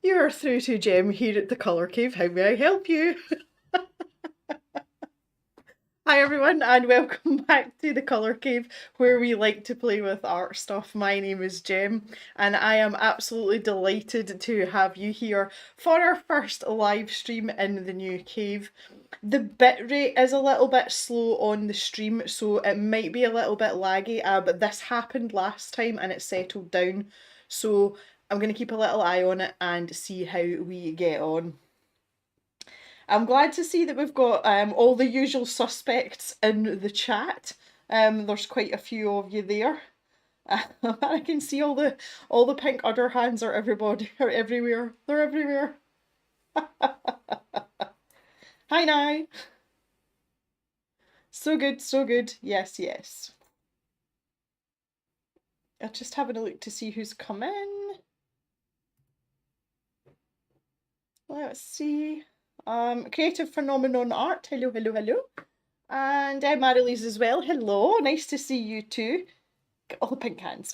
You're through to Jem here at the Colour Cave. How may I help you? Hi everyone and welcome back to the Colour Cave, where we like to play with art stuff. My name is Jem and I am absolutely delighted to have you here for our first live stream in the new cave. The bitrate is a little bit slow on the stream, so it might be a little bit laggy, but this happened last time and it settled down, so I'm going to keep a little eye on it and see how we get on. I'm glad to see that we've got all the usual suspects in the chat. There's quite a few of you there. I can see all the pink udder hands are everywhere. They're everywhere. Hi now. So good, so good. Yes, yes. I'm just having a look to see who's come in. Let's see. Creative Phenomenon Art, hello, hello, hello. And Marilise as well, hello, nice to see you too. Got all the pink hands.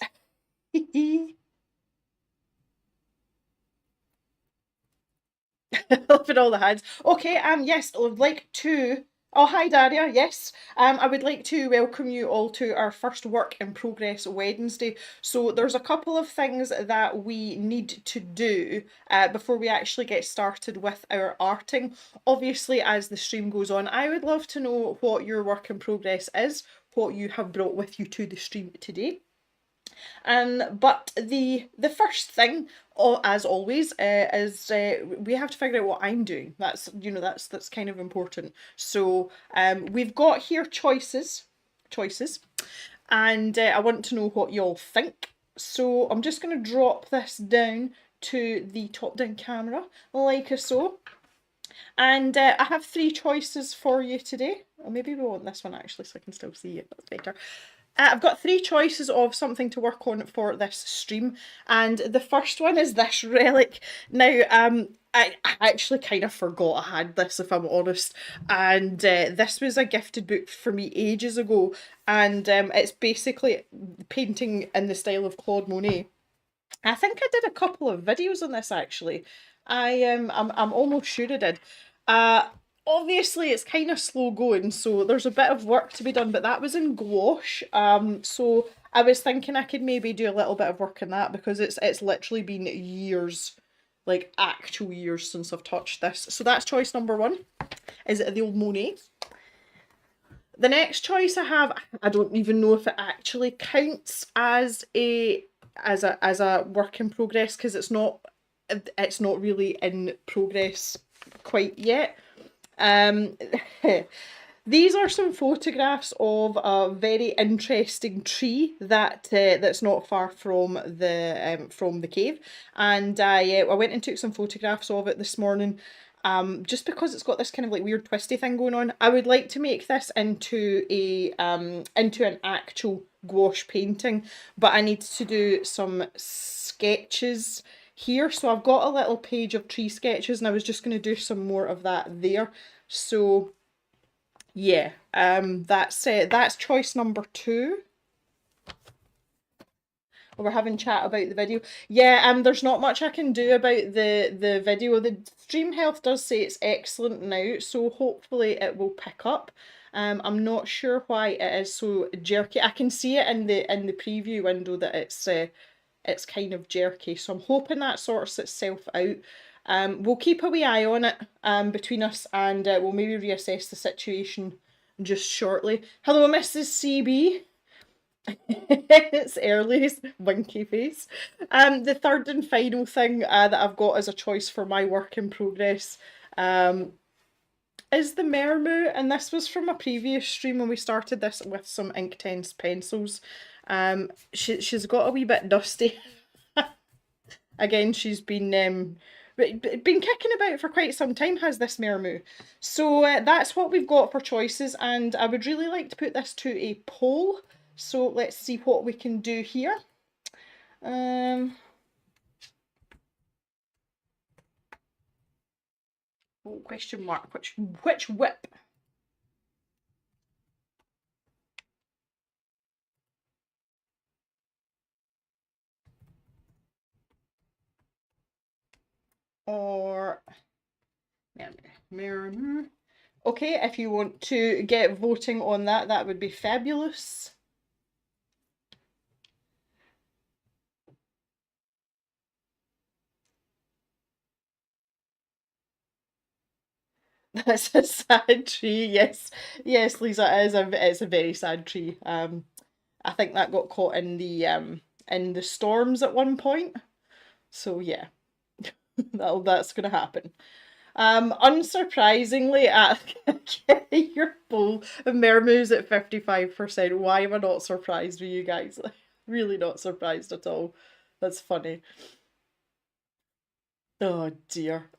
Loving all the hands. Okay, yes, I would like to... Oh, hi Daria, yes. I would like to welcome you all to our first Work in Progress Wednesday. So there's a couple of things that we need to do before we actually get started with our arting. Obviously, as the stream goes on, I would love to know what your work in progress is, what you have brought with you to the stream today. But the first thing, as always, is we have to figure out what I'm doing. That's, you know, that's kind of important. So we've got here choices, and I want to know what y'all think. So I'm just going to drop this down to the top-down camera, like so. And I have 3 choices for you today. Or maybe we want this one actually, so I can still see it. That's better. I've got 3 choices of something to work on for this stream, and the first one is this relic. Now, I actually kind of forgot I had this, if I'm honest, and this was a gifted book for me ages ago, and it's basically painting in the style of Claude Monet. I think I did a couple of videos on this actually. I'm almost sure I did. Obviously it's kind of slow going, so there's a bit of work to be done, but that was in gouache. So I was thinking I could maybe do a little bit of work on that, because it's literally been years, like actual years, since I've touched this. So that's choice number 1, is the old Monet. The next choice I have, I don't even know if it actually counts as a work in progress, because it's not really in progress quite yet. These are some photographs of a very interesting tree that's not far from the cave, and I went and took some photographs of it this morning, just because it's got this kind of like weird twisty thing going on. I would like to make this into into an actual gouache painting, but I need to do some sketches here. So I've got a little page of tree sketches, and I was just going to do some more of that there. So yeah, that's choice number 2. We're having chat about the video. Yeah, there's not much I can do about the video. The stream health does say it's excellent now, so hopefully it will pick up. I'm not sure why it is so jerky. I can see it in the preview window that it's kind of jerky, so I'm hoping that sorts itself out. We'll keep a wee eye on it between us, and we'll maybe reassess the situation just shortly. Hello, Mrs. CB. It's Early's winky face. The third and final thing that I've got as a choice for my work in progress is the Mermaid, and this was from a previous stream when we started this with some Inktense pencils. She's got a wee bit dusty. Again, she's been kicking about for quite some time, has this Mermaid. So that's what we've got for choices, and I would really like to put this to a poll. So let's see what we can do here. Oh, question mark, which WIP? Or Mermaid. Okay, if you want to get voting on that, that would be fabulous. That's a sad tree. Yes, yes, Lisa, it's a very sad tree. I think that got caught in the storms at one point. So yeah, that's gonna happen. Unsurprisingly, your bowl of Mermaids at 55%. Why am I not surprised with you guys? Really not surprised at all. That's funny. Oh dear.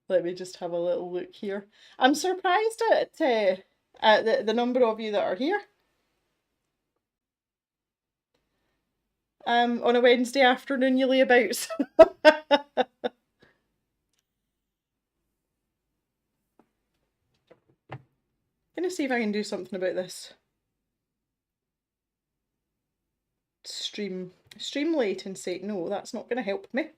Let me just have a little look here. I'm surprised at the number of you that are here. On a Wednesday afternoon, you layabouts. Gonna see if I can do something about this stream latency. No, that's not gonna help me.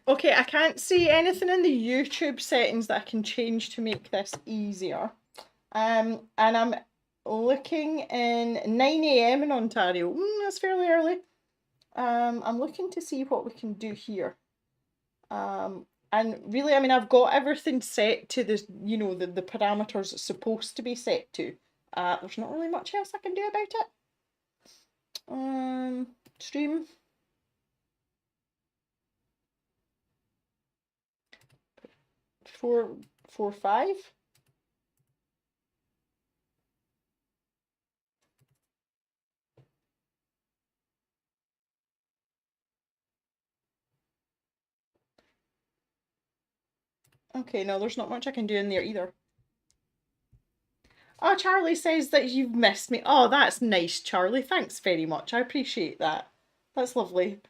Okay, I can't see anything in the YouTube settings that I can change to make this easier. And I'm looking in 9 AM in Ontario. That's fairly early. I'm looking to see what we can do here. And really, I mean, I've got everything set to the, you know, the parameters it's supposed to be set to. There's not really much else I can do about it. Stream. 4.5. Okay, no, there's not much I can do in there either. Oh, Charlie says that you've missed me. Oh, that's nice, Charlie. Thanks very much. I appreciate that. That's lovely.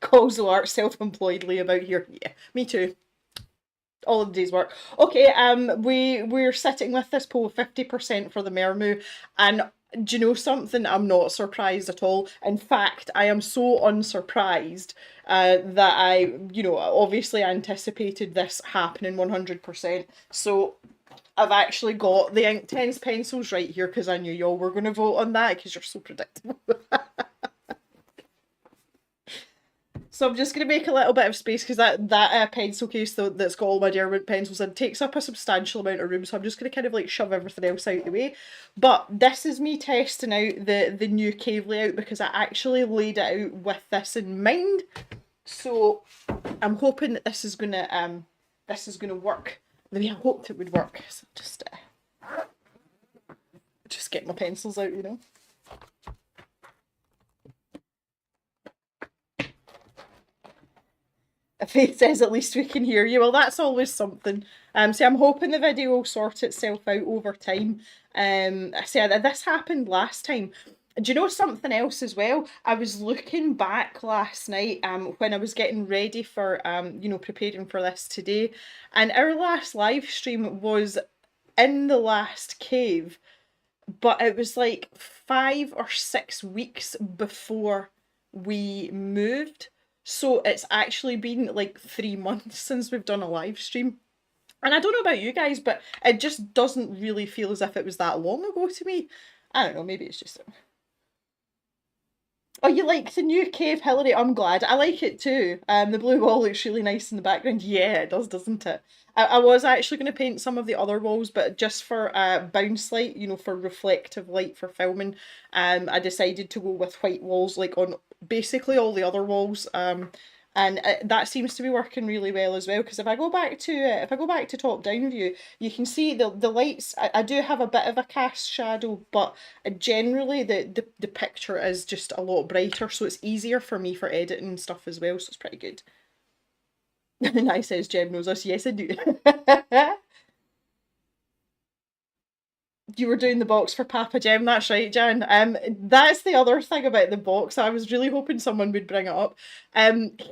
Calls art self-employedly about here. Yeah, me too. All of the day's work. Okay, we're sitting with this poll 50% for the Mermaid, and do you know something? I'm not surprised at all. In fact, I am so unsurprised that I, you know, obviously anticipated this happening 100%. So I've actually got the Inktense pencils right here because I knew y'all were going to vote on that because you're so predictable. So I'm just going to make a little bit of space because that pencil case that's got all my Derwent pencils in takes up a substantial amount of room, so I'm just going to kind of like shove everything else out the way. But this is me testing out the new cave layout because I actually laid it out with this in mind. So I'm hoping that this is gonna work the way I hoped it would work. So just get my pencils out, you know. If it says at least we can hear you, well, that's always something. So I'm hoping the video will sort itself out over time. So this happened last time. Do you know something else as well? I was looking back last night when I was getting ready for preparing for this today, and our last live stream was in the last cave, but it was like 5 or 6 weeks before we moved. So it's actually been like 3 months since we've done a live stream. And I don't know about you guys, but it just doesn't really feel as if it was that long ago to me. I don't know, maybe it's just... Oh, you like the new cave, Hillary? I'm glad. I like it too. The blue wall looks really nice in the background. Yeah, it does, doesn't it? I was actually going to paint some of the other walls, but just for bounce light, you know, for reflective light for filming, I decided to go with white walls, like on basically all the other walls. And that seems to be working really well as well, because if I go back to top down view, you can see the lights. I do have a bit of a cast shadow, but generally the picture is just a lot brighter, so it's easier for me for editing and stuff as well, so it's pretty good. Nice, says Jem knows us. Yes, I do. You were doing the box for Papa Jem, that's right, Jan. That's the other thing about the box. I was really hoping someone would bring it up.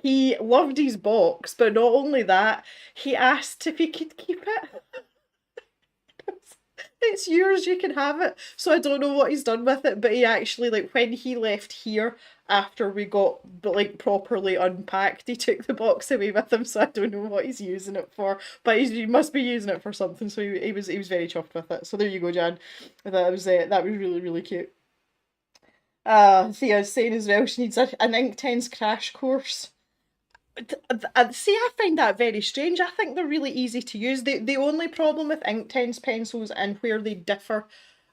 He loved his box, but not only that, he asked if he could keep it. It's yours, you can have it. So I don't know what he's done with it, but he actually, like, when he left here after we got like properly unpacked, he took the box away with him, so I don't know what he's using it for, but he must be using it for something, so he was very chuffed with it. So there you go, Jan. That was really, really cute. Thea's saying as well she needs an Inktense crash course. See, I find that very strange. I think they're really easy to use. The only problem with Inktense pencils, and where they differ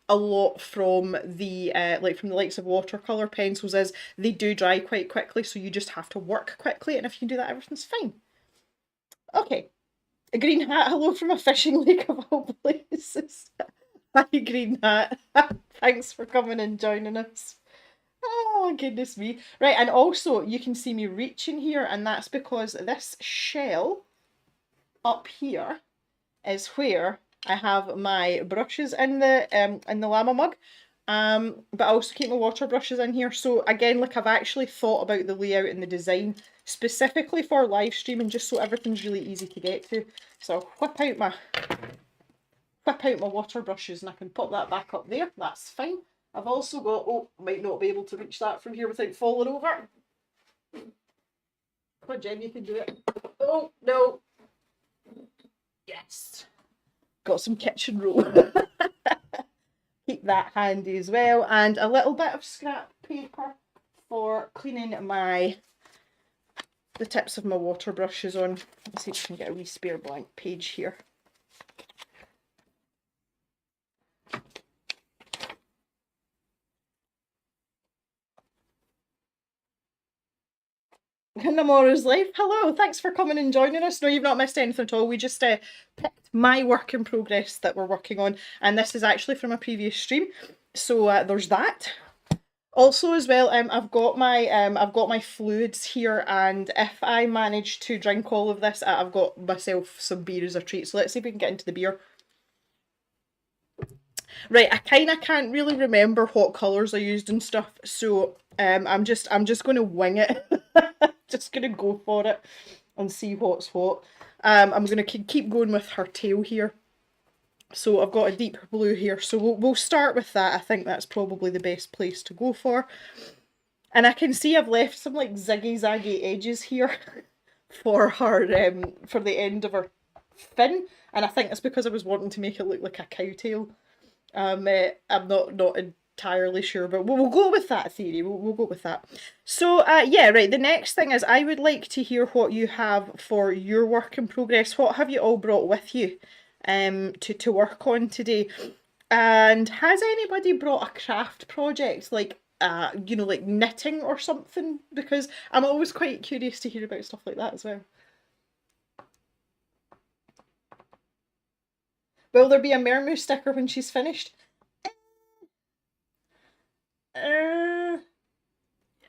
a lot from the from the likes of watercolor pencils, is they do dry quite quickly, so you just have to work quickly, and if you can do that, everything's fine. Okay, a green hat, hello from a fishing lake of all places. Hi, green hat. Thanks for coming and joining us. Oh, goodness me. Right, and also you can see me reaching here, and that's because this shell up here is where I have my brushes in the llama mug. But I also keep my water brushes in here. So again, like, I've actually thought about the layout and the design specifically for live streaming, just so everything's really easy to get to. So I'll whip out my water brushes, and I can pop that back up there. That's fine. I've also got, oh, might not be able to reach that from here without falling over. Come on, Jen, you can do it. Oh, no. Yes. Got some kitchen roll. Keep that handy as well. And a little bit of scrap paper for cleaning the tips of my water brushes on. Let's see if I can get a wee spare blank page here. Namora's Life, hello, thanks for coming and joining us. No, you've not missed anything at all. We just picked my work in progress that we're working on, and this is actually from a previous stream, so there's that. Also as well, I've got my fluids here, and if I manage to drink all of this, I've got myself some beer as a treat. So let's see if we can get into the beer. Right, I kind of can't really remember what colours I used and stuff, so I'm just going to wing it. Just going to go for it and see what's what. I'm going to keep going with her tail here. So I've got a deep blue here, so we'll start with that. I think that's probably the best place to go for. And I can see I've left some like ziggy-zaggy edges here for her, for the end of her fin. And I think that's because I was wanting to make it look like a cow tail. I'm not entirely sure, but we'll go with that theory. We'll go with that. So yeah, right, the next thing is I would like to hear what you have for your work in progress. What have you all brought with you to work on today? And has anybody brought a craft project, like you know, like knitting or something, because I'm always quite curious to hear about stuff like that as well. Will there be a Mermaid sticker when she's finished? Uh,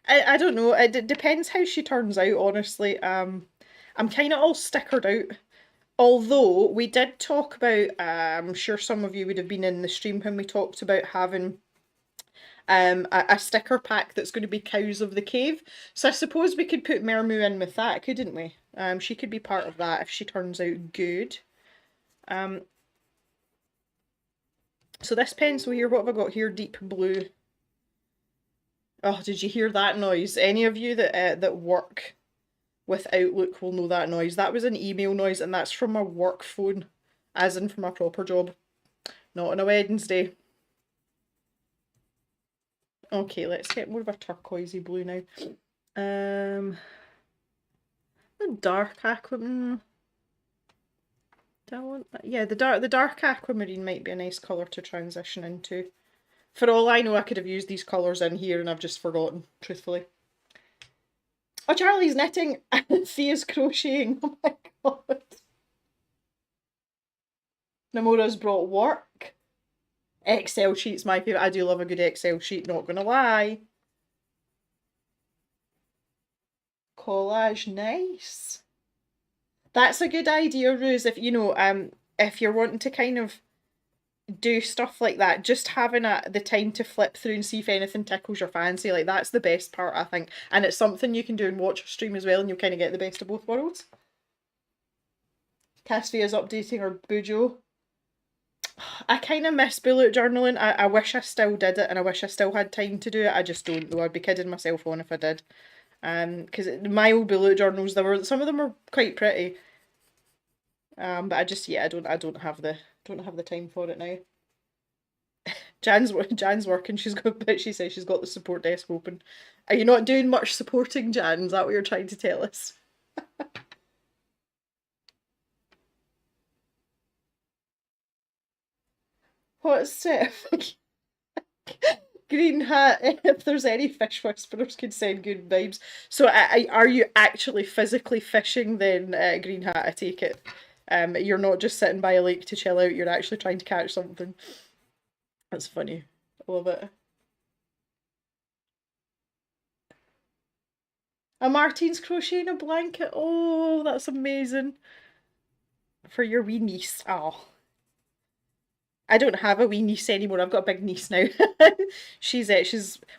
I don't know. It depends how she turns out, honestly. I'm kind of all stickered out. Although we did talk about, I'm sure some of you would have been in the stream when we talked about having a sticker pack that's going to be Cows of the Cave. So I suppose we could put Mermu in with that, couldn't we? She could be part of that if she turns out good. So this pencil here, what have I got here? Deep blue. Oh, did you hear that noise? Any of you that work with Outlook will know that noise. That was an email noise, and that's from my work phone, as in from my proper job. Not on a Wednesday. Okay, let's get more of a turquoisey blue now. The dark aquamarine. Do I want that? Yeah, the dark aquamarine might be a nice colour to transition into. For all I know, I could have used these colours in here and I've just forgotten, truthfully. Oh, Charlie's knitting and Thea's crocheting. Oh my god. Namora's brought work. Excel sheet's my favourite. I do love a good Excel sheet, not gonna lie. Collage, nice. That's a good idea, Rose. If you know, if you're wanting to kind of do stuff like that, just having the time to flip through and see if anything tickles your fancy, like that's the best part, I think. And it's something you can do and watch a stream as well, and you'll kind of get the best of both worlds. Castia's updating her Bujo. I kind of miss bullet journaling. I wish I still did it, and I wish I still had time to do it. I just don't, though. I'd be kidding myself on if I did. Because my old bullet journals, some of them are quite pretty. But I just, yeah, I don't have the time for it now. Jan's working. She says she's got the support desk open. Are you not doing much supporting, Jan? Is that what you're trying to tell us? What's it? Green hat. If there's any fish whisperers, could send good vibes. So, are you actually physically fishing then, Green hat? I take it. You're not just sitting by a lake to chill out. You're actually trying to catch something. That's funny. I love it. A Martine's crocheting a blanket. Oh, that's amazing. For your wee niece. Oh. I don't have a wee niece anymore. I've got a big niece now. she's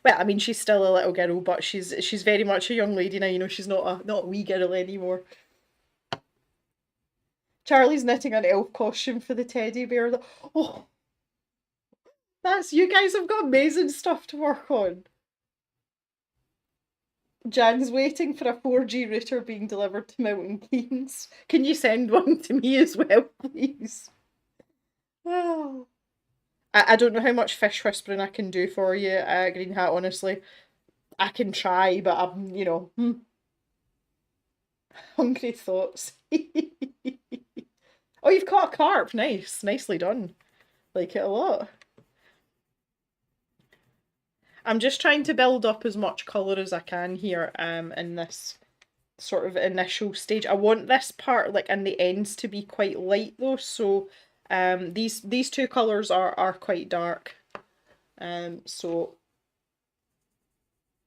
well, I mean, she's still a little girl, but she's very much a young lady now. You know, she's not a wee girl anymore. Charlie's knitting an elf costume for the teddy bear. Oh, that's you guys have got amazing stuff to work on. Jan's waiting for a 4G router being delivered to Milton Keynes. Can you send one to me as well, please? Oh. I don't know how much fish whispering I can do for you, Green Hat, honestly. I can try, but I'm, hungry thoughts. Oh, you've caught a carp. Nice. Nicely done. Like it a lot. I'm just trying to build up as much colour as I can here in this sort of initial stage. I want this part, like, in the ends to be quite light, though, so these two colours are quite dark. So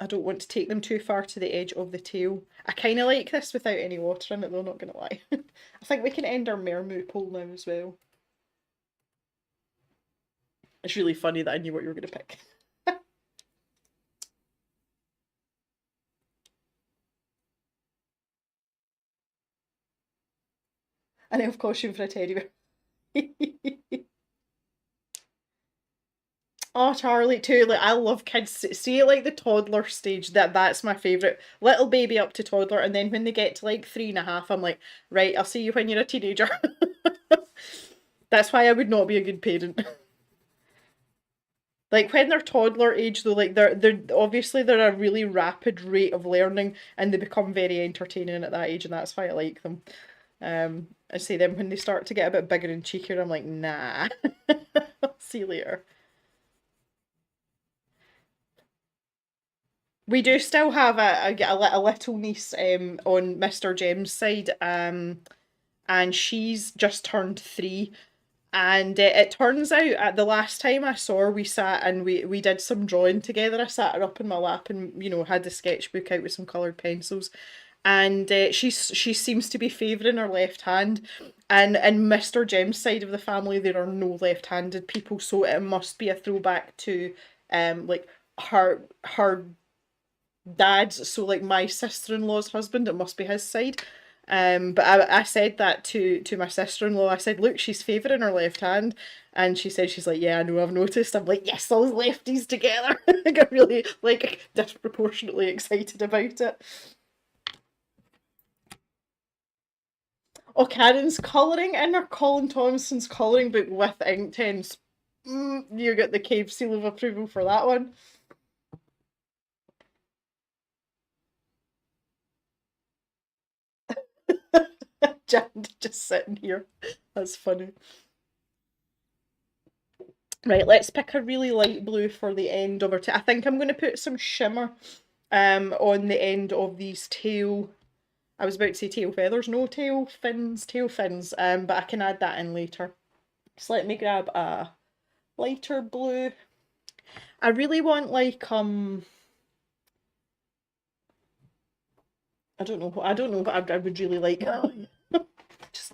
I don't want to take them too far to the edge of the tail. I kind of like this without any water in it, though, not going to lie. I think we can end our Mermaid poll now as well. It's really funny that I knew what you were going to pick. An elf costume for a teddy bear. Oh, Charlie too. Like I love kids. See, like the toddler stage. That's my favourite. Little baby up to toddler, and then when they get to like 3.5, I'm like, right, I'll see you when you're a teenager. That's why I would not be a good parent. Like when they're toddler age though, like they're obviously they're a really rapid rate of learning, and they become very entertaining at that age, and that's why I like them. I see them when they start to get a bit bigger and cheekier. I'm like, nah. I'll see you later. We do still have a little niece on Mr. Jem's side, and she's just turned 3. And it turns out at the last time I saw her, we sat and we did some drawing together. I sat her up in my lap and, you know, had the sketchbook out with some coloured pencils. And she seems to be favouring her left hand. And in Mr. Jem's side of the family, there are no left-handed people, so it must be a throwback to like her dad's, so like my sister-in-law's husband, it must be his side. But I said that to my sister-in-law. I said, look, she's favouring her left hand. And she said, she's like, yeah, I know, I've noticed. I'm like, yes, those lefties together. I got really, like, disproportionately excited about it. Oh, Karen's colouring in her Colin Thompson's colouring book with Inktense. You get the cave seal of approval for that one. Jan just sitting here. That's funny. Right, let's pick a really light blue for the end of our I think I'm going to put some shimmer on the end of these tail. I was about to say tail feathers, no tail fins, but I can add that in later. So let me grab a lighter blue. I really want like I don't know what I would really like. Just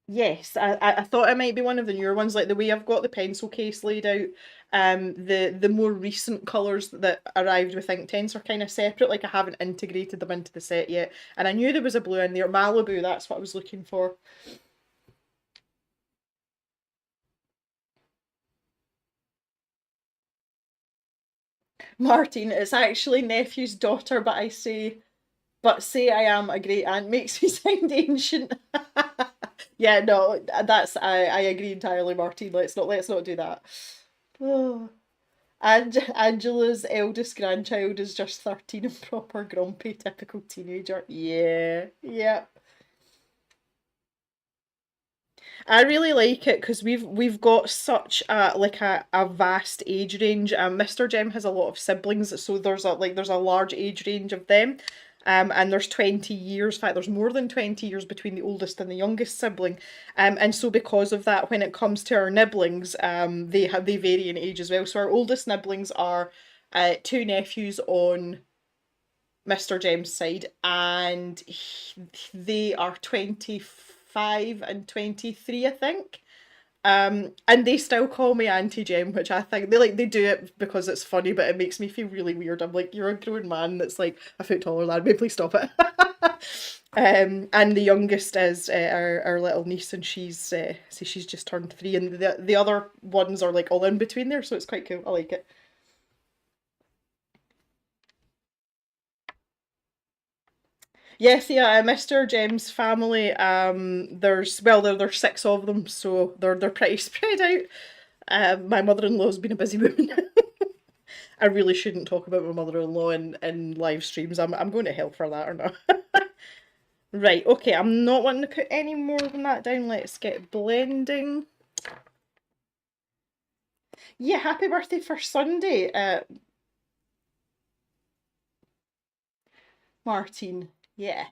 yes, I thought it might be one of the newer ones, like the way I've got the pencil case laid out. The more recent colours that arrived with Inktense are kind of separate, like I haven't integrated them into the set yet. And I knew there was a blue in there, Malibu, that's what I was looking for. Martin, it's actually nephew's daughter, but say I am a great aunt makes me sound ancient. Yeah, no, I agree entirely, Martin. Let's not do that. Oh. And Angela's eldest grandchild is just 13 and proper grumpy, typical teenager. Yeah, yeah. I really like it because we've got such a vast age range. Mr. Jem has a lot of siblings, so there's a large age range of them. And there's 20 years, in fact, there's more than 20 years between the oldest and the youngest sibling. And so because of that, when it comes to our nibblings, they vary in age as well. So our oldest nibblings are two nephews on Mr. Jem's side, and they are 25 and 23, I think. And they still call me Auntie Jem, which I think they do it because it's funny, but it makes me feel really weird. I'm like, you're a grown man that's like a foot taller than me. Please stop it. And the youngest is our little niece, and she's just turned 3, and the other ones are like all in between there, so it's quite cool. I like it. Yes, yeah, Mr. Jem's family. There's 6 of them, so they're pretty spread out. My mother-in-law's been a busy woman. I really shouldn't talk about my mother-in-law in live streams. I'm going to hell for that or not. Right, okay, I'm not wanting to put any more than that down. Let's get blending. Yeah, happy birthday for Sunday, Martin. Yeah.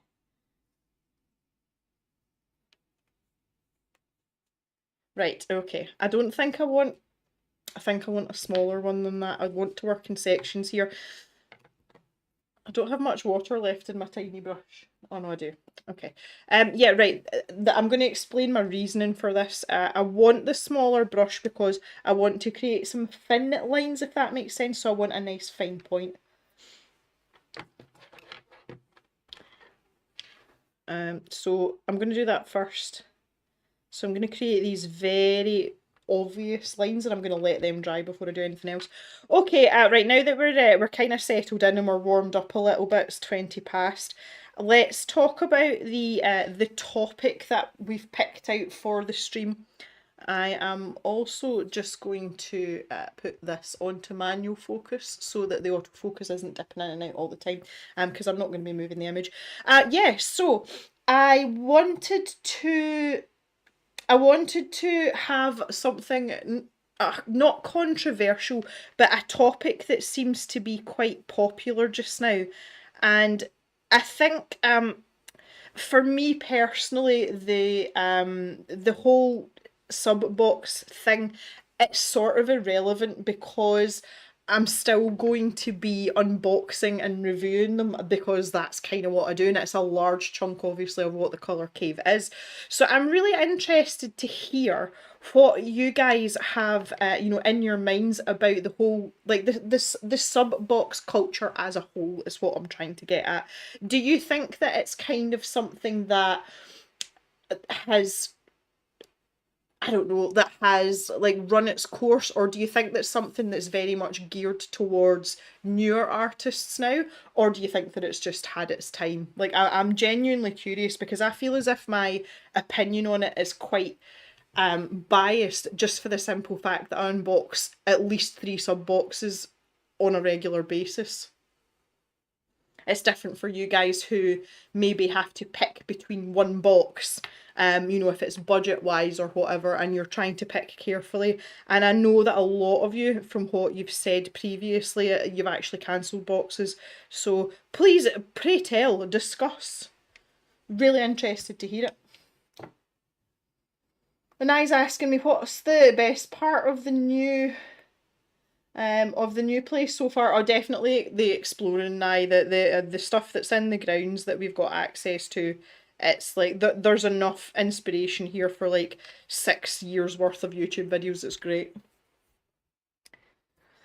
Right, okay. I think I want a smaller one than that. I want to work in sections here. I don't have much water left in my tiny brush. Oh no, I do. Okay. Yeah, right. I'm going to explain my reasoning for this. I want the smaller brush because I want to create some thin lines, if that makes sense. So I want a nice fine point. So I'm going to do that first. So I'm going to create these very obvious lines, and I'm going to let them dry before I do anything else. Okay, right now that we're kind of settled in and we're warmed up a little bit, it's 20 past. Let's talk about the topic that we've picked out for the stream. I am also just going to put this onto manual focus so that the autofocus isn't dipping in and out all the time, because I'm not going to be moving the image. Yeah, so I wanted to have something not controversial, but a topic that seems to be quite popular just now. And I think for me personally, the whole sub box thing, it's sort of irrelevant because I'm still going to be unboxing and reviewing them because that's kind of what I do, and it's a large chunk, obviously, of what the colour cave is. So I'm really interested to hear what you guys have, in your minds about the whole, like the sub box culture as a whole is what I'm trying to get at. Do you think that it's kind of something that has, I don't know, that has like run its course, or do you think that's something that's very much geared towards newer artists now, or do you think that it's just had its time? Like, I'm genuinely curious because I feel as if my opinion on it is quite biased just for the simple fact that I unbox at least 3 sub boxes on a regular basis. It's different for you guys who maybe have to pick between one box, if it's budget wise or whatever, and you're trying to pick carefully. And I know that a lot of you, from what you've said previously, you've actually cancelled boxes. So please, pray tell, discuss. Really interested to hear it. And I's asking me what's the best part of the new place so far. Oh, definitely the exploring now, the stuff that's in the grounds that we've got access to. It's like there's enough inspiration here for like 6 years worth of YouTube videos. It's great.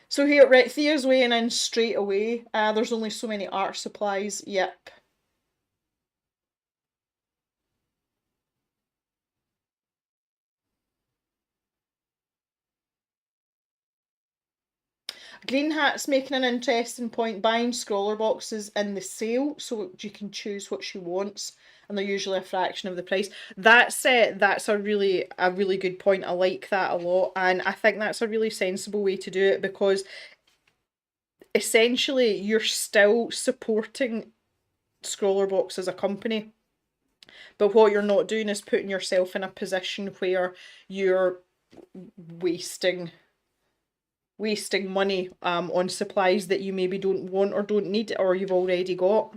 So here, right, Thea's weighing in straight away. There's only so many art supplies. Yep. Green Hat's making an interesting point, buying scroller boxes in the sale so you can choose what she wants, and they're usually a fraction of the price. That's a really good point. I like that a lot, and I think that's a really sensible way to do it because essentially you're still supporting Scrollerbox as a company, but what you're not doing is putting yourself in a position where you're wasting money on supplies that you maybe don't want or don't need or you've already got.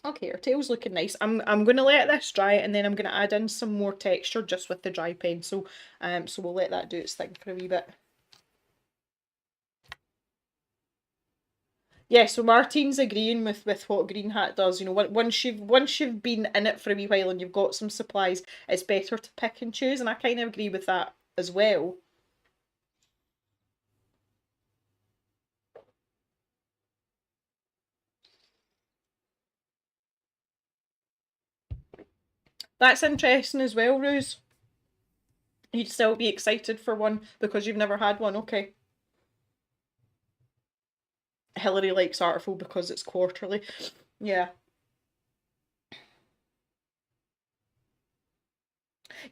Okay, our tail's looking nice. I'm going to let this dry and then I'm going to add in some more texture just with the dry pencil. So we'll let that do its thing for a wee bit. Yeah, so Martine's agreeing with what Green Hat does. You know, once you've been in it for a wee while and you've got some supplies, it's better to pick and choose, and I kind of agree with that as well. That's interesting as well, Rose. You'd still be excited for one because you've never had one, okay. Hillary likes Artful because it's quarterly. Yeah.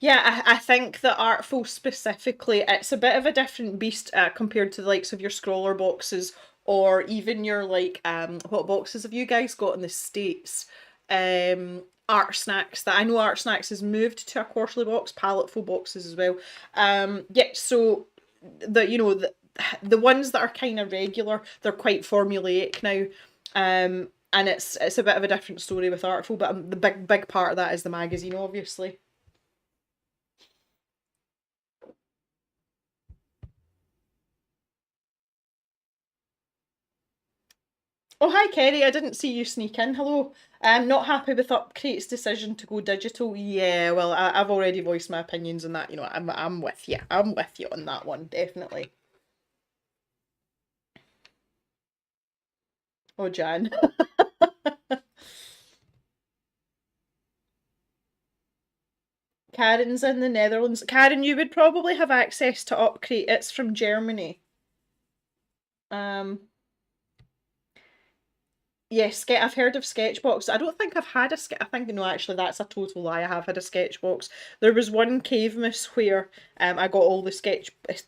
Yeah, I think that Artful specifically, it's a bit of a different beast compared to the likes of your scroller boxes or even your like, what boxes have you guys got in the States? Art Snacks, that I know Art Snacks has moved to a quarterly box, paletful boxes as well. Yeah, so the ones that are kind of regular, they're quite formulaic now. And it's a bit of a different story with Artful, but the big part of that is the magazine, obviously. Oh, hi Kerry, I didn't see you sneak in. Hello. I'm not happy with Upcrate's decision to go digital. Yeah, well, I've already voiced my opinions on that. You know, I'm with you. I'm with you on that one, definitely. Oh, Jan. Karen's in the Netherlands. Karen, you would probably have access to Upcrate. It's from Germany. Um, Yes, I've heard of Sketchbox. I don't think I've had a I think, no, actually, that's a total lie. I have had a Sketchbox. There was one Cavemas where I got all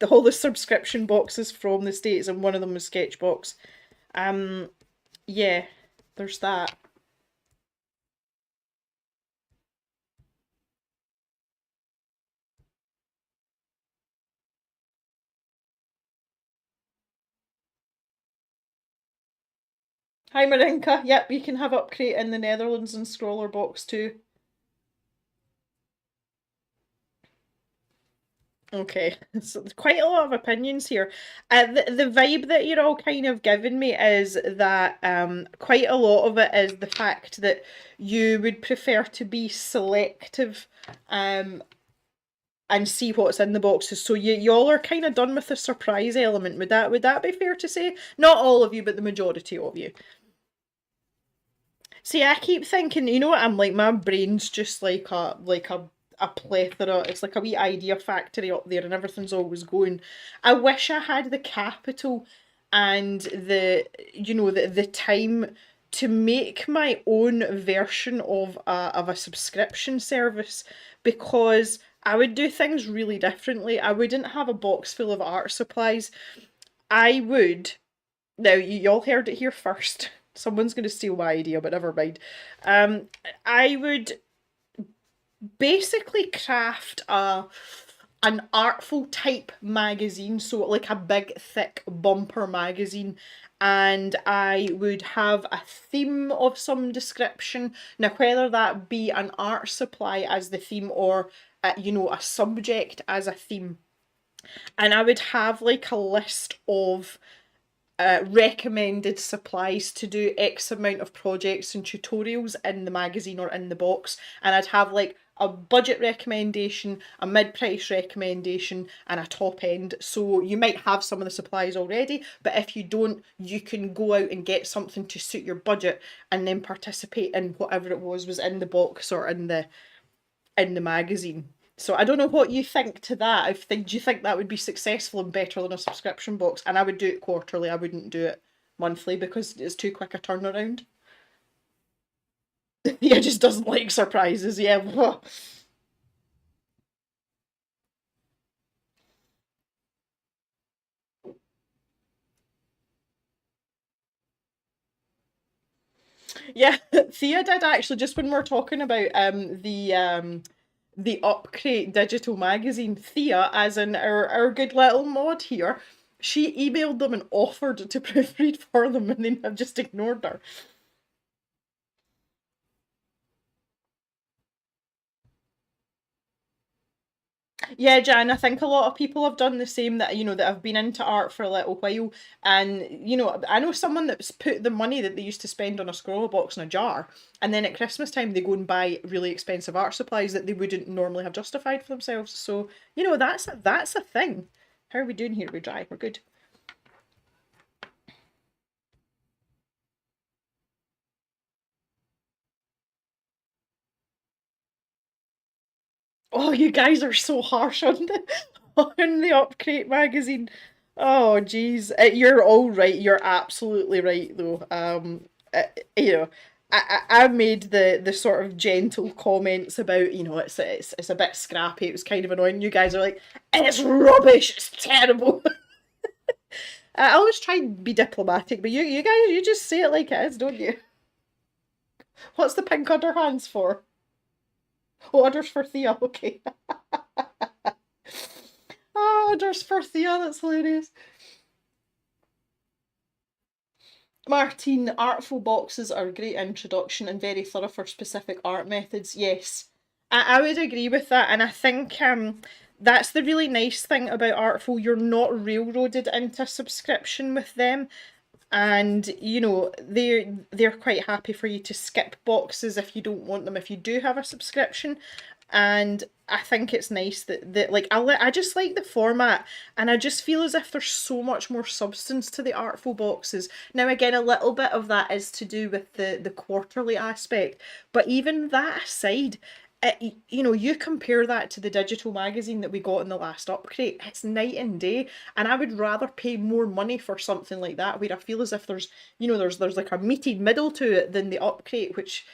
all the subscription boxes from the States, and one of them was Sketchbox. Um, yeah, there's that. Hi Marinka. Yep, you can have Upgrade in the Netherlands and Scroller Box too. Okay, so there's quite a lot of opinions here. The vibe that you're all kind of giving me is that quite a lot of it is the fact that you would prefer to be selective um, and see what's in the boxes. So y'all are kind of done with the surprise element. Would that be fair to say? Not all of you, but the majority of you. See, I keep thinking, you know what I'm like? My brain's just like a plethora. It's like a wee idea factory up there, and everything's always going. I wish I had the capital and the time to make my own version of a subscription service, because I would do things really differently. I wouldn't have a box full of art supplies. I would. Now, y'all heard it here first. Someone's going to steal my idea, but never mind. Um, I would basically craft an artful type magazine, so like a big thick bumper magazine, and I would have a theme of some description. Now, whether that be an art supply as the theme or a subject as a theme, and I would have like a list of recommended supplies to do X amount of projects and tutorials in the magazine or in the box, and I'd have like a budget recommendation, a mid-price recommendation, and a top end. So you might have some of the supplies already, but if you don't, you can go out and get something to suit your budget and then participate in whatever it was in the box or in the magazine. So I don't know what you think to that. Do you think that would be successful and better than a subscription box? And I would do it quarterly. I wouldn't do it monthly because it's too quick a turnaround. Yeah, just doesn't like surprises. Yeah. Yeah, Thea did actually, just when we're talking about the Upgrade digital magazine, Thea, as in our good little mod here, she emailed them and offered to proofread for them, and they have just ignored her. Yeah, Jan, I think a lot of people have done the same, that have been into art for a little while. And, I know someone that's put the money that they used to spend on a scroll box in a jar, and then at Christmas time they go and buy really expensive art supplies that they wouldn't normally have justified for themselves. So, that's a thing. How are we doing here? We're dry. We're good. Oh, you guys are so harsh on the on the Upgrade magazine. Oh, geez, you're all right. You're absolutely right, though. Uh, you know, I made the sort of gentle comments about it's a bit scrappy. It was kind of annoying. You guys are like, it's rubbish. It's terrible. I always try and be diplomatic, but you guys just say it like it is, don't you? What's the pink under hands for? Oh, orders for Thea. Okay. Oh, orders for Thea. That's hilarious. Martine, artful boxes are a great introduction and very thorough for specific art methods. Yes, I would agree with that, and I think that's the really nice thing about Artful. You're not railroaded into subscription with them, and they're quite happy for you to skip boxes if you don't want them, if you do have a subscription. And I think it's nice that like I just like the format, and I just feel as if there's so much more substance to the artful boxes. Now again, a little bit of that is to do with the quarterly aspect, but even that aside, you compare that to the digital magazine that we got in the last upgrade, it's night and day. And I would rather pay more money for something like that, where I feel as if there's like a meaty middle to it, than the upgrade, which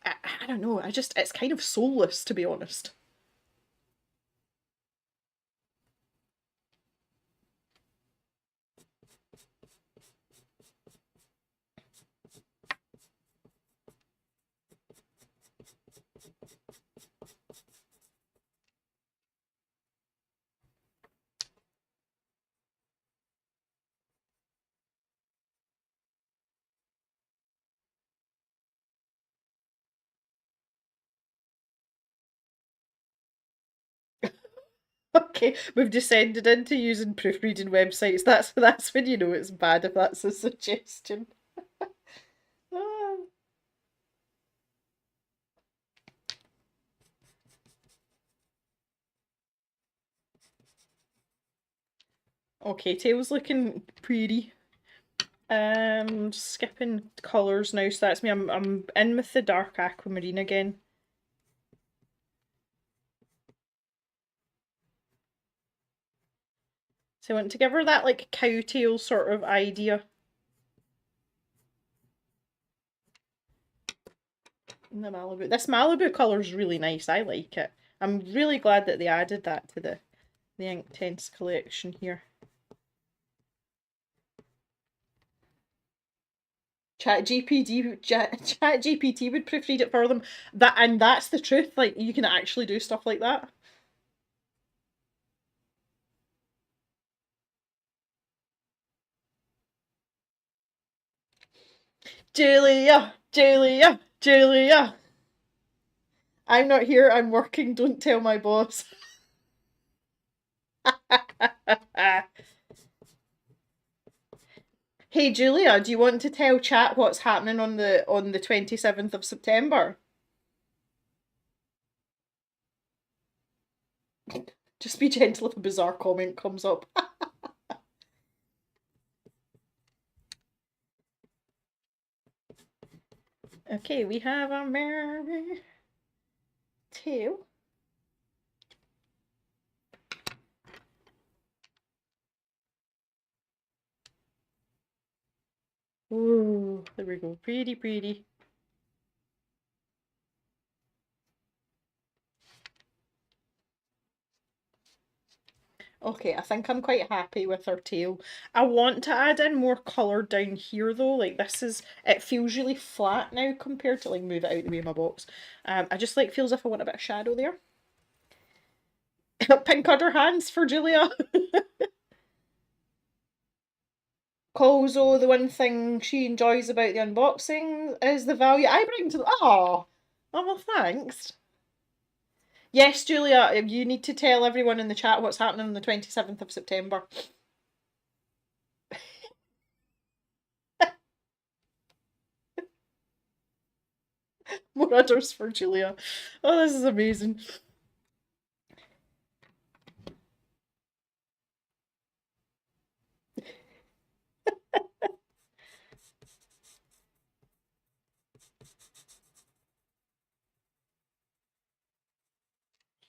I don't know. It's kind of soulless, to be honest. Okay, we've descended into using proofreading websites. That's when you know it's bad if that's a suggestion. Ah. Okay, tail's looking pretty. Just skipping colours now, so that's me. I'm in with the dark aquamarine again. So I want to give her that like cowtail sort of idea. In the Malibu. This Malibu colour is really nice. I like it. I'm really glad that they added that to the Inktense collection here. ChatGPT would proofread it for them. And that's the truth. Like you can actually do stuff like that. Julia, Julia, Julia. I'm not here. I'm working. Don't tell my boss. Hey Julia, do you want to tell chat what's happening on the 27th of September? Just be gentle if a bizarre comment comes up. Okay, we have a mermaid tail. Ooh, there we go. Pretty, pretty. Okay, I think I'm quite happy with her tail. I want to add in more colour down here though. Like this is, it feels really flat now compared to like move it out the way of my box. I just like feels as if I want a bit of shadow there. Pink udder hands for Julia. Kozo, the one thing she enjoys about the unboxing is the value I bring to the. Oh, well, thanks. Yes, Julia, you need to tell everyone in the chat what's happening on the 27th of September. More udders for Julia. Oh, this is amazing.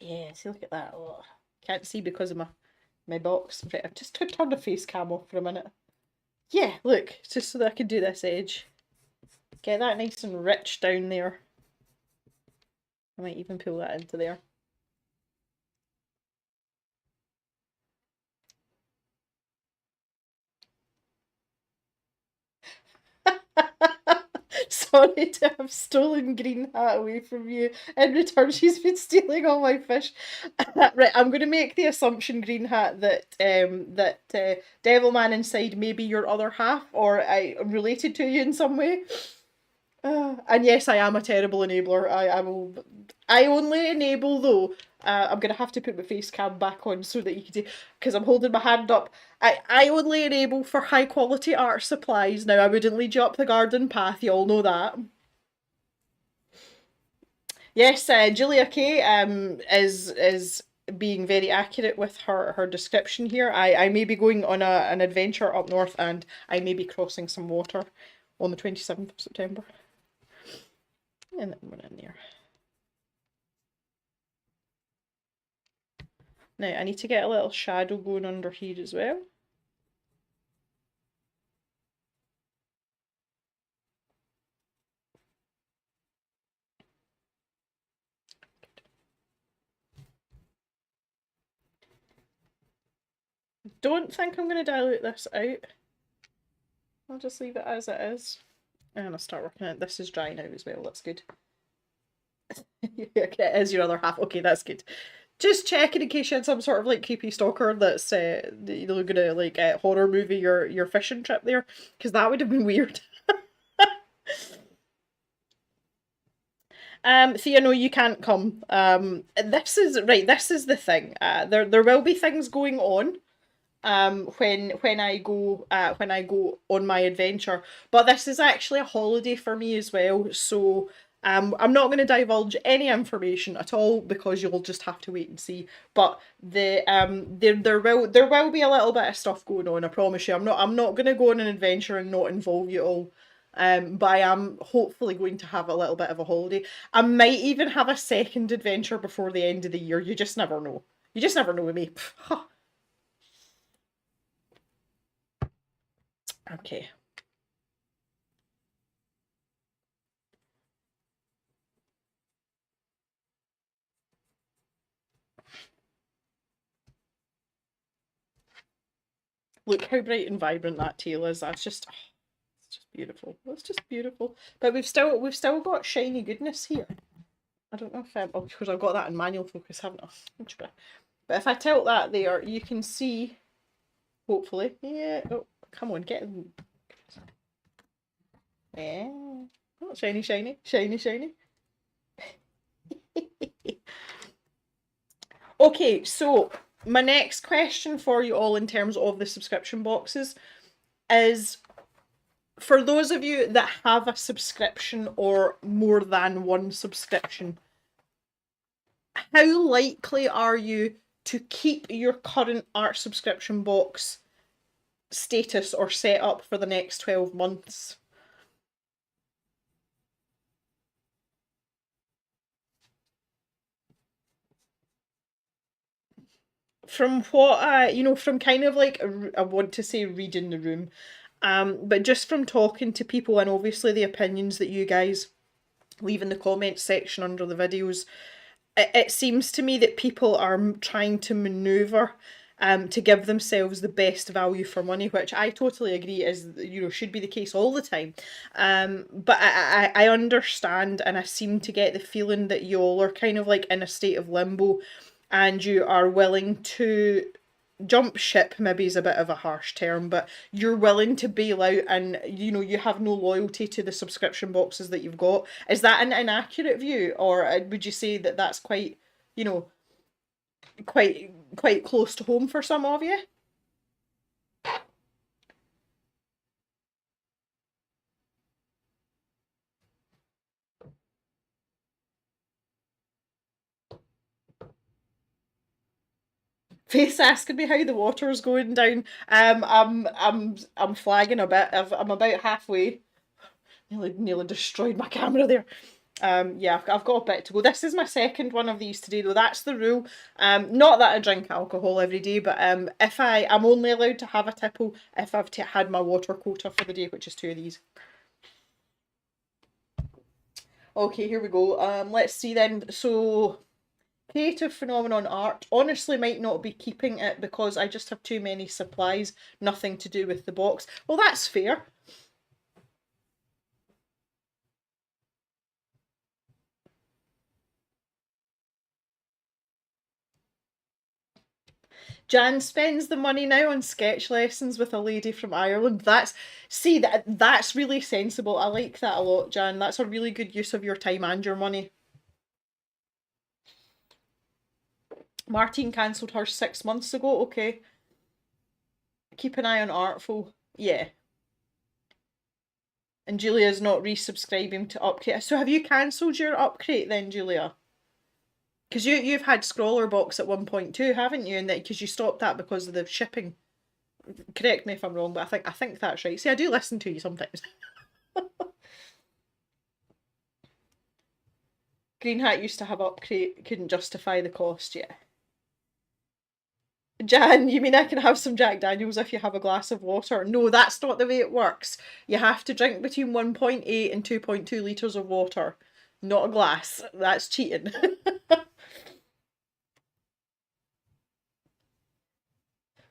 Yeah, see, look at that. Oh, can't see because of my box. Right, I've just turned the face cam off for a minute. Yeah, look, just so that I can do this edge. Get that nice and rich down there. I might even pull that into there. Sorry to have stolen Green Hat away from you. In return, she's been stealing all my fish. Right, I'm going to make the assumption, Green Hat, that Devilman inside may be your other half, or I related to you in some way. And yes, I am a terrible enabler. I will. I only enable though. I'm gonna have to put my face cam back on so that you can see, because I'm holding my hand up. I only enable for high quality art supplies. Now I wouldn't lead you up the garden path. You all know that. Yes, Julia Kay is being very accurate with her description here. I may be going on an adventure up north, and I may be crossing some water on the 27th of September. And that one in there. Now I need to get a little shadow going under here as well. Don't think I'm going to dilute this out. I'll just leave it as it is. And I'll start working it. This is dry now as well, that's good. It is your other half. Okay, that's good. Just checking in case you had some sort of like creepy stalker that's gonna like horror movie your fishing trip there, because that would have been weird. Thea, no, you can't come. This is right. This is the thing. There will be things going on. When I go on my adventure, but this is actually a holiday for me as well. So I'm not going to divulge any information at all because you'll just have to wait and see. But there will be a little bit of stuff going on. I promise you. I'm not going to go on an adventure and not involve you all. But I am hopefully going to have a little bit of a holiday. I might even have a second adventure before the end of the year. You just never know. You just never know with me. Okay. Look how bright and vibrant that tail is. That's just, oh, it's just beautiful. It's just beautiful. But we've still got shiny goodness here. I don't know if oh, because I've got that in manual focus, haven't I? But if I tilt that there, you can see. Hopefully, yeah. Oh, come on, get in. Yeah. Oh, shiny, shiny, shiny, shiny. Okay, so my next question for you all in terms of the subscription boxes is, for those of you that have a subscription or more than one subscription, how likely are you to keep your current art subscription box status or set up for the next 12 months? From what from kind of like, I want to say reading the room, but just from talking to people and obviously the opinions that you guys leave in the comments section under the videos, it seems to me that people are trying to maneuver to give themselves the best value for money, which I totally agree is, should be the case all the time. But I understand, and I seem to get the feeling that you all are kind of like in a state of limbo, and you are willing to jump ship, maybe is a bit of a harsh term, but you're willing to bail out, and you have no loyalty to the subscription boxes that you've got. Is that an inaccurate view, or would you say that that's quite, you know, quite close to home for some of you? Faith's asking me how the water's going down. I'm flagging a bit. I'm about halfway. Nearly destroyed my camera there. Yeah, I've got a bit to go. This is my second one of these today, though. That's the rule. Not that I drink alcohol every day, but if I'm only allowed to have a tipple if I've had my water quota for the day, which is 2 of these. Okay, here we go. Let's see then. So, creative phenomenon art. Honestly, might not be keeping it because I just have too many supplies. Nothing to do with the box. Well, that's fair. Jan spends the money now on sketch lessons with a lady from Ireland. That's really sensible. I like that a lot, Jan. That's a really good use of your time and your money. Martine cancelled hers 6 months ago. Okay. Keep an eye on Artful. Yeah. And Julia's not resubscribing to Upcrate. So have you cancelled your Upcrate then, Julia? Because you've had Scroller Box at 1 point too, haven't you? And that because you stopped that because of the shipping. Correct me if I'm wrong, but I think that's right. See, I do listen to you sometimes. Green Hat used to have Upcrate, couldn't justify the cost yet. Jan, you mean I can have some Jack Daniels if you have a glass of water? No, that's not the way it works. You have to drink between 1.8 and 2.2 litres of water, not a glass. That's cheating.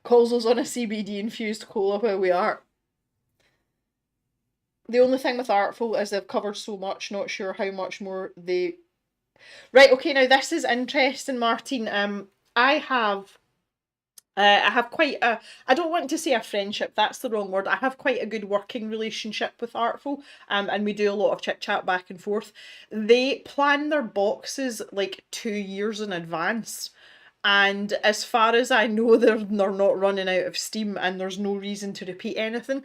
Calls us on a CBD infused cola while we are. The only thing with Artful is they've covered so much, not sure how much more they... Right, okay, now this is interesting, Martin. I have I have quite a, I don't want to say a friendship, that's the wrong word. I have quite a good working relationship with Artful, and we do a lot of chit chat back and forth. They plan their boxes like 2 years in advance. And as far as I know, they're not running out of steam and there's no reason to repeat anything.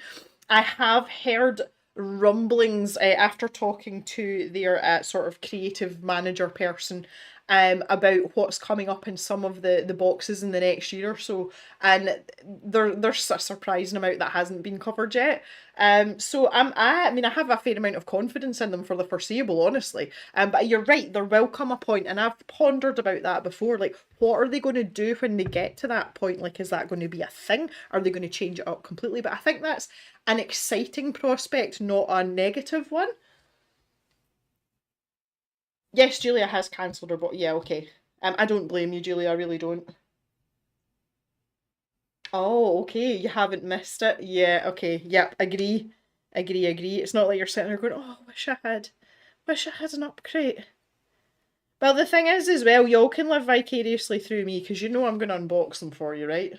I have heard rumblings after talking to their sort of creative manager person about what's coming up in some of the boxes in the next year or so, and there's a surprising amount that hasn't been covered yet. So I mean I have a fair amount of confidence in them for the foreseeable, honestly. But you're right, there will come a point, and I've pondered about that before. Like, what are they going to do when they get to that point? Like, is that going to be a thing? Are they going to change it up completely? But I think that's an exciting prospect, not a negative one. Yes, Julia has cancelled her, but yeah, okay. I don't blame you, Julia. I really don't. Oh, okay. You haven't missed it. Yeah, okay. Yep, agree. Agree. It's not like you're sitting there going, "Oh, wish I had an upgrade." Well, the thing is, as well, y'all can live vicariously through me because you know I'm going to unbox them for you, right?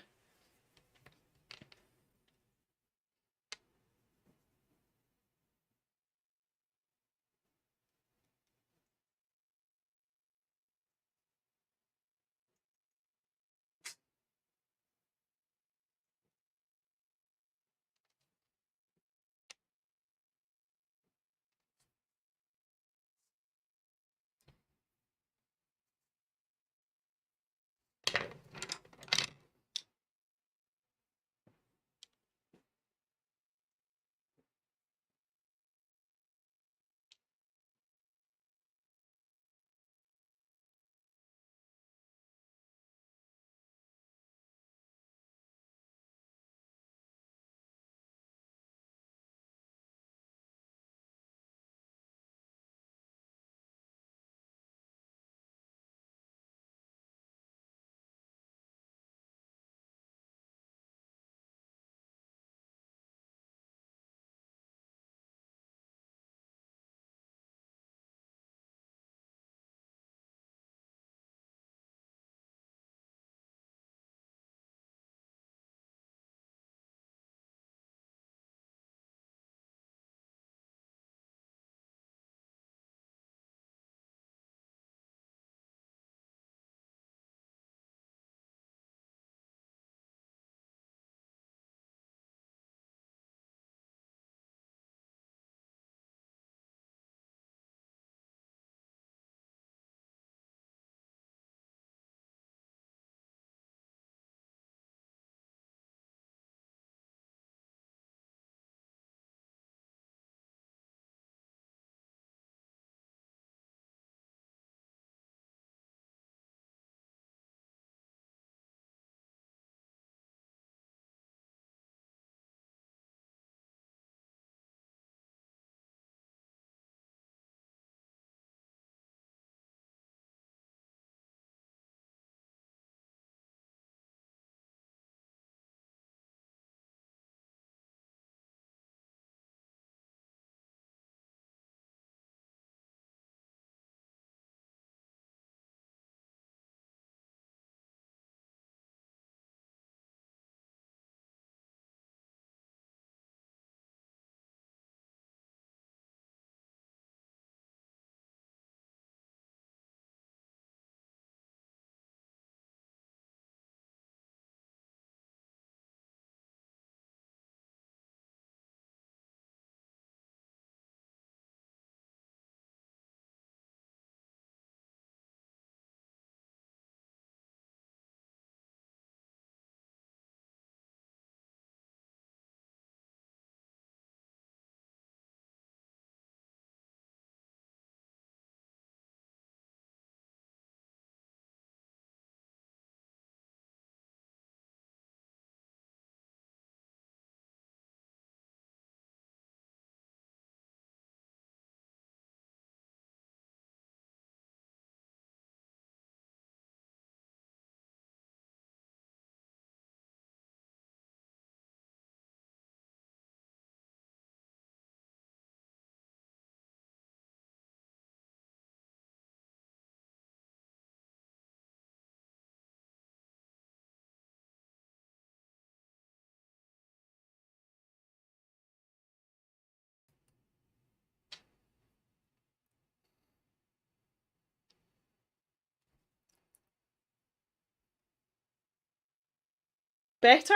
Better?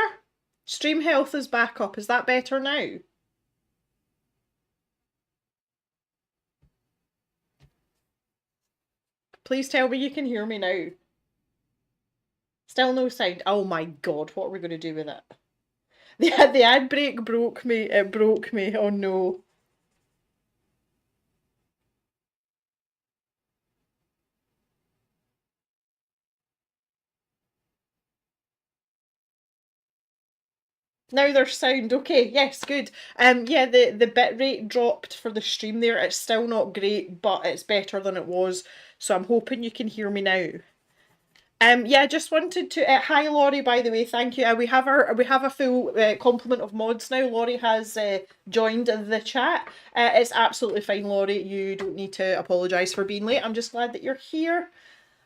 Stream health is back up. Is that better now? Please tell me you can hear me now. Still no sound. Oh my god, what are we going to do with it? The ad break broke me. It broke me. Oh no. Now there's sound. Okay, yes, good. Yeah, the bit rate dropped for the stream there. It's still not great, but it's better than it was. So I'm hoping you can hear me now. Yeah, I just wanted to. Hi, Laurie. By the way, thank you. We have a full complement of mods now. Laurie has joined the chat. It's absolutely fine, Laurie. You don't need to apologise for being late. I'm just glad that you're here.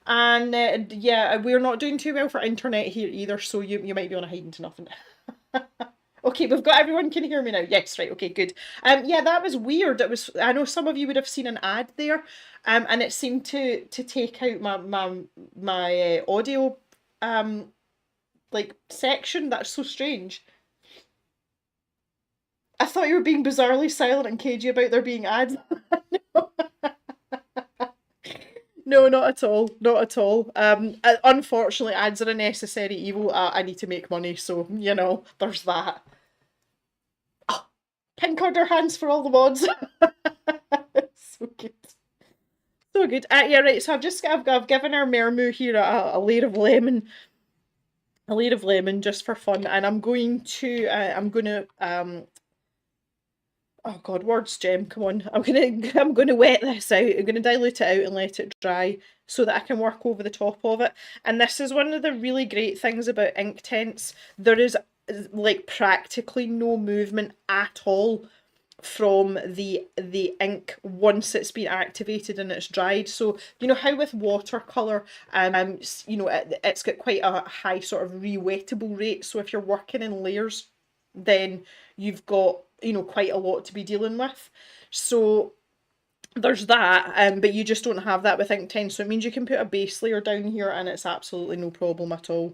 And yeah, we're not doing too well for internet here either, so you might be on a hiding to nothing. Okay, we've got everyone can hear me now. Yes, right. Okay, good. Yeah, that was weird. It was. I know some of you would have seen an ad there, and it seemed to take out my audio like section. That's so strange. I thought you were being bizarrely silent and cagey about there being ads. No, not at all. Not at all. Unfortunately, ads are a necessary evil. I need to make money, so you know, there's that. Oh, pink order hands for all the mods. So good. So good. Yeah, right. So I've given our Mermoo here a layer of lemon, just for fun, and I'm gonna oh god, words, Jem, come on. I'm gonna wet this out. I'm gonna dilute it out and let it dry so that I can work over the top of it. And this is one of the really great things about Inktense. There is like practically no movement at all from the ink once it's been activated and it's dried. So you know how with watercolor, you know it's got quite a high sort of re-wettable rate. So if you're working in layers, then you've got, you know, quite a lot to be dealing with. So there's that, but you just don't have that with Inktense. So it means you can put a base layer down here and it's absolutely no problem at all.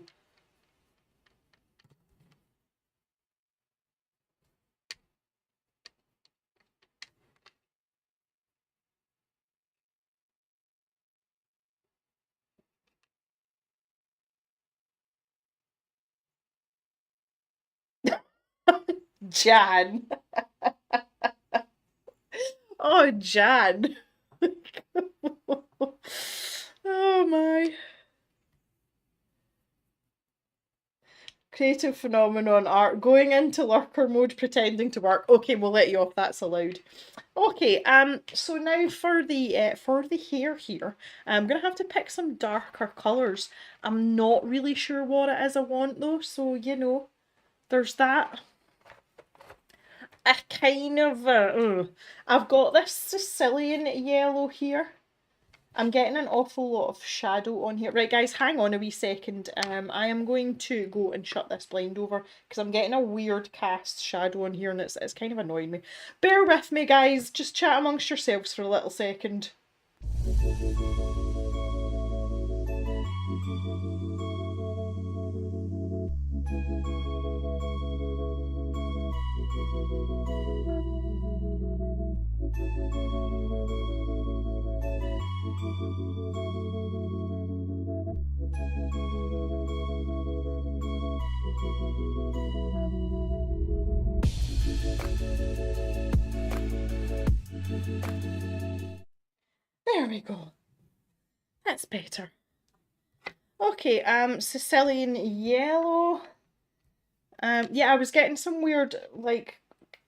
Jan. Oh, Jan. Oh my. Creative phenomenon art. Going into lurker mode, pretending to work. Okay, we'll let you off. That's allowed. Okay, so now for the hair here, I'm gonna have to pick some darker colours. I'm not really sure what it is I want though, so you know, there's that. I kind of, I've got this Sicilian yellow here. I'm getting an awful lot of shadow on here. Right, guys, hang on a wee second. I am going to go and shut this blind over because I'm getting a weird cast shadow on here and it's kind of annoying me. Bear with me, guys. Just chat amongst yourselves for a little second. There we go. That's better. Okay, Sicilian yellow. Yeah, I was getting some weird, like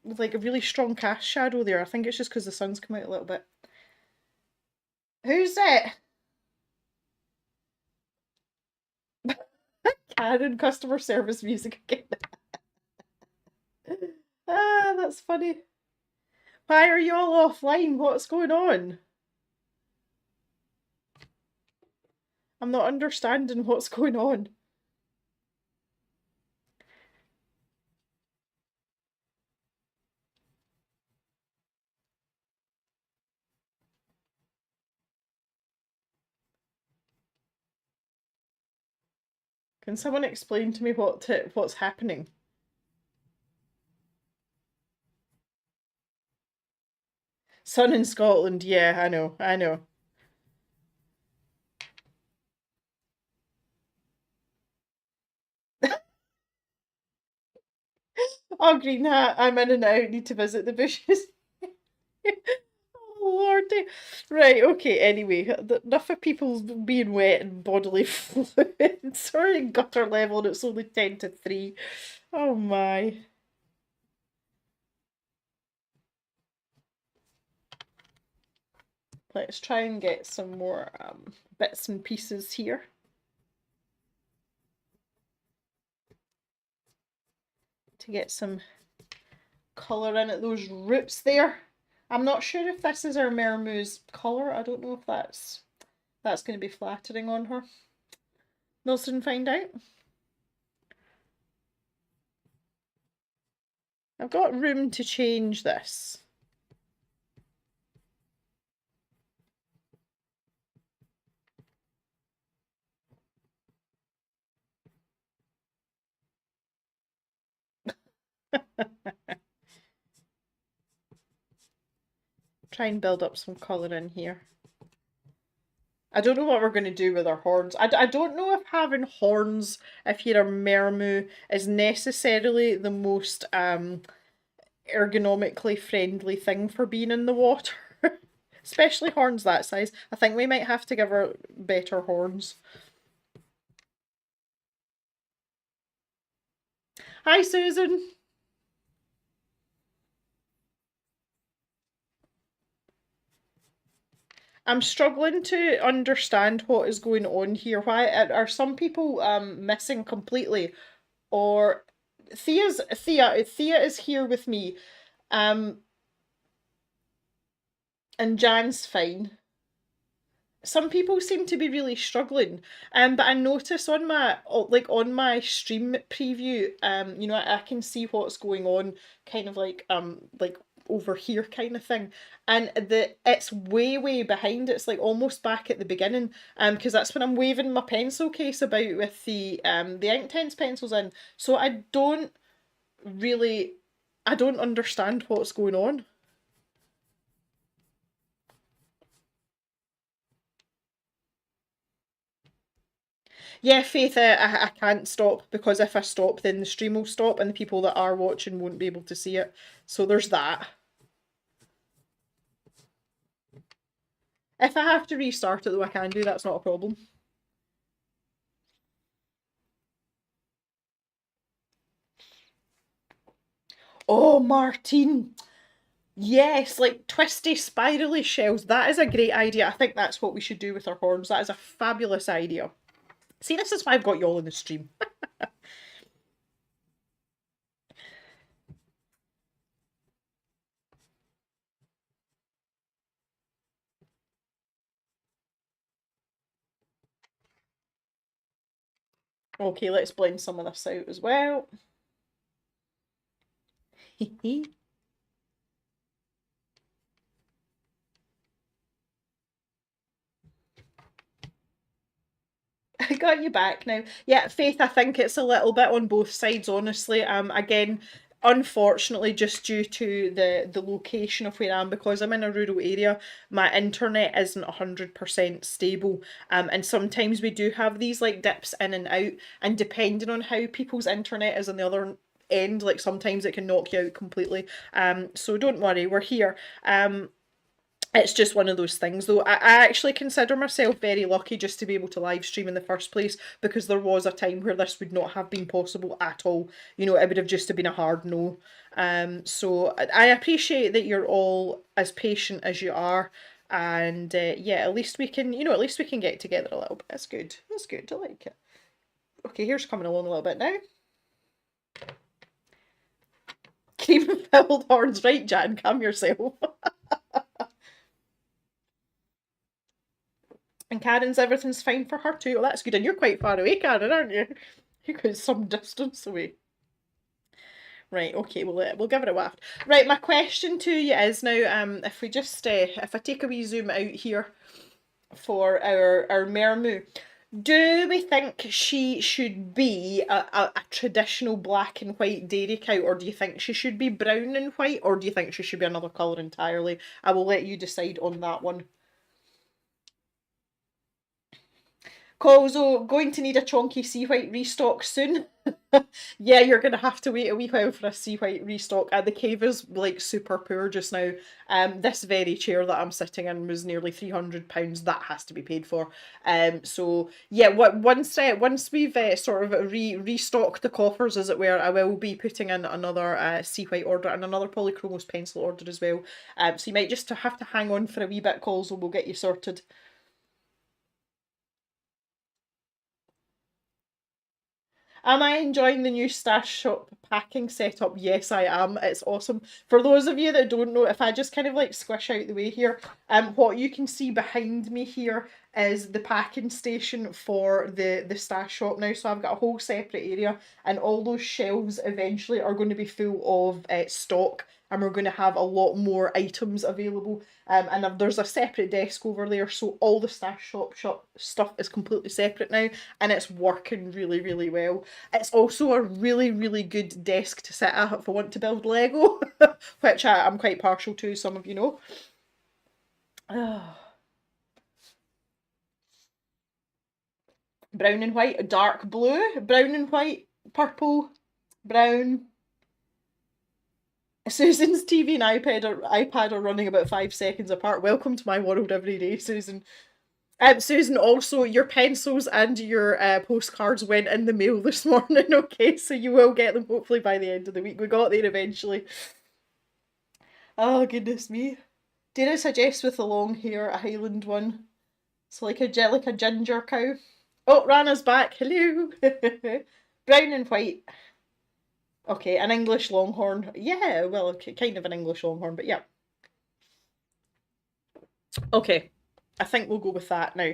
a really strong cast shadow there. I think it's just because the sun's come out a little bit. Who's it? Karen, customer service music again. Ah, that's funny. Why are you all offline? What's going on? I'm not understanding what's going on. Can someone explain to me what's happening? Sun in Scotland, yeah, I know, I know. Oh, green hat, I'm in and out, need to visit the bushes. Oh, lordy. Right, okay, anyway, enough of people being wet and bodily fluid. Sorry, gutter level, and it's only 10 to 3. Oh my. Let's try and get some more bits and pieces here. To get some colour in at those roots there. I'm not sure if this is our Mermaid's colour. I don't know if that's going to be flattering on her. We'll soon find out. I've got room to change this. Try and build up some colour in here. I don't know what we're going to do with our horns. I don't know if having horns, if you're a mermoo, is necessarily the most ergonomically friendly thing for being in the water. Especially horns that size. I think we might have to give her better horns. Hi, Susan. I'm struggling to understand what is going on here. Why are some people missing completely? Or Thea is here with me. And Jan's fine. Some people seem to be really struggling, but I notice on my stream preview, you know, I can see what's going on, kind of like over here kind of thing, and it's way behind. It's like almost back at the beginning, because that's when I'm waving my pencil case about with the Inktense pencils in. So I don't understand what's going on. Yeah, Faith, I can't stop because if I stop, then the stream will stop and the people that are watching won't be able to see it. So there's that. If I have to restart it, though, I can do. That's not a problem. Oh, Martine. Yes, like twisty, spirally shells. That is a great idea. I think that's what we should do with our horns. That is a fabulous idea. See, this is why I've got you all in the stream. Okay, let's blend some of this out as well. I got you back now. Yeah, Faith, I think it's a little bit on both sides, honestly. Again, unfortunately, just due to the location of where I am, because I'm in a rural area, my internet isn't 100% stable. And sometimes we do have these like dips in and out, and depending on how people's internet is on the other end, like sometimes it can knock you out completely. So don't worry, we're here. It's just one of those things, though. I actually consider myself very lucky just to be able to live stream in the first place, because there was a time where this would not have been possible at all. You know, it would have just been a hard no. So I appreciate that you're all as patient as you are, and yeah, at least we can, you know, at least we can get together a little bit. That's good. That's good. I like it. Okay, here's coming along a little bit now. Cream filled horns, right, Jan? Calm yourself. And Karen's everything's fine for her too. Well, that's good. And you're quite far away, Karen, aren't you? You're quite some distance away. Right, okay, we'll give it a waft. Right, my question to you is now, if we just if I take a wee zoom out here for our Mermoo, Do we think she should be a traditional black and white dairy cow, or do you think she should be brown and white, or do you think she should be another colour entirely? I will let you decide on that one. Also, going to need a chonky sea white restock soon. Yeah, you're gonna have to wait a wee while for a sea white restock. The cave is like super poor just now. This very chair that I'm sitting in was nearly £300. That has to be paid for. So yeah, once we've sort of restocked the coffers, as it were, I will be putting in another sea white order and another polychromos pencil order as well. So you might just have to hang on for a wee bit, calls, and we'll get you sorted. Am I enjoying the new stash shop packing setup? Yes, I am. It's awesome. For those of you that don't know, if I just kind of like squish out the way here, what you can see behind me here is the packing station for the stash shop now. So I've got a whole separate area, and all those shelves eventually are going to be full of stock, and we're going to have a lot more items available. And there's a separate desk over there, so all the stash shop stuff is completely separate now, and it's working really, really well. It's also a really, really good desk to sit at if I want to build Lego, which I'm quite partial to, some of you know. Brown and white, dark blue, brown and white, purple, brown. Susan's TV and iPad are running about 5 seconds apart. Welcome to my world every day, Susan. Susan, also, your pencils and your postcards went in the mail this morning, okay? So you will get them hopefully by the end of the week. We got there eventually. Oh, goodness me. Did I suggest with the long hair a Highland one? So like a ginger cow. Oh, Rana's back. Hello. Brown and white. Okay, an English longhorn. Yeah, well, kind of an English longhorn, but yeah. Okay, I think we'll go with that now.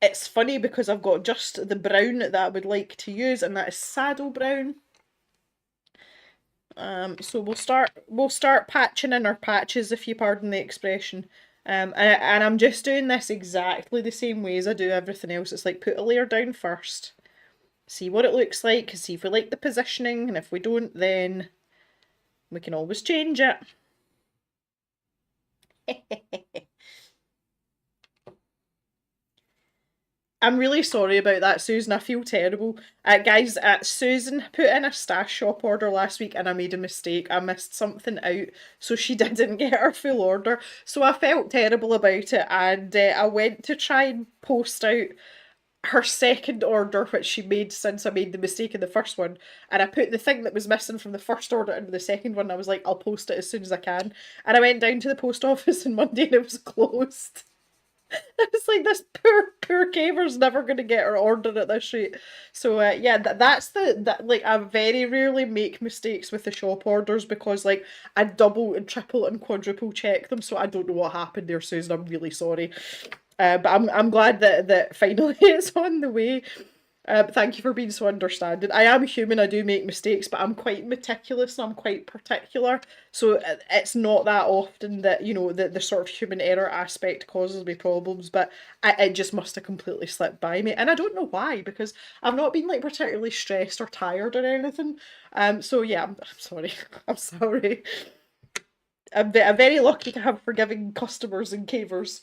It's funny because I've got just the brown that I would like to use, and that is saddle brown. So we'll start patching in our patches, if you pardon the expression. And I'm just doing this exactly the same way as I do everything else. It's like put a layer down first, see what it looks like, see if we like the positioning, and if we don't, then we can always change it. I'm really sorry about that, Susan. I feel terrible. Guys, Susan put in a stash shop order last week and I made a mistake. I missed something out, so she didn't get her full order. So I felt terrible about it, and I went to try and post out her second order, which she made since I made the mistake in the first one. And I put the thing that was missing from the first order into the second one. I was like, I'll post it as soon as I can. And I went down to the post office on Monday and it was closed. It's like this poor caver's never going to get her order at this rate. So yeah, that's that. Like, I very rarely make mistakes with the shop orders because like I double and triple and quadruple check them. So I don't know what happened there, Susan. I'm really sorry. But I'm glad that finally it's on the way. Thank you for being so understanding. I am human, I do make mistakes, but I'm quite meticulous and I'm quite particular. So it's not that often that, you know, the sort of human error aspect causes me problems, but it just must have completely slipped by me. And I don't know why, because I've not been like particularly stressed or tired or anything. So yeah, I'm sorry. I'm sorry. I'm very lucky to have forgiving customers and cavers.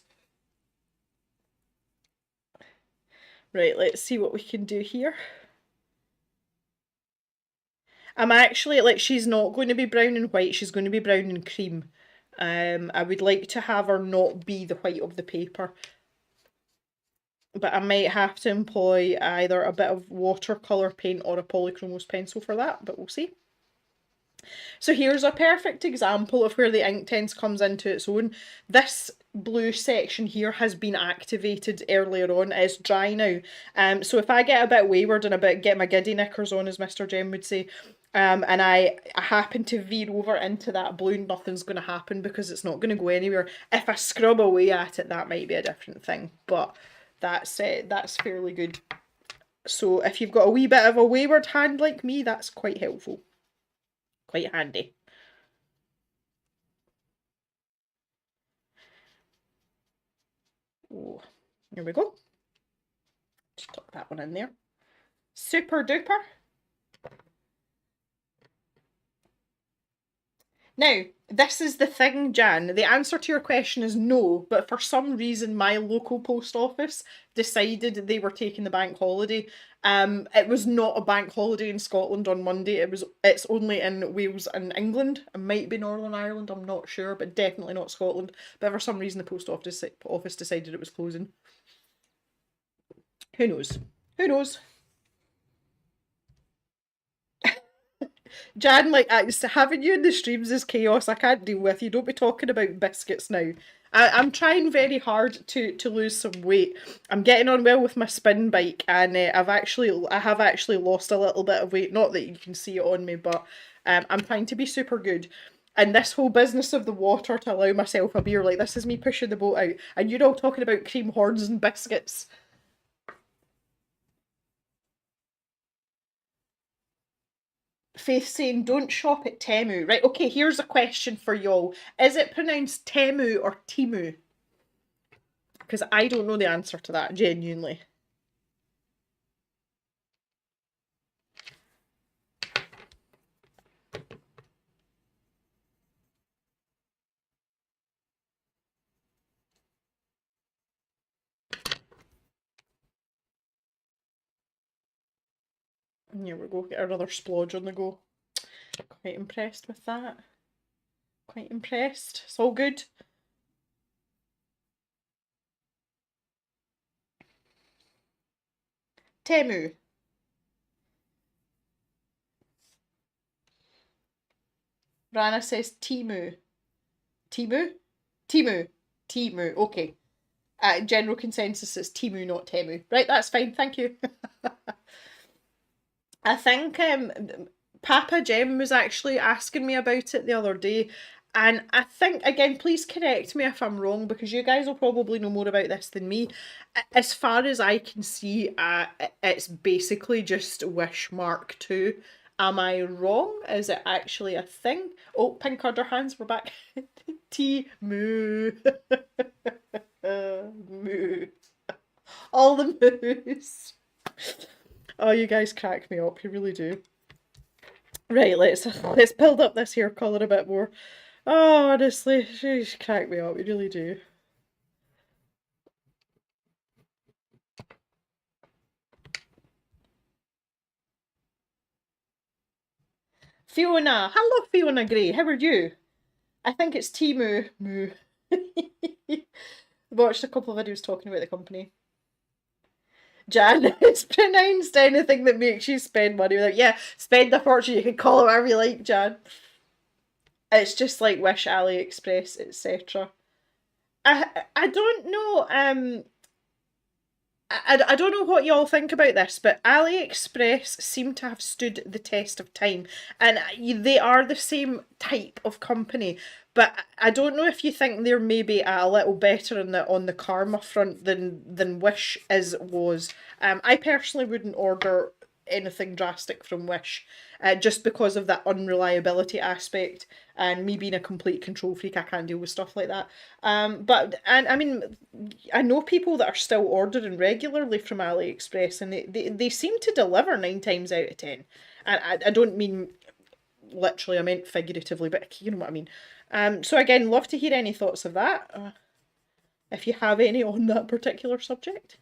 Right, let's see what we can do here. I'm actually, like, she's not going to be brown and white, she's going to be brown and cream. I would like to have her not be the white of the paper. But I might have to employ either a bit of watercolour paint or a polychromos pencil for that, but we'll see. So here's a perfect example of where the Inktense comes into its own. This blue section here has been activated earlier on. It's dry now. So if I get a bit wayward and a bit get my giddy knickers on, as Mr. Jem would say, and I happen to veer over into that blue, nothing's going to happen because it's not going to go anywhere. If I scrub away at it, that might be a different thing, but that's fairly good. So if you've got a wee bit of a wayward hand like me, that's quite helpful. Quite handy. Oh, here we go. Just tuck that one in there. Super duper. Now, this is the thing, Jan. The answer to your question is no, but for some reason my local post office decided they were taking the bank holiday. It was not a bank holiday in Scotland on Monday. It's only in Wales and England. It might be Northern Ireland, I'm not sure, but definitely not Scotland. But for some reason the post office decided it was closing. Who knows? Who knows? Jan, like, having you in the streams is chaos. I can't deal with you. Don't be talking about biscuits now. I'm trying very hard to lose some weight. I'm getting on well with my spin bike, and I have actually lost a little bit of weight. Not that you can see it on me, but I'm trying to be super good. And this whole business of the water to allow myself a beer, like, this is me pushing the boat out. And you're all talking about cream horns and biscuits. Faith saying, don't shop at Temu. Right, okay, here's a question for y'all. Is it pronounced Temu or Timu? Because I don't know the answer to that, genuinely. And here we go, get another splodge on the go. Quite impressed with that. Quite impressed. It's all good. Temu. Rana says Timu. Timu? Timu. Timu. Okay. General consensus is Timu, not Temu. Right, that's fine. Thank you. I think Papa Jem was actually asking me about it the other day. And I think, again, please correct me if I'm wrong, because you guys will probably know more about this than me. As far as I can see, it's basically just Wish Mark 2. Am I wrong? Is it actually a thing? Oh, pink under hands, we're back. Moo. Moo. All the moos. Oh, you guys crack me up, you really do. Right, let's build up this hair colour a bit more. Oh, honestly, you crack me up, you really do. Fiona, hello Fiona Gray, how are you? I think it's Timu. Moo. Watched a couple of videos talking about the company. Jan, it's pronounced anything that makes you spend money without. Yeah, spend a fortune, you can call it whatever you like, Jan. It's just like Wish, AliExpress, etc. I don't know, I don't know what y'all think about this, but AliExpress seem to have stood the test of time, and they are the same type of company. But I don't know if you think they're maybe a little better on the karma front than Wish was. I personally wouldn't order anything drastic from Wish, just because of that unreliability aspect, and me being a complete control freak, I can't deal with stuff like that. And I mean, I know people that are still ordering regularly from AliExpress, and they seem to deliver 9 times out of 10. And I don't mean literally, I meant figuratively, but you know what I mean. So again, love to hear any thoughts of that, if you have any on that particular subject.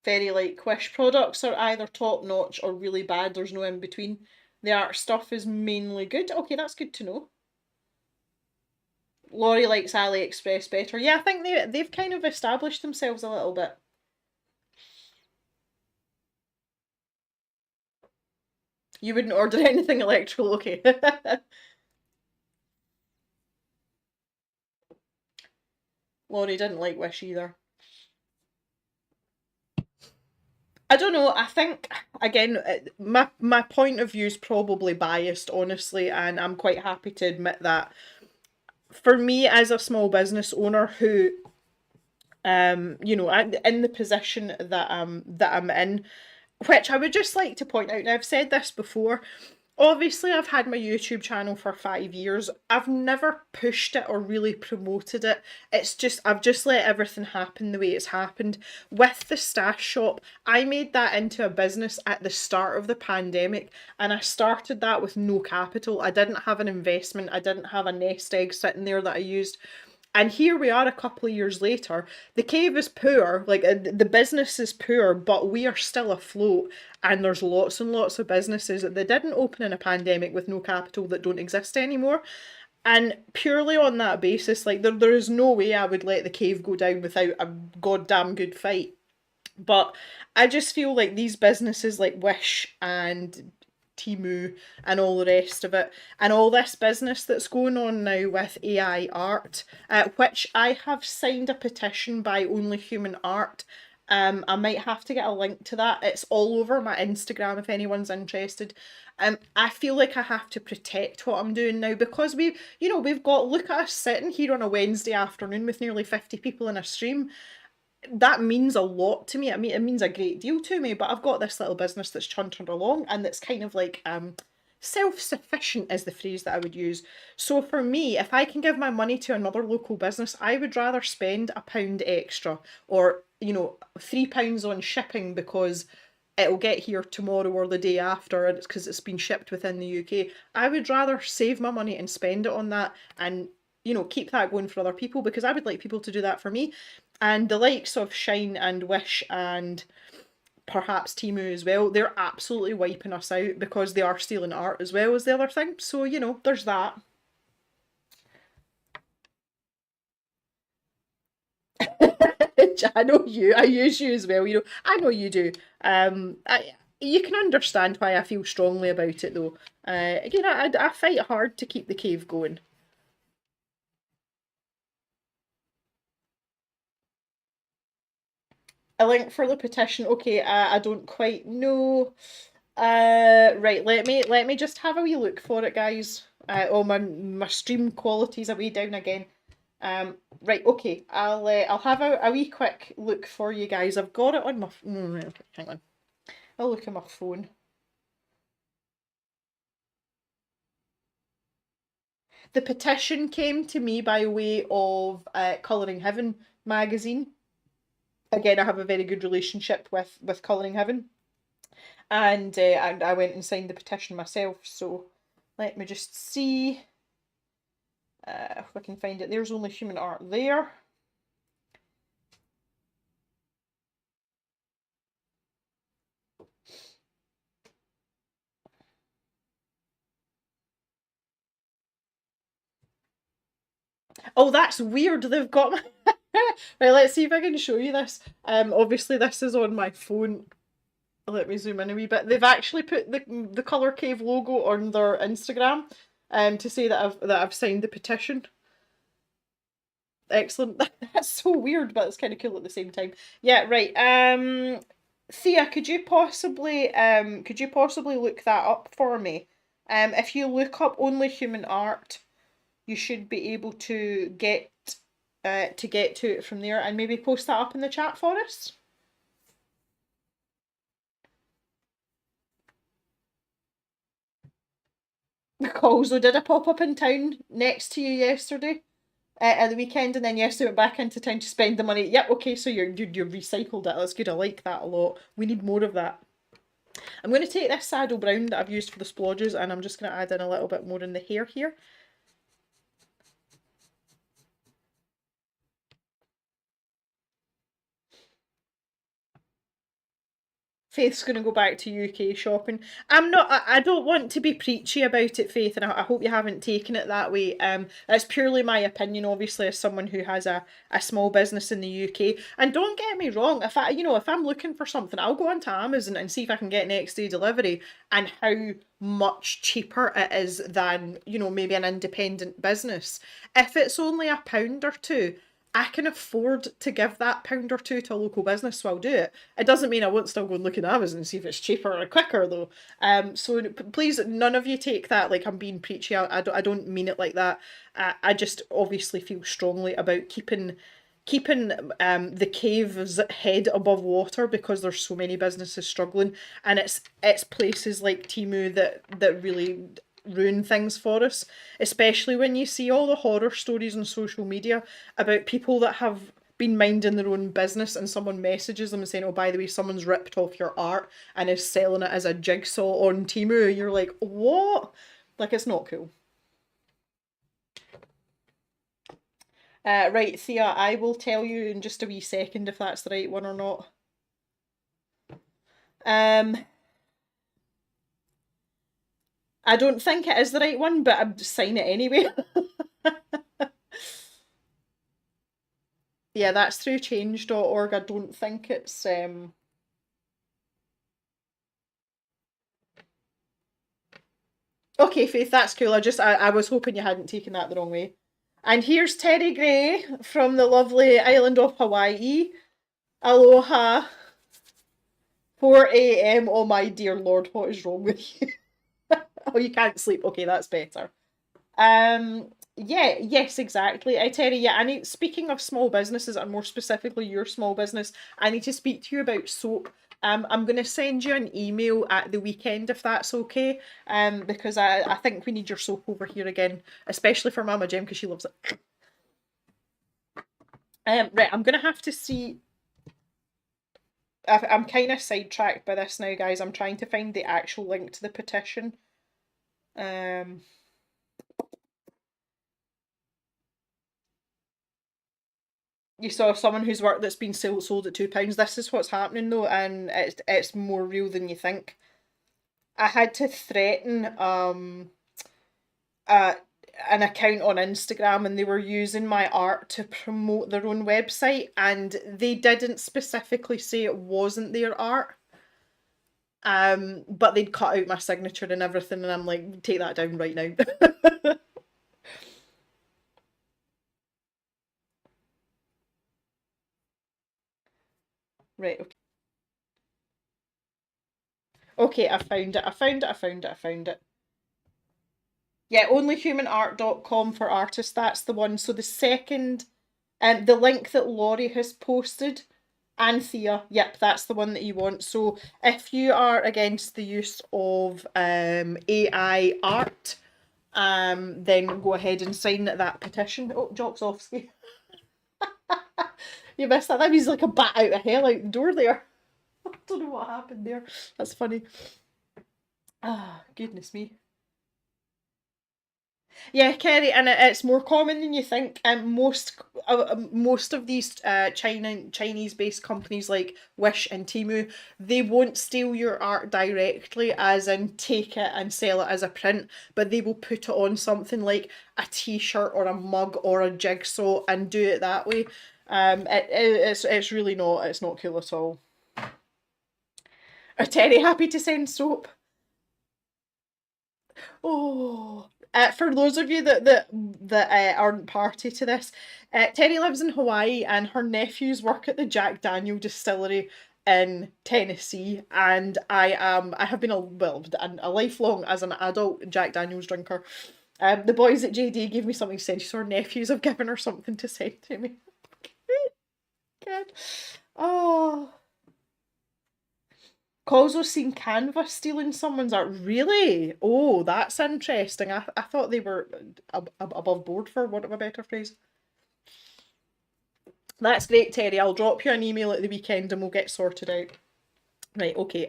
Very like Wish products are either top notch or really bad. There's no in between. The art stuff is mainly good. Okay, that's good to know. Laurie likes AliExpress better. Yeah, I think they've kind of established themselves a little bit. You wouldn't order anything electrical, okay. Laurie didn't like Wish either. I don't know, I think, again, my point of view is probably biased, honestly, and I'm quite happy to admit that. For me, as a small business owner who, you know, in the position that I'm in, which I would just like to point out, now I've said this before, Obviously, I've had my YouTube channel for 5 years. I've never pushed it or really promoted it. It's just, I've just let everything happen the way it's happened. With the stash shop, I made that into a business at the start of the pandemic, and I started that with no capital. I didn't have an investment, I didn't have a nest egg sitting there that I used. And here we are a couple of years later. The cave is poor, like the business is poor, but we are still afloat. And there's lots and lots of businesses that didn't open in a pandemic with no capital that don't exist anymore. And purely on that basis, like there is no way I would let the cave go down without a goddamn good fight. But I just feel like these businesses like Wish and Timu and all the rest of it, and all this business that's going on now with AI art, which I have signed a petition by Only Human Art. I might have to get a link to that. It's all over my Instagram if anyone's interested. I feel like I have to protect what I'm doing now because we've got, look at us sitting here on a Wednesday afternoon with nearly 50 people in a stream. That means a lot to me. It means a great deal to me. But I've got this little business that's chuntering along, and that's kind of like self-sufficient is the phrase that I would use. So for me, if I can give my money to another local business, I would rather spend £1 extra, or £3 on shipping because it'll get here tomorrow or the day after, and it's because it's been shipped within the UK. I would rather save my money and spend it on that, and keep that going for other people, because I would like people to do that for me. And the likes of Shine and Wish and perhaps Timu as well, they're absolutely wiping us out because they are stealing art as well as the other thing. So, there's that. I know you. I use you as well. I know you do. You can understand why I feel strongly about it, though. Again, I fight hard to keep the cave going. A link for the petition. Okay, I don't quite know. Right. Let me just have a wee look for it, guys. Oh, my stream quality's a wee down again. Right. Okay. I'll have a wee quick look for you guys. I've got it on my. Hang on. I'll look at my phone. The petition came to me by way of Colouring Heaven magazine. Again, I have a very good relationship with Colouring Heaven, and I went and signed the petition myself. So let me just see if I can find it. There's Only Human Art there. Oh, that's weird. They've got my. Right, let's see if I can show you this. Obviously this is on my phone. Let me zoom in a wee bit. They've actually put the Colour Cave logo on their Instagram, to say that I've signed the petition. Excellent. That's so weird, but it's kind of cool at the same time. Yeah, right. Thea, could you possibly look that up for me? If you look up Only Human Art, you should be able to get to it from there, and maybe post that up in the chat for us. Calls though, did I pop up in town next to you yesterday? At the weekend, and then yesterday went back into town to spend the money. Yep, okay, so you recycled it. That's good. I like that a lot. We need more of that. I'm going to take this saddle brown that I've used for the splodges, and I'm just going to add in a little bit more in the hair here. Faith's going to go back to UK shopping. I don't want to be preachy about it, Faith, and I hope you haven't taken it that way. It's purely my opinion, obviously, as someone who has a small business in the UK. And don't get me wrong, if I'm looking for something, I'll go onto Amazon and see if I can get next day delivery, and how much cheaper it is than, maybe an independent business. If it's only £1 or two, I can afford to give that £1 or two to a local business, so I'll do it. It doesn't mean I won't still go and look at Amazon and see if it's cheaper or quicker, though. So please, none of you take that like I'm being preachy. I don't mean it like that. I just obviously feel strongly about keeping keeping the cave's head above water because there's so many businesses struggling, and it's places like Temu that really ruin things for us, especially when you see all the horror stories on social media about people that have been minding their own business and someone messages them and saying, oh, by the way, someone's ripped off your art and is selling it as a jigsaw on Temu. You're like, what? Like, it's not cool. Right, Thea, I will tell you in just a wee second if that's the right one or not. I don't think it is the right one, but I'd sign it anyway. Yeah, that's through change.org. I don't think it's Okay, Faith, that's cool. I was hoping you hadn't taken that the wrong way. And here's Terry Gray from the lovely island of Hawaii. Aloha. 4 a.m. Oh my dear Lord, what is wrong with you? Oh, you can't sleep. Okay, that's better. Yeah, yes, exactly. I tell you, yeah, I need, speaking of small businesses and more specifically your small business, I need to speak to you about soap. I'm going to send you an email at the weekend if that's okay. Because I think we need your soap over here again, especially for Mama Jem because she loves it. Right, I'm going to have to see. I'm kind of sidetracked by this now, guys. I'm trying to find the actual link to the petition. You saw someone whose work that's been sold at £2. This is what's happening though, and it's more real than you think. I had to threaten uh, an account on Instagram, and they were using my art to promote their own website, and they didn't specifically say it wasn't their art. But they'd cut out my signature and everything, and I'm like, take that down right now. Right, okay. Okay, I found it. I found it. I found it. I found it. Yeah, onlyhumanart.com for artists. That's the one. So the second, the link that Laurie has posted, and Thea, yep, that's the one that you want. So if you are against the use of AI art, then go ahead and sign that petition. Oh, Joksowski. You missed that. That means like a bat out of hell out the door there. I don't know what happened there. That's funny. Ah, goodness me. Yeah, Kerry, and it's more common than you think. And most of these Chinese-based companies like Wish and Temu, they won't steal your art directly, as in take it and sell it as a print, but they will put it on something like a T-shirt or a mug or a jigsaw and do it that way. It's really not, it's not cool at all. Are Terry happy to send soap? Oh, for those of you that aren't party to this, Terry lives in Hawaii and her nephews work at the Jack Daniel distillery in Tennessee, and I have been a lifelong as an adult Jack Daniel's drinker. The boys at JD gave me something to send. So her nephews have given her something to send to me. Good. Oh. Also seen Canva stealing someone's art. Really? Oh, that's interesting. I thought they were above board, for want of a better phrase. That's great, Terry. I'll drop you an email at the weekend and we'll get sorted out. Right, okay.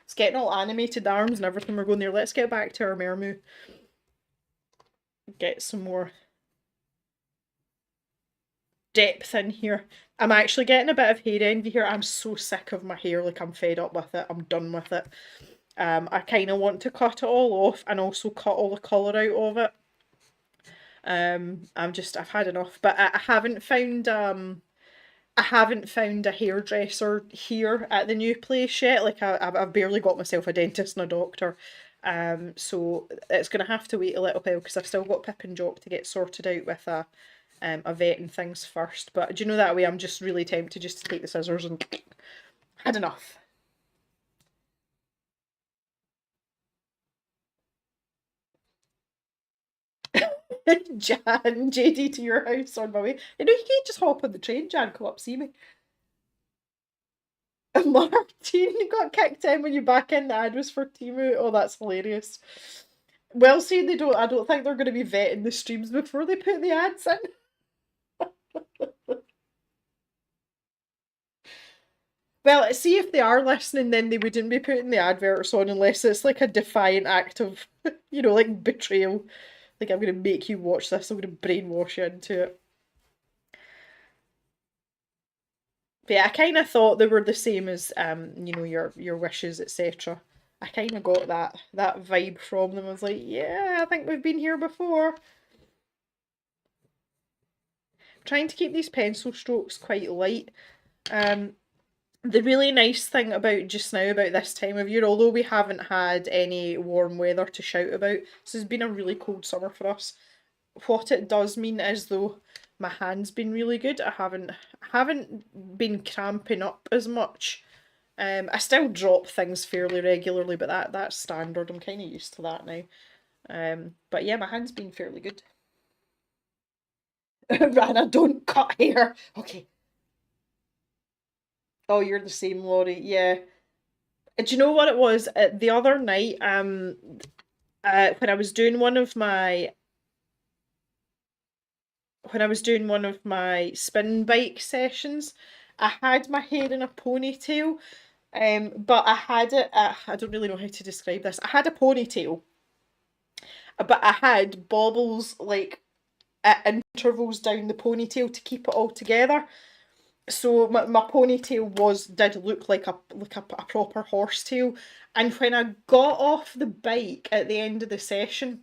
It's getting all animated arms and everything we're going there. Let's get back to our Mermoo. Get some more depth in here. I'm actually getting a bit of hair envy here. I'm so sick of my hair. Like, I'm fed up with it. I'm done with it. I kind of want to cut it all off and also cut all the colour out of it. I've had enough. But I haven't found a hairdresser here at the new place yet. Like, I've barely got myself a dentist and a doctor. So it's gonna have to wait a little while because I've still got Pip and Jock to get sorted out with a vet and things first. But do you know, that way I'm just really tempted just to take the scissors and had enough. Jan, JD to your house on my way. You know, you can't just hop on the train, Jan, come up, see me. Martin got kicked in when you back in, the ad was for Timu. Oh, that's hilarious. Well, see, I don't think they're going to be vetting the streams before they put the ads in. Well, see if they are listening, then they wouldn't be putting the adverts on unless it's like a defiant act of, like betrayal. Like, I'm going to make you watch this, I'm going to brainwash you into it. But yeah, I kind of thought they were the same as, your wishes, etc. I kind of got that vibe from them. I was like, yeah, I think we've been here before. I'm trying to keep these pencil strokes quite light. The really nice thing about just now, about this time of year, although we haven't had any warm weather to shout about, this has been a really cold summer for us. What it does mean is, though, my hand's been really good. I haven't been cramping up as much. I still drop things fairly regularly, but that's standard. I'm kind of used to that now. But yeah, my hand's been fairly good. Rana, don't cut hair. Okay. Oh, you're the same, Laurie. Yeah. Do you know what it was? The other night, when I was doing one of my spin bike sessions, I had my hair in a ponytail, but I had it. I don't really know how to describe this. I had a ponytail, but I had bobbles like at intervals down the ponytail to keep it all together. So my ponytail did look like a proper horsetail, and when I got off the bike at the end of the session,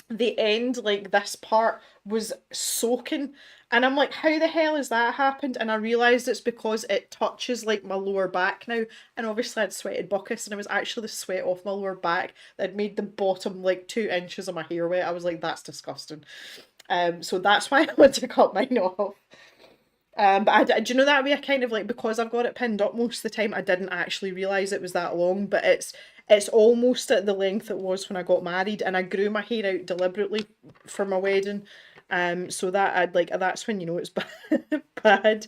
the end, like this part, was soaking, and I'm like, how the hell has that happened? And I realised it's because it touches like my lower back now, and obviously I'd sweated buckets, and it was actually the sweat off my lower back that had made the bottom like 2 inches of my hair wet. I was like, that's disgusting. So that's why I went to cut mine off. But do you know that way I kind of like, because I've got it pinned up most of the time, I didn't actually realise it was that long, but it's almost at the length it was when I got married, and I grew my hair out deliberately for my wedding. So that that's when you know it's bad.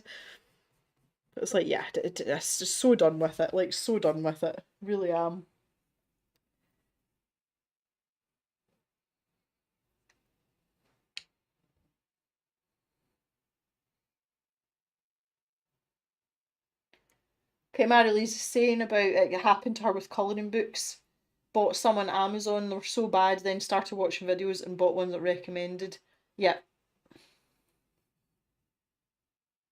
It's like, yeah, it's just so done with it, like so done with it, really am. Okay, Marilee's saying about it happened to her with colouring books. Bought some on Amazon, they were so bad, then started watching videos and bought one that recommended. Yeah.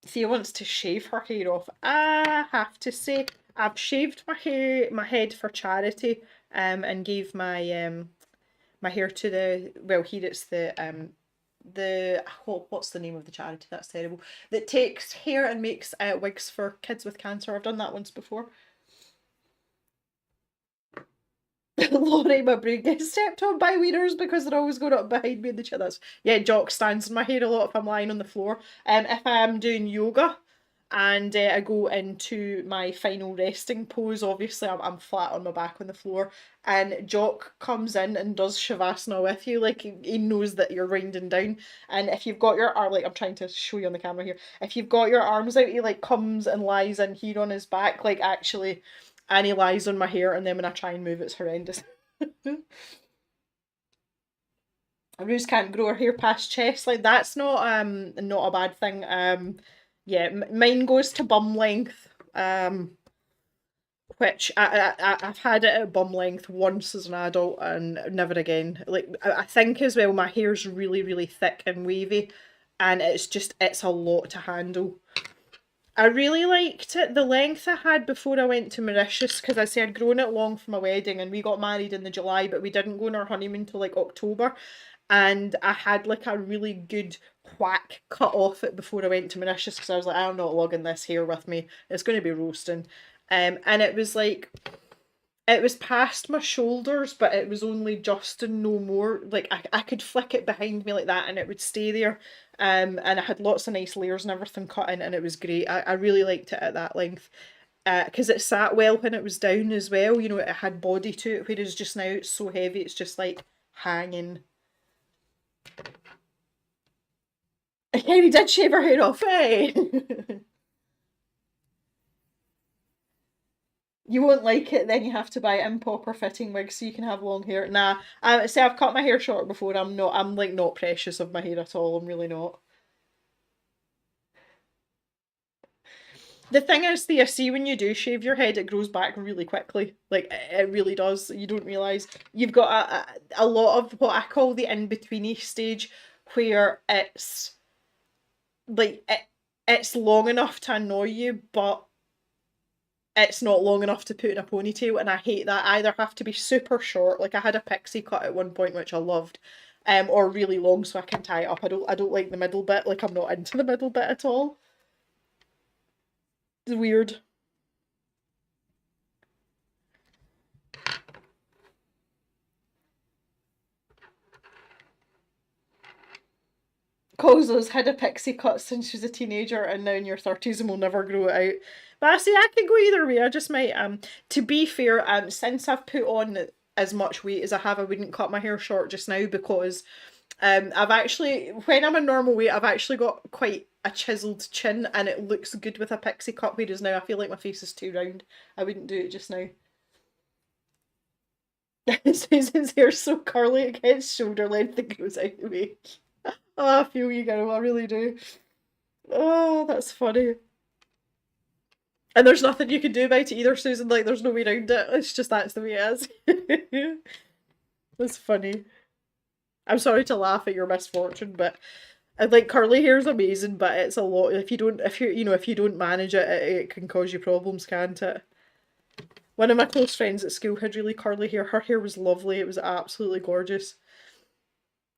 Thea wants to shave her hair off. I have to say, I've shaved my head for charity, and gave my hair to here it's what's the name of the charity? That's terrible. That takes hair and makes wigs for kids with cancer. I've done that once before. Laurie, my brain gets stepped on by wieners because they're always going up behind me in the chair. Yeah, Jock stands in my hair a lot if I'm lying on the floor. If I am doing yoga and I go into my final resting pose, obviously I'm flat on my back on the floor, and Jock comes in and does shavasana with you, like he knows that you're winding down. And if you've got your arm, like I'm trying to show you on the camera here, if you've got your arms out, he like comes and lies in here on his back, like actually, and he lies on my hair, and then when I try and move, it's horrendous. Rose can't grow her hair past chest, like that's not a bad thing. Yeah, mine goes to bum length. Which I've had it at bum length once as an adult and never again. Like I think as well, my hair's really really thick and wavy, and it's a lot to handle. I really liked it, the length I had before I went to Mauritius, because I say I'd grown it long for my wedding, and we got married in the July, but we didn't go on our honeymoon till like October, and I had like a really good whack cut off it before I went to Mauritius, because I was like, I'm not lugging this hair with me, it's going to be roasting. And it was like, it was past my shoulders, but it was only just and no more. Like I could flick it behind me like that and it would stay there. And I had lots of nice layers and everything cut in, and it was great. I really liked it at that length. Because it sat well when it was down as well. You know, it had body to it, whereas just now it's so heavy, it's just like hanging. Katie did shave her hair off, hey! You won't like it, then you have to buy improper fitting wigs so you can have long hair. Nah, see, I've cut my hair short before. I'm like not precious of my hair at all. I'm really not. The thing is, the see when you do shave your head, it grows back really quickly. Like it really does. You don't realize you've got a lot of what I call the in betweeny stage, where like it's long enough to annoy you, but it's not long enough to put in a ponytail, and I hate that. I either have to be super short, like I had a pixie cut at one point, which I loved, or really long so I can tie it up. I don't like the middle bit. Like I'm not into the middle bit at all. It's weird. Kozo's had a pixie cut since she was a teenager, and now in your 30s and will never grow it out. But I see, I can go either way. I just might to be fair, since I've put on as much weight as I have, I wouldn't cut my hair short just now, because I've actually, when I'm a normal weight, I've actually got quite a chiseled chin, and it looks good with a pixie cut, whereas now I feel like my face is too round. I wouldn't do it just now. Susan's hair's so curly it gets shoulder length and goes out the way. Oh, I feel you, girl. I really do. Oh, that's funny. And there's nothing you can do about it either, Susan. Like, there's no way around it. It's just that's the way it is. That's funny. I'm sorry to laugh at your misfortune, but like curly hair is amazing, but it's a lot. If you don't manage it, it can cause you problems, can't it? One of my close friends at school had really curly hair. Her hair was lovely. It was absolutely gorgeous.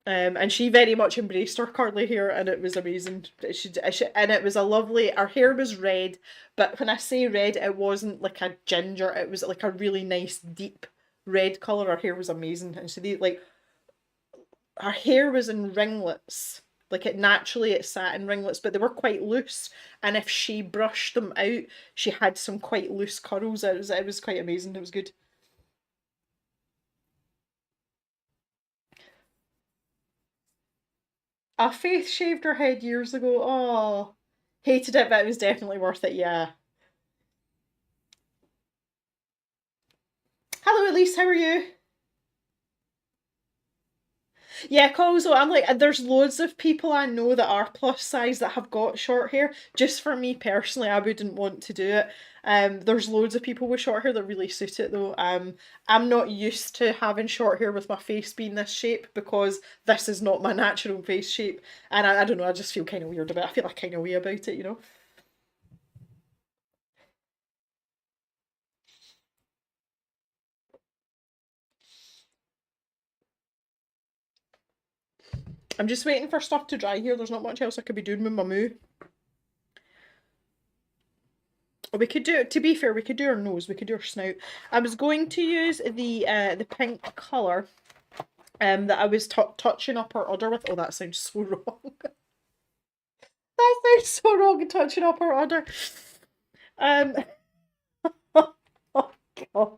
And she very much embraced her curly hair, and it was amazing. And it was a lovely. Her hair was red, but when I say red, it wasn't like a ginger. It was like a really nice deep red color. Her hair was amazing, and so her hair was in ringlets. Like it sat in ringlets, but they were quite loose. And if she brushed them out, she had some quite loose curls. It was quite amazing. It was good. Faith shaved her head years ago. Oh, hated it, but it was definitely worth it. Yeah. Hello, Elise. How are you? Yeah, also, I'm like, there's loads of people I know that are plus size that have got short hair. Just for me personally, I wouldn't want to do it. There's loads of people with short hair that really suit it though. I'm not used to having short hair with my face being this shape, because this is not my natural face shape, and I don't know. I just feel kind of weird about it. I feel like kind of way about it, you know. I'm just waiting for stuff to dry here. There's not much else I could be doing with my moo. We could do, to be fair, we could do her nose, we could do her snout. I was going to use the pink colour that I was touching up her udder with. Oh, that sounds so wrong. That sounds so wrong, touching up her udder. Um, oh god.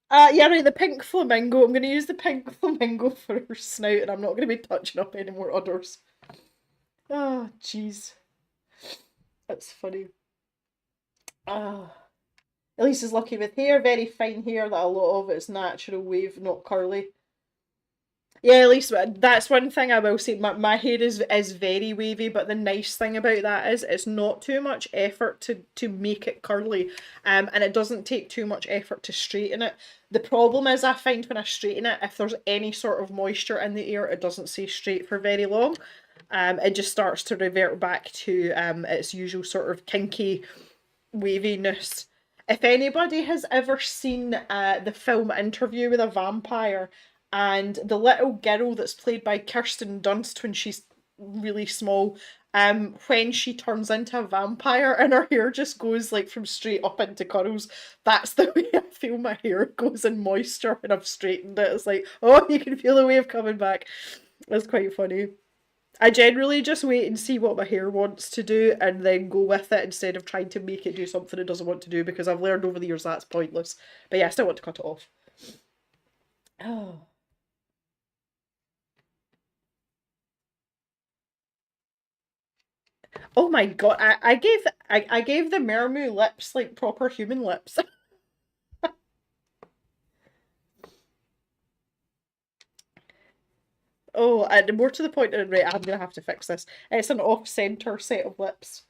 Yeah, right, the pink flamingo. I'm going to use the pink flamingo for her snout, and I'm not going to be touching up any more udders. Oh, jeez. That's funny. Ah. Elise is lucky with hair, very fine hair that a lot of it's natural wave, not curly. Yeah, at least that's one thing I will say. My hair is very wavy, but the nice thing about that is it's not too much effort to make it curly, and it doesn't take too much effort to straighten it. The problem is I find when I straighten it, if there's any sort of moisture in the air, it doesn't stay straight for very long. It just starts to revert back to its usual sort of kinky waviness. If anybody has ever seen the film Interview with a Vampire, and the little girl that's played by Kirsten Dunst when she's really small, when she turns into a vampire and her hair just goes like from straight up into curls, that's the way I feel my hair goes in moisture when I've straightened it. It's like, oh, you can feel the wave coming back. It's quite funny. I generally just wait and see what my hair wants to do and then go with it instead of trying to make it do something it doesn't want to do, because I've learned over the years that's pointless. But yeah, I still want to cut it off. Oh. Oh my god, I gave the Mermaid lips like proper human lips. Oh, and more to the point, right, I'm gonna have to fix this. It's an off-center set of lips.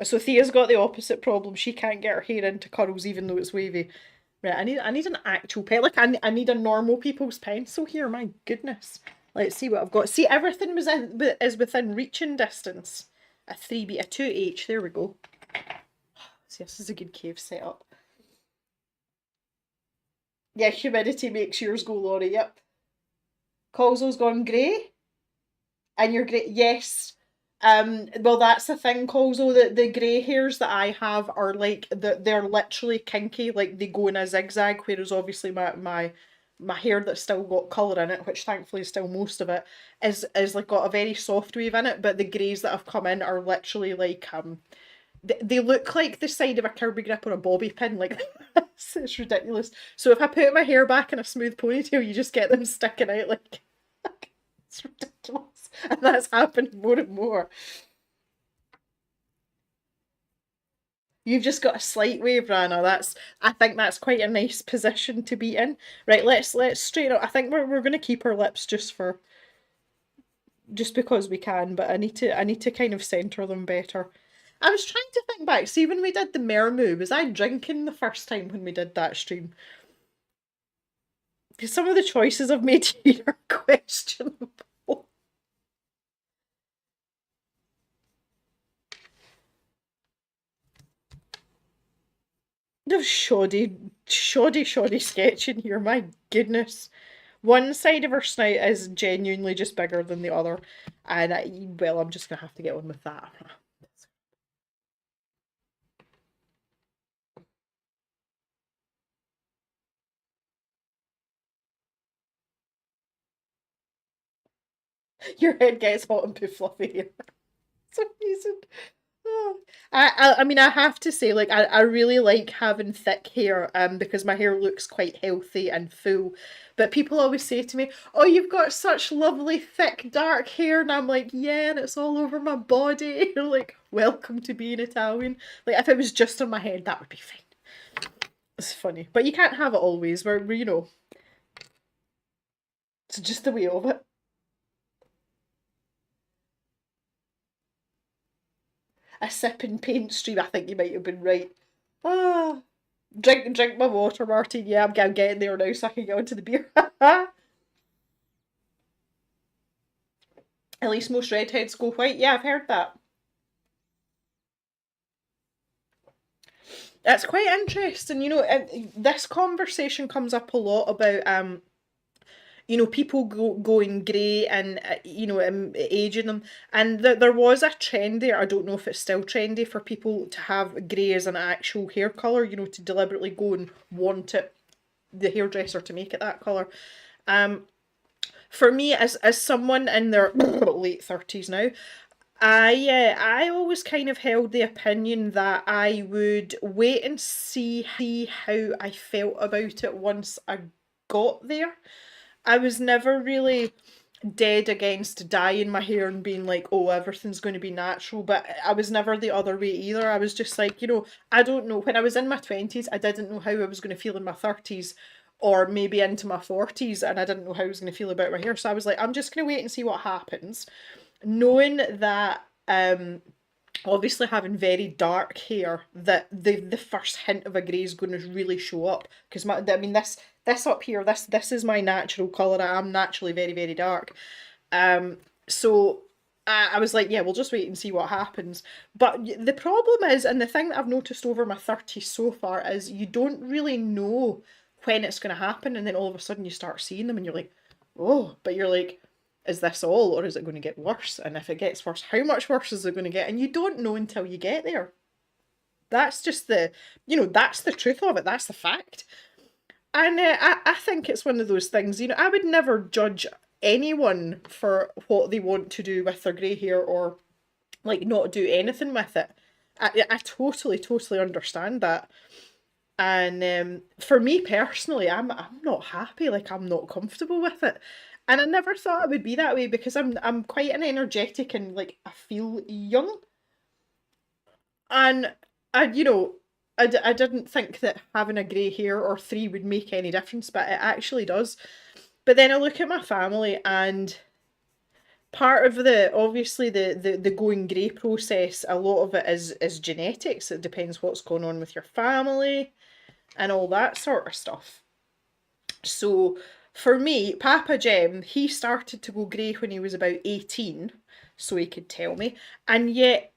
Sophia's got the opposite problem. She can't get her hair into curls even though it's wavy. Right, I need an actual pen. Like I need a normal people's pencil here. My goodness. Let's see what I've got. See, everything is within reaching distance. A 3B, a 2H. There we go. See, this is a good cave setup. Yeah, humidity makes yours go, Laurie. Yep. Colzo's gone grey. And you're grey. Yes. Well, that's the thing, Colzo. The grey hairs that I have are like they're literally kinky, like they go in a zigzag. Whereas obviously my hair that's still got colour in it, which thankfully is still most of it, is like got a very soft wave in it. But the greys that have come in are literally like they look like the side of a Kirby grip or a bobby pin. Like it's ridiculous. So if I put my hair back in a smooth ponytail, you just get them sticking out like it's ridiculous. And that's happened more and more. You've just got a slight wave, Rana. I think that's quite a nice position to be in. Right, let's straighten up. I think we're gonna keep our lips just because we can, but I need to kind of centre them better. I was trying to think back. See, when we did the Mermaid, was I drinking the first time when we did that stream? Because some of the choices I've made here are questionable. No shoddy sketching here. My goodness. One side of her snout is genuinely just bigger than the other, and well, I'm just gonna have to get on with that. Your head gets hot and poo fluffy here. It's amazing. Oh. I mean, I have to say, like, I really like having thick hair, because my hair looks quite healthy and full. But people always say to me, "Oh, you've got such lovely thick dark hair," and I'm like, "Yeah, and it's all over my body." You're like, "Welcome to being Italian." Like, if it was just on my head, that would be fine. It's funny, but you can't have it always. We're it's just the way of it. A sip and paint stream. I think you might have been right. Ah. Drink my water, Martin. Yeah, I'm getting there now so I can get onto the beer. At least most redheads go white. Yeah, I've heard that. It's quite interesting, this conversation comes up a lot about people going grey and aging them, and there was a trend there. I don't know if it's still trendy for people to have grey as an actual hair colour, to deliberately go and want it, the hairdresser to make it that colour. For me, as someone in their late 30s now, I always kind of held the opinion that I would wait and see how I felt about it once I got there. I was never really dead against dyeing my hair and being like, oh, everything's going to be natural, but I was never the other way either. I was just like, I don't know. When I was in my 20s, I didn't know how I was going to feel in my 30s or maybe into my 40s, and I didn't know how I was going to feel about my hair. So I was like, I'm just going to wait and see what happens, knowing that obviously having very dark hair, that the first hint of a grey is going to really show up, because this up here, this is my natural colour. I am naturally very, very dark. So I was like, yeah, we'll just wait and see what happens. But the problem is, and the thing that I've noticed over my 30s so far, is you don't really know when it's going to happen, and then all of a sudden you start seeing them and you're like, oh, but you're like, is this all, or is it going to get worse? And if it gets worse, how much worse is it going to get? And you don't know until you get there. That's just that's the truth of it. That's the fact. And I think it's one of those things, I would never judge anyone for what they want to do with their grey hair, or like not do anything with it. I totally, totally understand that. And for me personally, I'm not happy. Like, I'm not comfortable with it. And I never thought it would be that way because I'm quite an energetic and like I feel young. And I didn't think that having a grey hair or three would make any difference, but it actually does. But then I look at my family, and part of obviously the going grey process, a lot of it is genetics. It depends what's going on with your family and all that sort of stuff. So for me, Papa Jem, he started to go grey when he was about 18, so he could tell me. And yet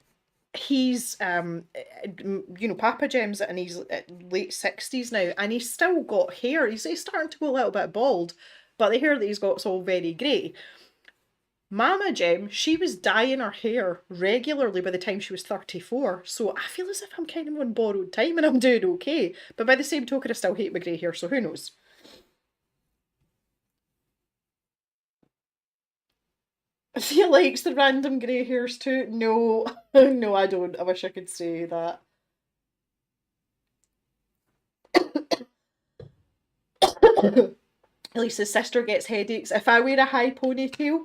he's Papa Jem's in his late 60s now, and he's still got hair. He's starting to go a little bit bald, but the hair that he's got's all very grey. Mama Jem, she was dyeing her hair regularly by the time she was 34, so I feel as if I'm kind of on borrowed time and I'm doing okay. But by the same token, I still hate my grey hair, so who knows? He likes the random grey hairs too. No, no, I don't. I wish I could say that. At least his sister gets headaches. If I wear a high ponytail,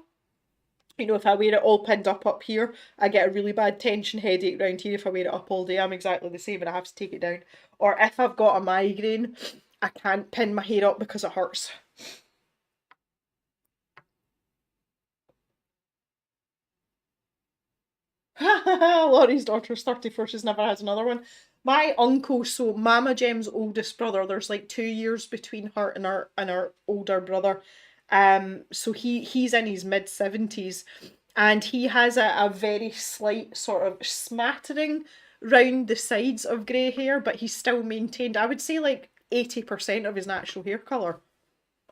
if I wear it all pinned up here, I get a really bad tension headache round here if I wear it up all day. I'm exactly the same and I have to take it down. Or if I've got a migraine, I can't pin my hair up because it hurts. Laurie's daughter's 34, she's never had another one. My uncle, so Mama Jem's oldest brother, there's like 2 years between her and her older brother. So he's in his mid 70s, and he has a very slight sort of smattering round the sides of grey hair, but he's still maintained, I would say, like 80% of his natural hair colour.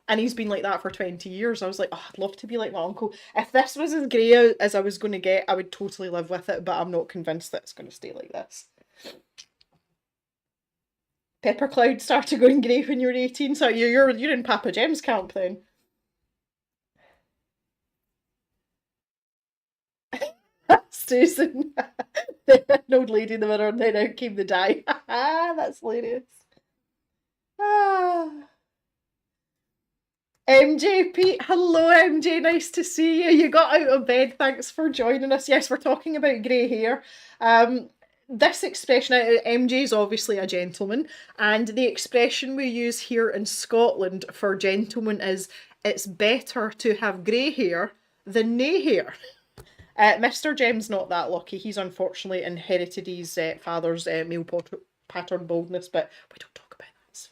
And he's been like that for 20 years. I was like, oh, I'd love to be like my uncle. If this was as grey as I was going to get, I would totally live with it, but I'm not convinced that it's going to stay like this. Pepper Cloud started going grey when you were 18, so you're in Papa Jem's camp then. Susan, an old lady in the mirror, and then out came the dye. That's hilarious. Ah. MJ Pete, hello MJ, nice to see you. You got out of bed, thanks for joining us. Yes, we're talking about grey hair. This expression, MJ's obviously a gentleman, and the expression we use here in Scotland for gentlemen is it's better to have grey hair than nae hair. Mr. Jem's not that lucky. He's unfortunately inherited his father's male pattern baldness, but we don't talk about that. It's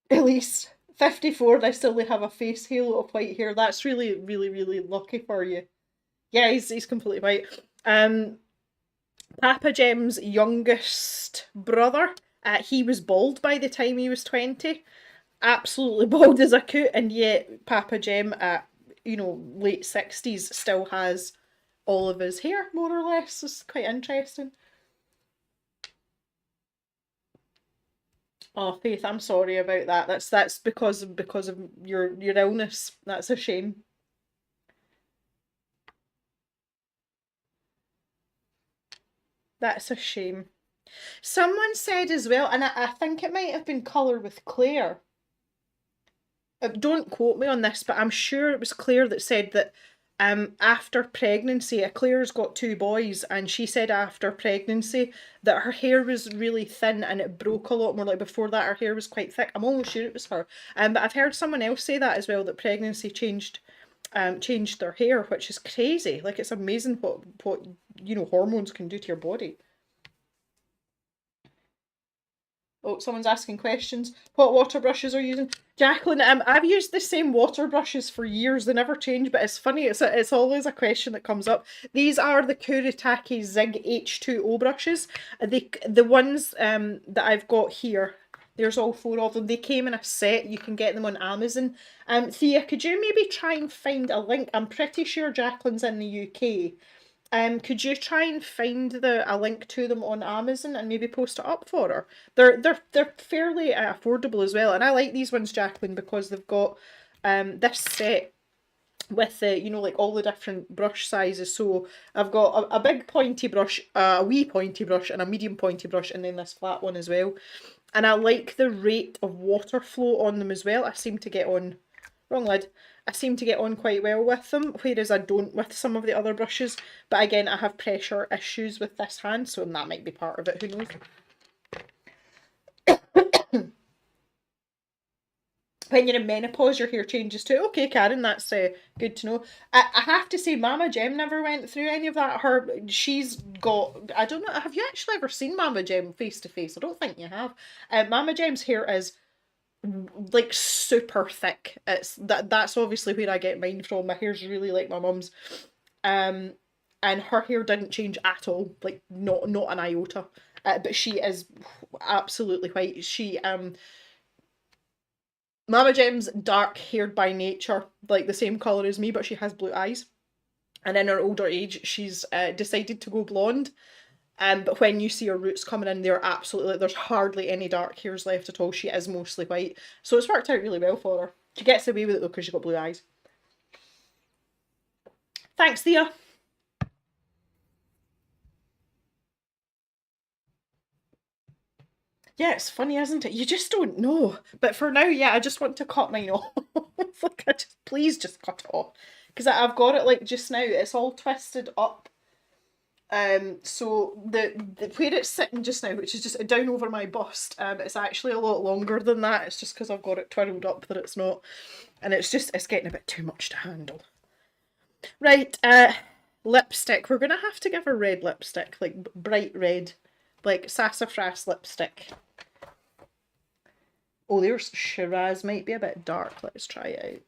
fine. At least 54 and I still have a face halo of white hair. That's really, really, really lucky for you. Yeah, he's completely white. Papa Jem's youngest brother, he was bald by the time he was 20. Absolutely bald as a coot, and yet Papa Jem at, late 60s still has all of his hair, more or less. It's quite interesting. Oh, Faith, I'm sorry about that. That's because of your illness. That's a shame. That's a shame. Someone said as well, and I think it might have been Colour with Claire. Don't quote me on this, but I'm sure it was Claire that said that after pregnancy, Claire's got two boys, and she said after pregnancy that her hair was really thin and it broke a lot more. Like before that, her hair was quite thick. I'm almost sure it was her. But I've heard someone else say that as well, that pregnancy changed their hair, which is crazy. Like, it's amazing what hormones can do to your body. Oh, someone's asking questions. What water brushes are you using? Jacqueline, I've used the same water brushes for years. They never change, but it's funny. It's always a question that comes up. These are the Kuretake Zig H2O brushes. The ones that I've got here, there's all four of them. They came in a set. You can get them on Amazon. Thea, could you maybe try and find a link? I'm pretty sure Jacqueline's in the UK. Could you try and find a link to them on Amazon and maybe post it up for her? They're fairly affordable as well, and I like these ones, Jacqueline, because they've got this set. with the, you know, like all the different brush sizes. So I've got a big pointy brush, a wee pointy brush, and a medium pointy brush, and then this flat one as well. And I like the rate of water flow on them as well. I seem to get on, wrong lid, I seem to get on quite well with them, whereas I don't with some of the other brushes. But again, I have pressure issues with this hand, so that might be part of it, who knows. When you're in menopause, your hair changes too. Okay, Karen, that's good to know. I have to say, Mama Jem never went through any of that. She's got, I don't know, have you actually ever seen Mama Jem face to face? I don't think you have. Mama Jem's hair is like super thick. That's obviously where I get mine from. My hair's really like my mum's. And her hair didn't change at all, like not an iota. But she is absolutely white. Mama Gem's dark haired by nature, like the same colour as me, but she has blue eyes. And in her older age, she's decided to go blonde. But when you see her roots coming in, they're absolutely, there's hardly any dark hairs left at all. She is mostly white. So it's worked out really well for her. She gets away with it though because she's got blue eyes. Thanks, Thea. Yeah, it's funny, isn't it? You just don't know. But for now, yeah, I just want to cut mine off. It's like, please just cut it off. Because I've got it like just now, it's all twisted up. So the where it's sitting just now, which is just down over my bust, it's actually a lot longer than that. It's just because I've got it twirled up that it's not. And it's getting a bit too much to handle. Right, lipstick. We're going to have to give her red lipstick, like bright red. Like sassafras lipstick. Oh, there's Shiraz. Might be a bit dark. Let's try it out.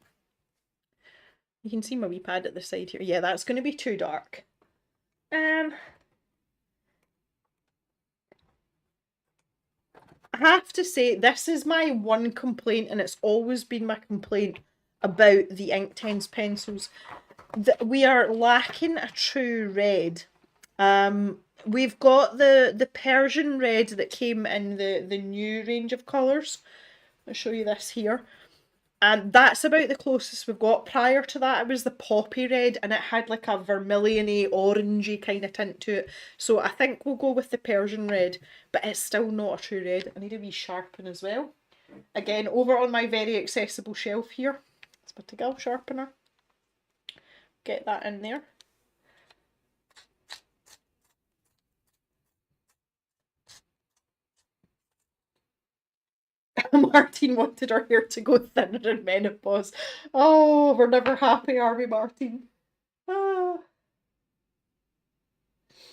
You can see my wee pad at the side here. Yeah, that's going to be too dark. I have to say, this is my one complaint, and it's always been my complaint about the Inktense pencils. That we are lacking a true red. We've got the Persian red that came in the new range of colours. I'll show you this here. And that's about the closest we've got. Prior to that, it was the poppy red, and it had like a vermilion-y, orangey kind of tint to it. So I think we'll go with the Persian red, but it's still not a true red. I need a wee sharpen as well. Again, over on my very accessible shelf here. It's my Jingle sharpener. Get that in there. Martine wanted her hair to go thinner in menopause. Oh, we're never happy, are we, Martine? Ah.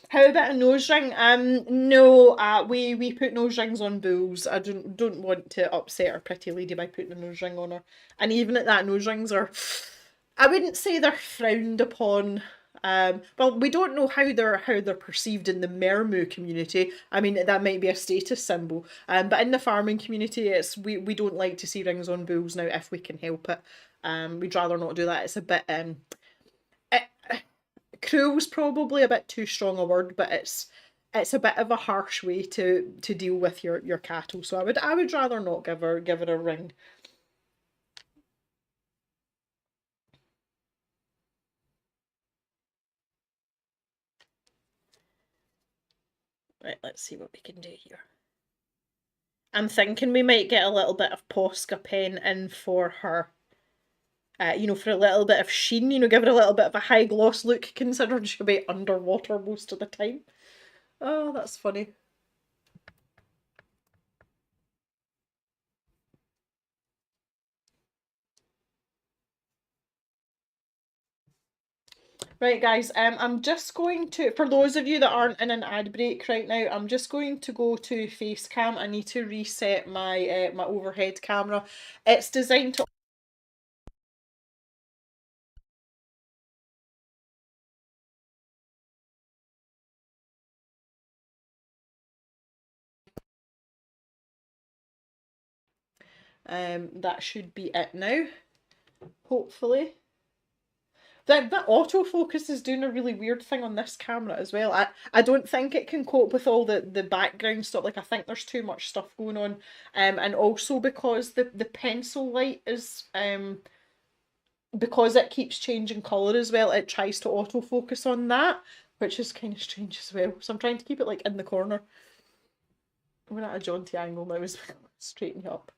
How about a nose ring? No, we put nose rings on bulls. I don't want to upset our pretty lady by putting a nose ring on her. And even at that, nose rings are, I wouldn't say they're frowned upon. Well, we don't know how they're perceived in the Mermoo community. I mean, that might be a status symbol. But in the farming community, we don't like to see rings on bulls now if we can help it. We'd rather not do that. It's a bit cruel's probably a bit too strong a word, but it's a bit of a harsh way to deal with your cattle. So I would rather not give her a ring. Right, let's see what we can do here. I'm thinking we might get a little bit of Posca pen in for her. You know, for a little bit of sheen, you know, give her a little bit of a high gloss look, considering she'll be underwater most of the time. Oh, that's funny. Right, guys, I'm just going to, for those of you that aren't in an ad break right now, I'm just going to go to Facecam. I need to reset my my overhead camera. It's designed to that should be it now, hopefully. That autofocus is doing a really weird thing on this camera as well. I don't think it can cope with all the background stuff. Like, I think there's too much stuff going on. And also because the pencil light is because it keeps changing colour as well, it tries to autofocus on that, which is kind of strange as well. So I'm trying to keep it like in the corner. I'm at a jaunty angle now as well. Straighten you up.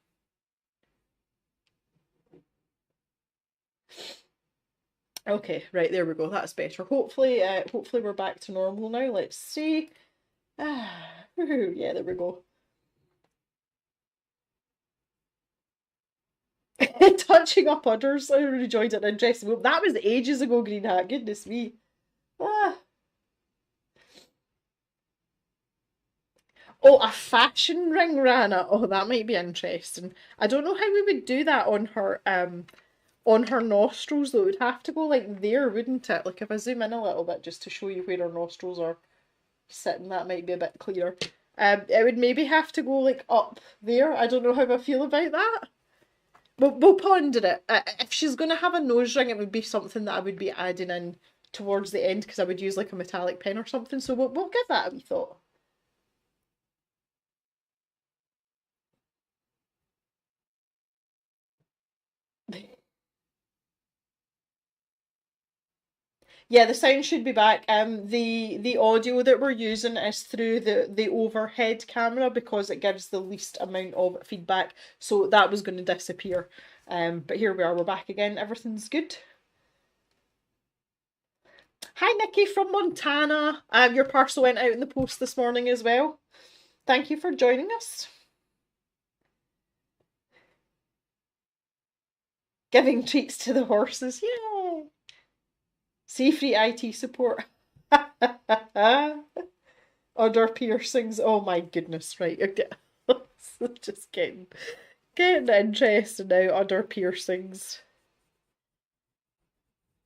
Okay, right, there we go. That's better. Hopefully, hopefully we're back to normal now. Let's see. Yeah, there we go. Touching up others. I really enjoyed it. Interesting. Well, that was ages ago, Green Hat. Goodness me. Ah. Oh, a fashion ring, Rana. Oh, that might be interesting. I don't know how we would do that on her nostrils though. It would have to go like there, wouldn't it? Like if I zoom in a little bit just to show you where her nostrils are sitting, that might be a bit clearer. It would maybe have to go like up there. I don't know how I feel about that. We'll ponder it. If she's going to have a nose ring, it would be something that I would be adding in towards the end because I would use like a metallic pen or something. So we'll give that a wee thought. Yeah, the sound should be back. The audio that we're using is through the overhead camera because it gives the least amount of feedback. So that was going to disappear. But here we are. We're back again. Everything's good. Hi, Nikki from Montana. Your parcel went out in the post this morning as well. Thank you for joining us. Giving treats to the horses. Yay! See free IT support. Other piercings. Oh my goodness, right. Okay. Just getting interested now. Other piercings.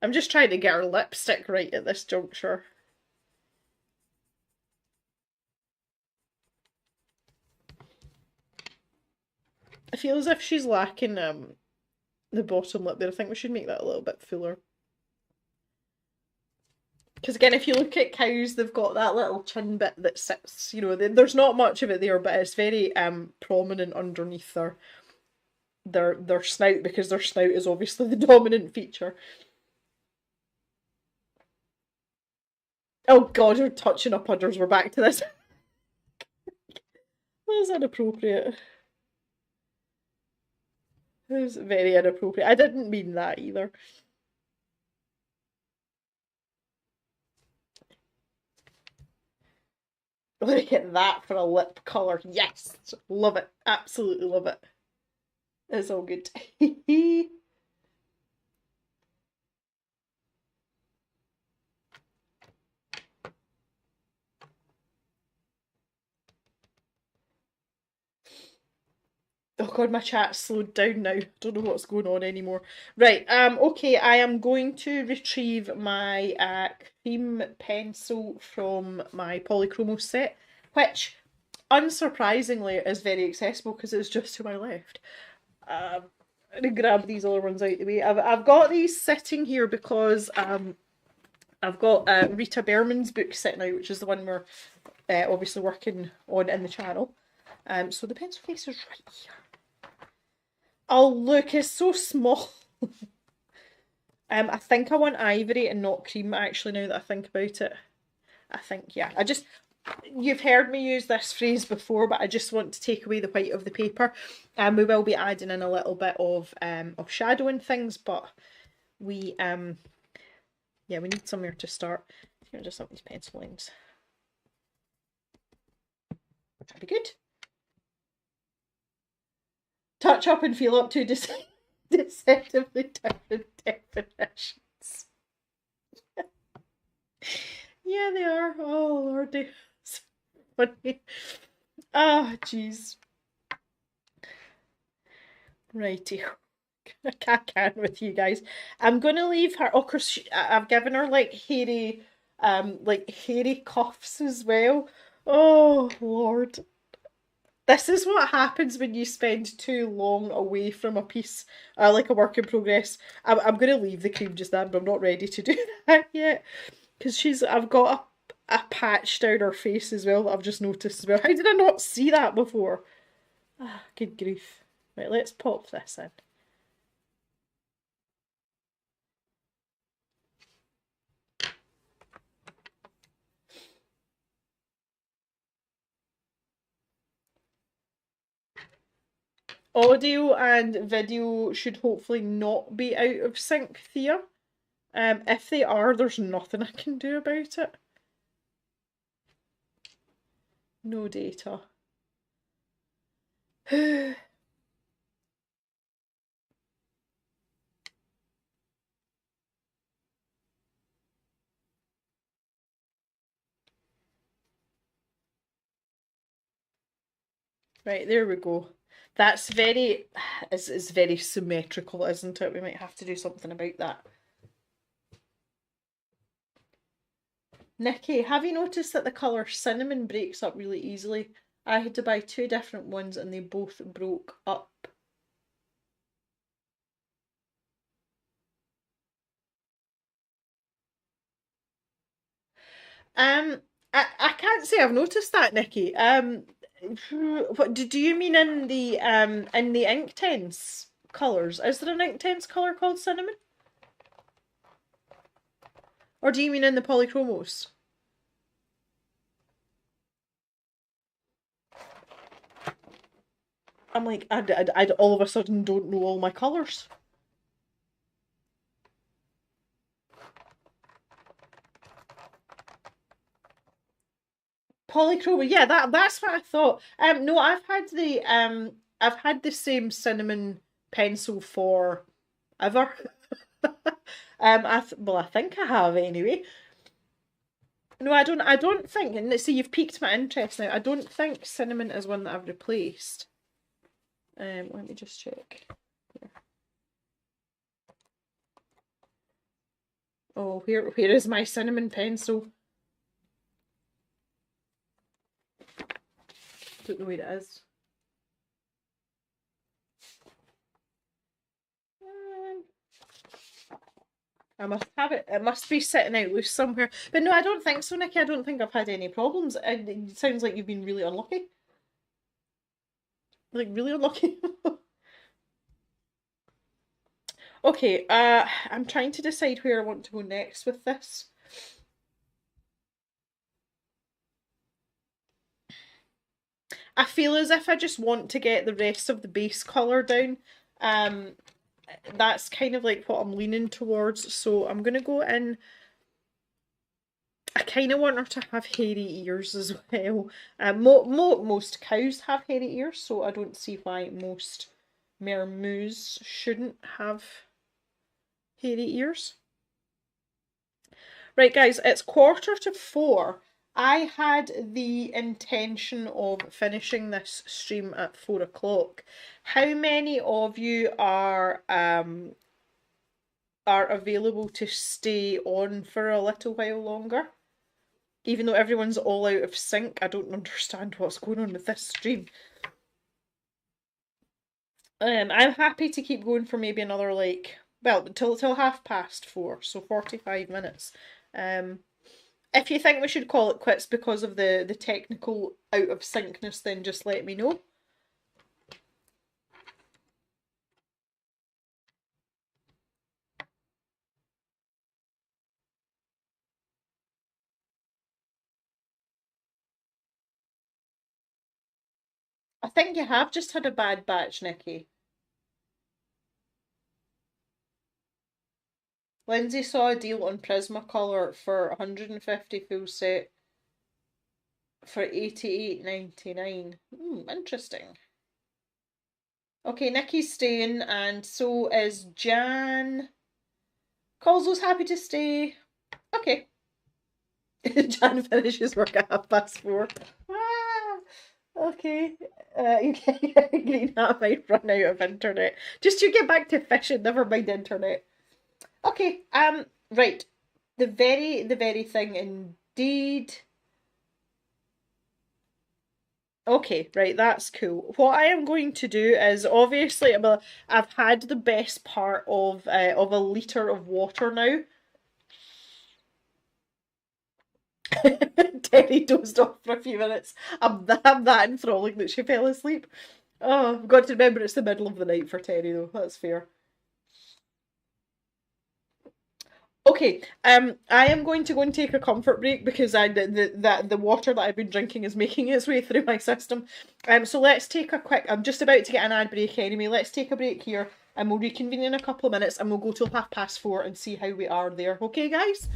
I'm just trying to get her lipstick right at this juncture. I feel as if she's lacking the bottom lip there. I think we should make that a little bit fuller. Because again, if you look at cows, they've got that little chin bit that sits, you know, there's not much of it there, but it's very prominent underneath their snout because their snout is obviously the dominant feature. Oh god, we're touching up udders. We're back to this. That was inappropriate. It was very inappropriate. I didn't mean that either. Look at that for a lip colour. Yes! Love it. Absolutely love it. It's all good. Oh god, my chat's slowed down now. Don't know what's going on anymore. Right, okay, I am going to retrieve my cream pencil from my Polychromos set, which, unsurprisingly, is very accessible because it's just to my left. I'm gonna grab these other ones out of the way. I've got these sitting here because I've got Rita Berman's book sitting out, which is the one we're obviously working on in the channel. So the pencil case is right here. Oh look, it's so small. I think I want ivory and not cream actually now that I think about it. I think, yeah. You've heard me use this phrase before, but I just want to take away the white of the paper. We will be adding in a little bit of shadowing things, but we yeah, we need somewhere to start. Here, just up these pencil lines. That'd be good. Touch up and feel up to deceptively different definitions. Yeah, they are. Oh, lordy. It's funny. Ah, oh, jeez. Righty. I can't with you guys. I'm gonna leave her. Oh, cause I've given her like hairy cuffs as well. Oh Lord. This is what happens when you spend too long away from a piece, like a work in progress. I'm going to leave the cream just now, but I'm not ready to do that yet. Because I've got a patch down her face as well that I've just noticed as well. How did I not see that before? Ah, good grief. Right, let's pop this in. Audio and video should hopefully not be out of sync, Thea. If they are, there's nothing I can do about it. No data. Right, there we go. That's very, it's very symmetrical, isn't it? We might have to do something about that. Nikki, have you noticed that the colour cinnamon breaks up really easily? I had to buy 2 different ones and they both broke up. I can't say I've noticed that, Nikki. What do you mean in the Inktense colours? Is there an Inktense colour called cinnamon? Or do you mean in the polychromos? I'm like, I all of a sudden don't know all my colours. Polychroma, yeah, that's what I thought. No, I've had the same cinnamon pencil for ever. Well, I think I have anyway. No, I don't think, and see, you've piqued my interest now. I don't think cinnamon is one that I've replaced. Let me just check. Here. Oh, where is my cinnamon pencil? Don't know where it is. I must have it. It must be sitting out loose somewhere. But no, I don't think so, Nikki. I don't think I've had any problems. It sounds like you've been really unlucky. Like, really unlucky. Okay, I'm trying to decide where I want to go next with this. I feel as if I just want to get the rest of the base colour down. That's kind of like what I'm leaning towards. So I'm going to go in. I kind of want her to have hairy ears as well. Most cows have hairy ears, so I don't see why most mermoos shouldn't have hairy ears. Right, guys, it's 3:45. I had the intention of finishing this stream at 4 o'clock. How many of you are available to stay on for a little while longer? Even though everyone's all out of sync, I don't understand what's going on with this stream. I'm happy to keep going for maybe another, like, well, till 4:30, so 45 minutes. If you think we should call it quits because of the technical out of syncness, then just let me know. I think you have just had a bad batch, Nikki. Lindsay saw a deal on Prismacolor for 150 full set for 88.99. Interesting. Okay, Nikki's staying, and so is Jan. Colzo's happy to stay. Okay. Jan finishes work at 4:30. Okay. Green Hat might run out of internet. Just you get back to fishing, never mind internet. Okay, right. The very thing indeed. Okay, right, that's cool. What I am going to do is obviously I've had the best part of a litre of water now. Terry dozed off for a few minutes. I'm that enthralling that she fell asleep. Oh, I've got to remember it's the middle of the night for Terry though, that's fair. Okay, I am going to go and take a comfort break because the water that I've been drinking is making its way through my system. So let's take a quick. I'm just about to get an ad break anyway. Let's take a break here, and we'll reconvene in a couple of minutes, and we'll go till 4:30 and see how we are there. Okay, guys?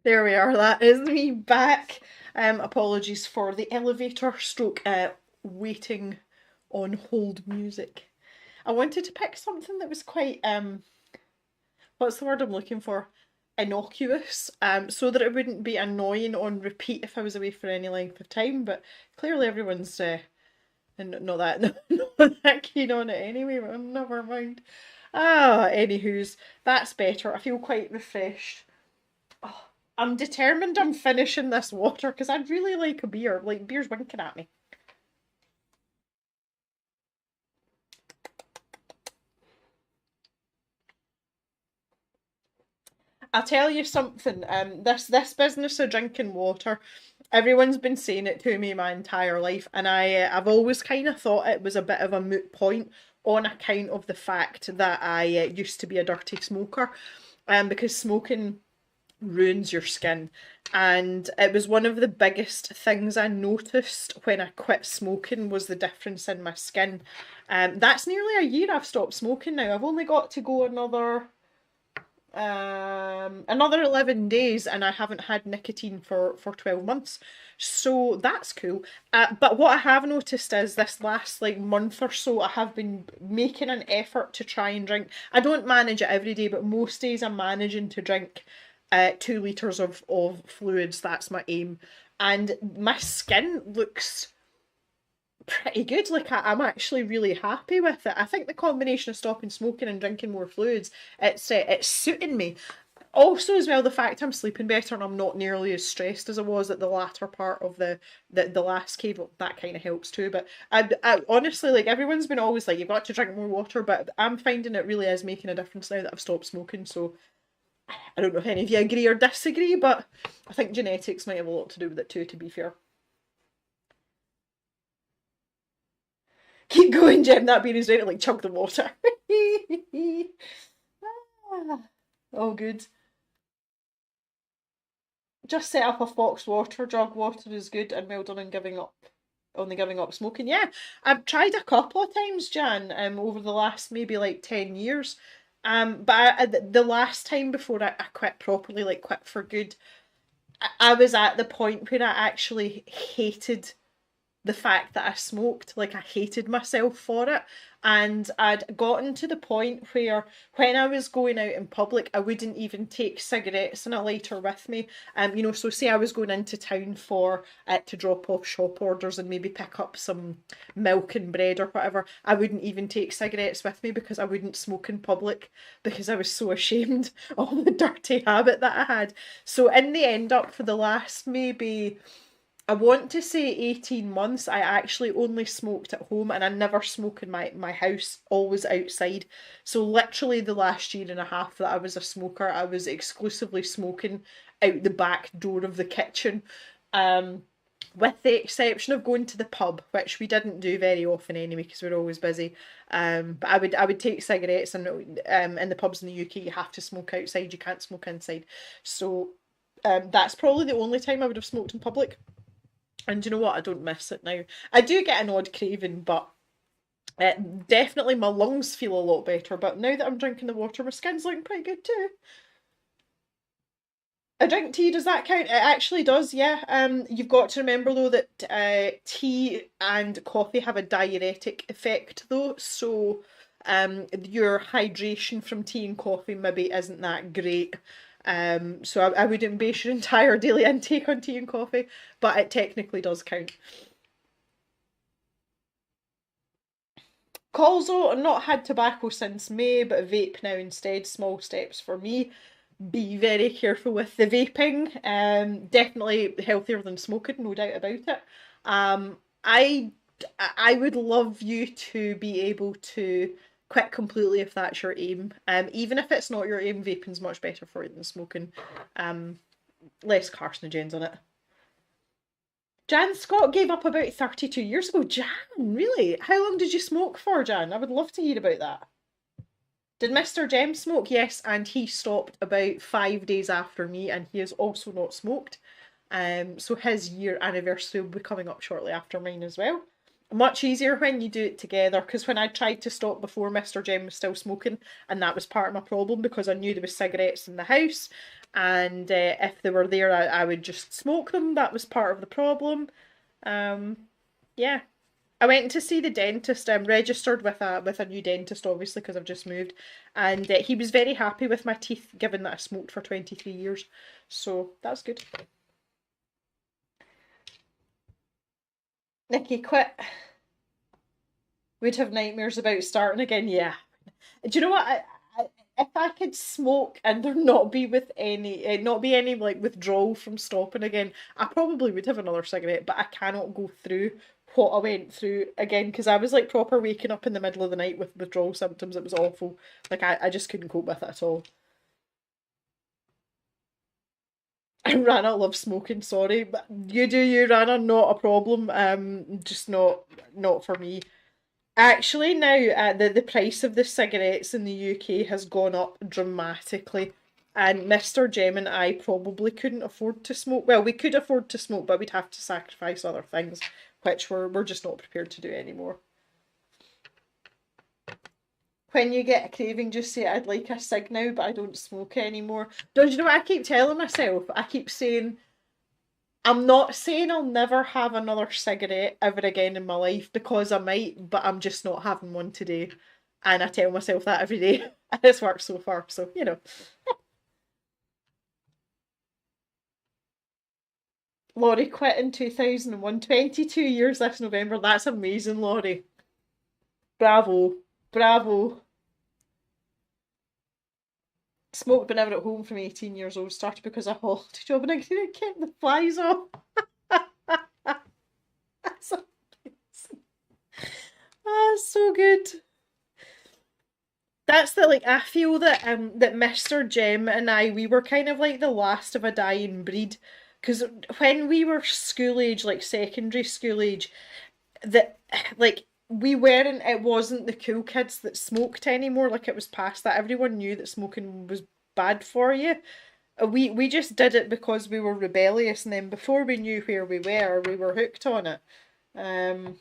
There we are, that is me back. Apologies for the elevator stroke waiting on hold music. I wanted to pick something that was quite what's the word I'm looking for? Innocuous, so that it wouldn't be annoying on repeat if I was away for any length of time, but clearly everyone's not that not that keen on it anyway, but never mind. Anywho's, that's better. I feel quite refreshed. Oh, I'm determined I'm finishing this water because I'd really like a beer. Like, beer's winking at me. I'll tell you something. This business of drinking water, everyone's been saying it to me my entire life, and I've always kind of thought it was a bit of a moot point on account of the fact that I used to be a dirty smoker, because smoking ruins your skin, and it was one of the biggest things I noticed when I quit smoking was the difference in my skin. That's nearly a year I've stopped smoking now. I've only got to go another 11 days, and I haven't had nicotine for 12 months, so that's cool. But what I have noticed is this last like month or so I have been making an effort to try and drink. I don't manage it every day, but most days I'm managing to drink 2 litres of fluids. That's my aim, and my skin looks pretty good. Like I'm actually really happy with it. I think the combination of stopping smoking and drinking more fluids, it's suiting me. Also, as well, the fact I'm sleeping better and I'm not nearly as stressed as I was at the latter part of the last cable, that kind of helps too. But I honestly, like, everyone's been always like, you've got to drink more water, but I'm finding it really is making a difference now that I've stopped smoking. So I don't know if any of you agree or disagree, but I think genetics might have a lot to do with it too, to be fair. Keep going, Jem. That beer is ready to like chug the water. Oh, good. Just set up a Fox water jug. Water is good and well done in giving up. Only giving up smoking. Yeah, I've tried a couple of times, Jan. Over the last maybe like 10 years. But the last time before I quit properly, like quit for good, I was at the point where I actually hated the fact that I smoked. Like I hated myself for it. And I'd gotten to the point where when I was going out in public, I wouldn't even take cigarettes and a lighter with me. So say I was going into town for to drop off shop orders and maybe pick up some milk and bread or whatever. I wouldn't even take cigarettes with me because I wouldn't smoke in public because I was so ashamed of the dirty habit that I had. So in the end up for the last maybe I want to say 18 months, I actually only smoked at home and I never smoke in my house, always outside. So literally the last year and a half that I was a smoker, I was exclusively smoking out the back door of the kitchen. With the exception of going to the pub, which we didn't do very often anyway because we were always busy. But I would take cigarettes and in the pubs in the UK you have to smoke outside, you can't smoke inside. So that's probably the only time I would have smoked in public. And you know what? I don't miss it now. I do get an odd craving, but definitely my lungs feel a lot better. But now that I'm drinking the water, my skin's looking pretty good too. I drink tea, does that count? It actually does, yeah. You've got to remember though that tea and coffee have a diuretic effect though, so your hydration from tea and coffee maybe isn't that great. So I wouldn't base your entire daily intake on tea and coffee, but it technically does count. Colzo, not had tobacco since May, but vape now instead. Small steps for me. Be very careful with the vaping. Definitely healthier than smoking, no doubt about it. I would love you to be able to quit completely if that's your aim. Even if it's not your aim, vaping's much better for you than smoking. Um, Less carcinogens in it. Jan Scott gave up about 32 years ago. Jan, really? How long did you smoke for, Jan? I would love to hear about that. Did Mr. Jem smoke? Yes, and he stopped about 5 days after me, and he has also not smoked. So his year anniversary will be coming up shortly after mine as well. Much easier when you do it together, because when I tried to stop before Mr. Jem was still smoking, and that was part of my problem because I knew there was cigarettes in the house, and if they were there, I would just smoke them. That was part of the problem. Um, yeah. I went to see the dentist. I'm registered with a new dentist, obviously, because I've just moved, and he was very happy with my teeth, given that I smoked for 23 years. So that's good. Nikki quit. Would have nightmares about starting again. Yeah. Do you know what? If I could smoke and there not be with any, not be any like withdrawal from stopping again, I probably would have another cigarette. But I cannot go through what I went through again because I was like proper waking up in the middle of the night with withdrawal symptoms. It was awful. Like I just couldn't cope with it at all. And Rana loves smoking. Sorry, but you do you, Rana. Not a problem. Just not for me. Actually, now the price of the cigarettes in the UK has gone up dramatically, and Mr. Jem and I probably couldn't afford to smoke. Well, we could afford to smoke, but we'd have to sacrifice other things, which we're just not prepared to do anymore. When you get a craving, just say I'd like a cig now, but I don't smoke anymore. Don't you know what I keep telling myself? I keep saying I'm not saying I'll never have another cigarette ever again in my life because I might, but I'm just not having one today. And I tell myself that every day. And it's worked so far, so you know. Laurie quit in 2001, 22 years this November. That's amazing, Laurie. Bravo. Bravo. Smoked but never at home from 18 years old. Started because I holiday job and I couldn't keep the flies off. That's amazing. Ah, so good. That's the like I feel that Mr. Jem and we were kind of like the last of a dying breed. Because when we were school age, like secondary school age, that like we weren't it wasn't the cool kids that smoked anymore. Like it was past that. Everyone knew that smoking was bad for you. We just did it because we were rebellious, and then before we knew where we were hooked on it. Um,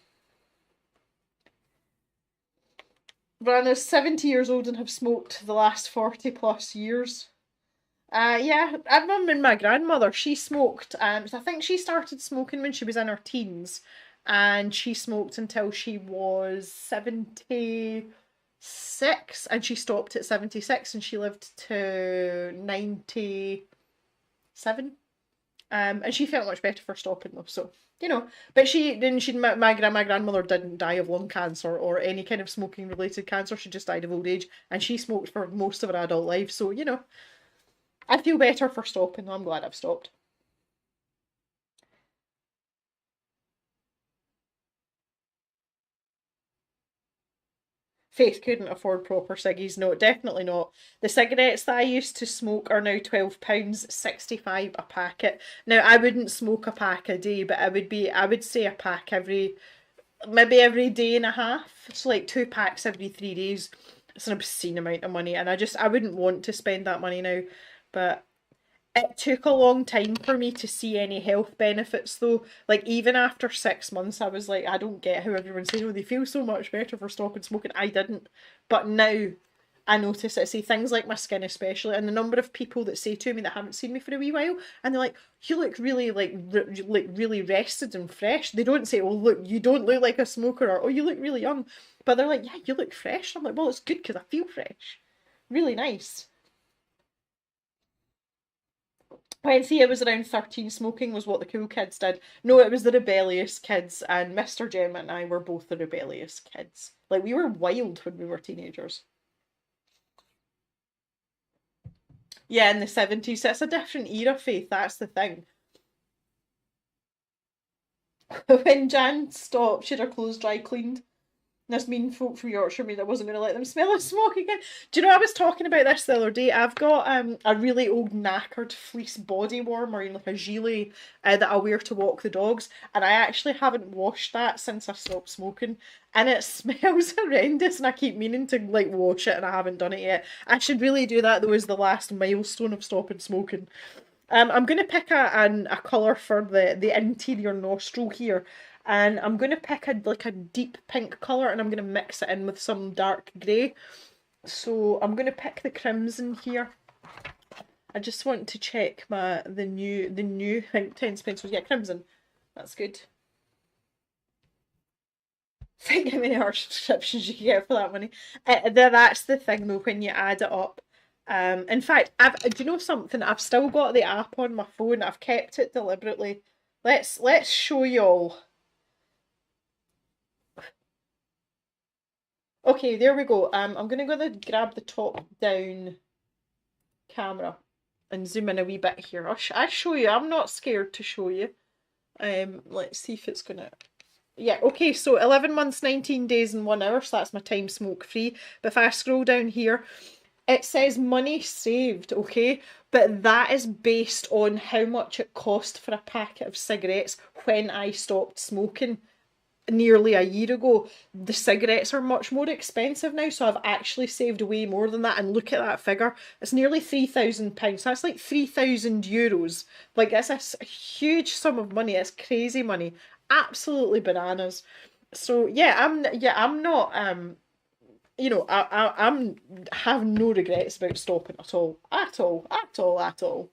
Rana's 70 years old and have smoked the last 40 plus years. Yeah, I remember my grandmother, she smoked. I think she started smoking when she was in her teens, and she smoked until she was 76, and she stopped at 76, and she lived to 97. And she felt much better for stopping though. So but my grandmother didn't die of lung cancer or any kind of smoking related cancer. She just died of old age, and she smoked for most of her adult life. So I feel better for stopping. I'm glad I've stopped. Faith couldn't afford proper ciggies. No, definitely not. The cigarettes that I used to smoke are now £12.65 a packet. Now I wouldn't smoke a pack a day, but I would say a pack maybe every day and a half. It's like 2 packs every 3 days. It's an obscene amount of money, and I wouldn't want to spend that money now. But it took a long time for me to see any health benefits though. Like even after 6 months I was like, I don't get how everyone's saying, oh, they feel so much better for stopping smoking. I didn't. But now I notice it. I see things like my skin especially, and the number of people that say to me that haven't seen me for a wee while, and they're like, you look really like really rested and fresh. They don't say, oh look, you don't look like a smoker, or oh, you look really young. But they're like, yeah, you look fresh. I'm like, well, it's good because I feel fresh. Really nice. When see, I was around 13, smoking was what the cool kids did. No, it was the rebellious kids, and Mr. Jem and I were both the rebellious kids. Like, we were wild when we were teenagers. Yeah, in the 70s, it's a different era, Faith, that's the thing. When Jan stopped, she had her clothes dry cleaned. This mean folk from Yorkshire mean I wasn't going to let them smell of smoke again. Do you know I was talking about this the other day? I've got a really old knackered fleece body warmer, like a gilet that I wear to walk the dogs, and I actually haven't washed that since I stopped smoking, and it smells horrendous, and I keep meaning to like wash it, and I haven't done it yet. I should really do that though, as the last milestone of stopping smoking. I'm going to pick a colour for the interior nostril here, and I'm going to pick a deep pink colour, and I'm going to mix it in with some dark grey. So I'm going to pick the crimson here. I just want to check the new pens pencils. Yeah, crimson. That's good. Think how many art subscriptions you can get for that money. That's the thing though, when you add it up. In fact, do you know something? I've still got the app on my phone. I've kept it deliberately. Let's show y'all. Okay, there we go. I'm gonna grab the top down camera and zoom in a wee bit here. I'll show you. I'm not scared to show you. Let's see if it's gonna. Yeah, okay, so 11 months, 19 days and 1 hour, so that's my time smoke free. But if I scroll down here, it says money saved, okay? But that is based on how much it cost for a packet of cigarettes when I stopped smoking nearly a year ago. The cigarettes are much more expensive now, so I've actually saved way more than that. And look at that figure. It's nearly £3,000. That's like €3,000. Like, that's a huge sum of money. It's crazy money. Absolutely bananas. So I'm not I'm have no regrets about stopping at all. At all. At all. At all.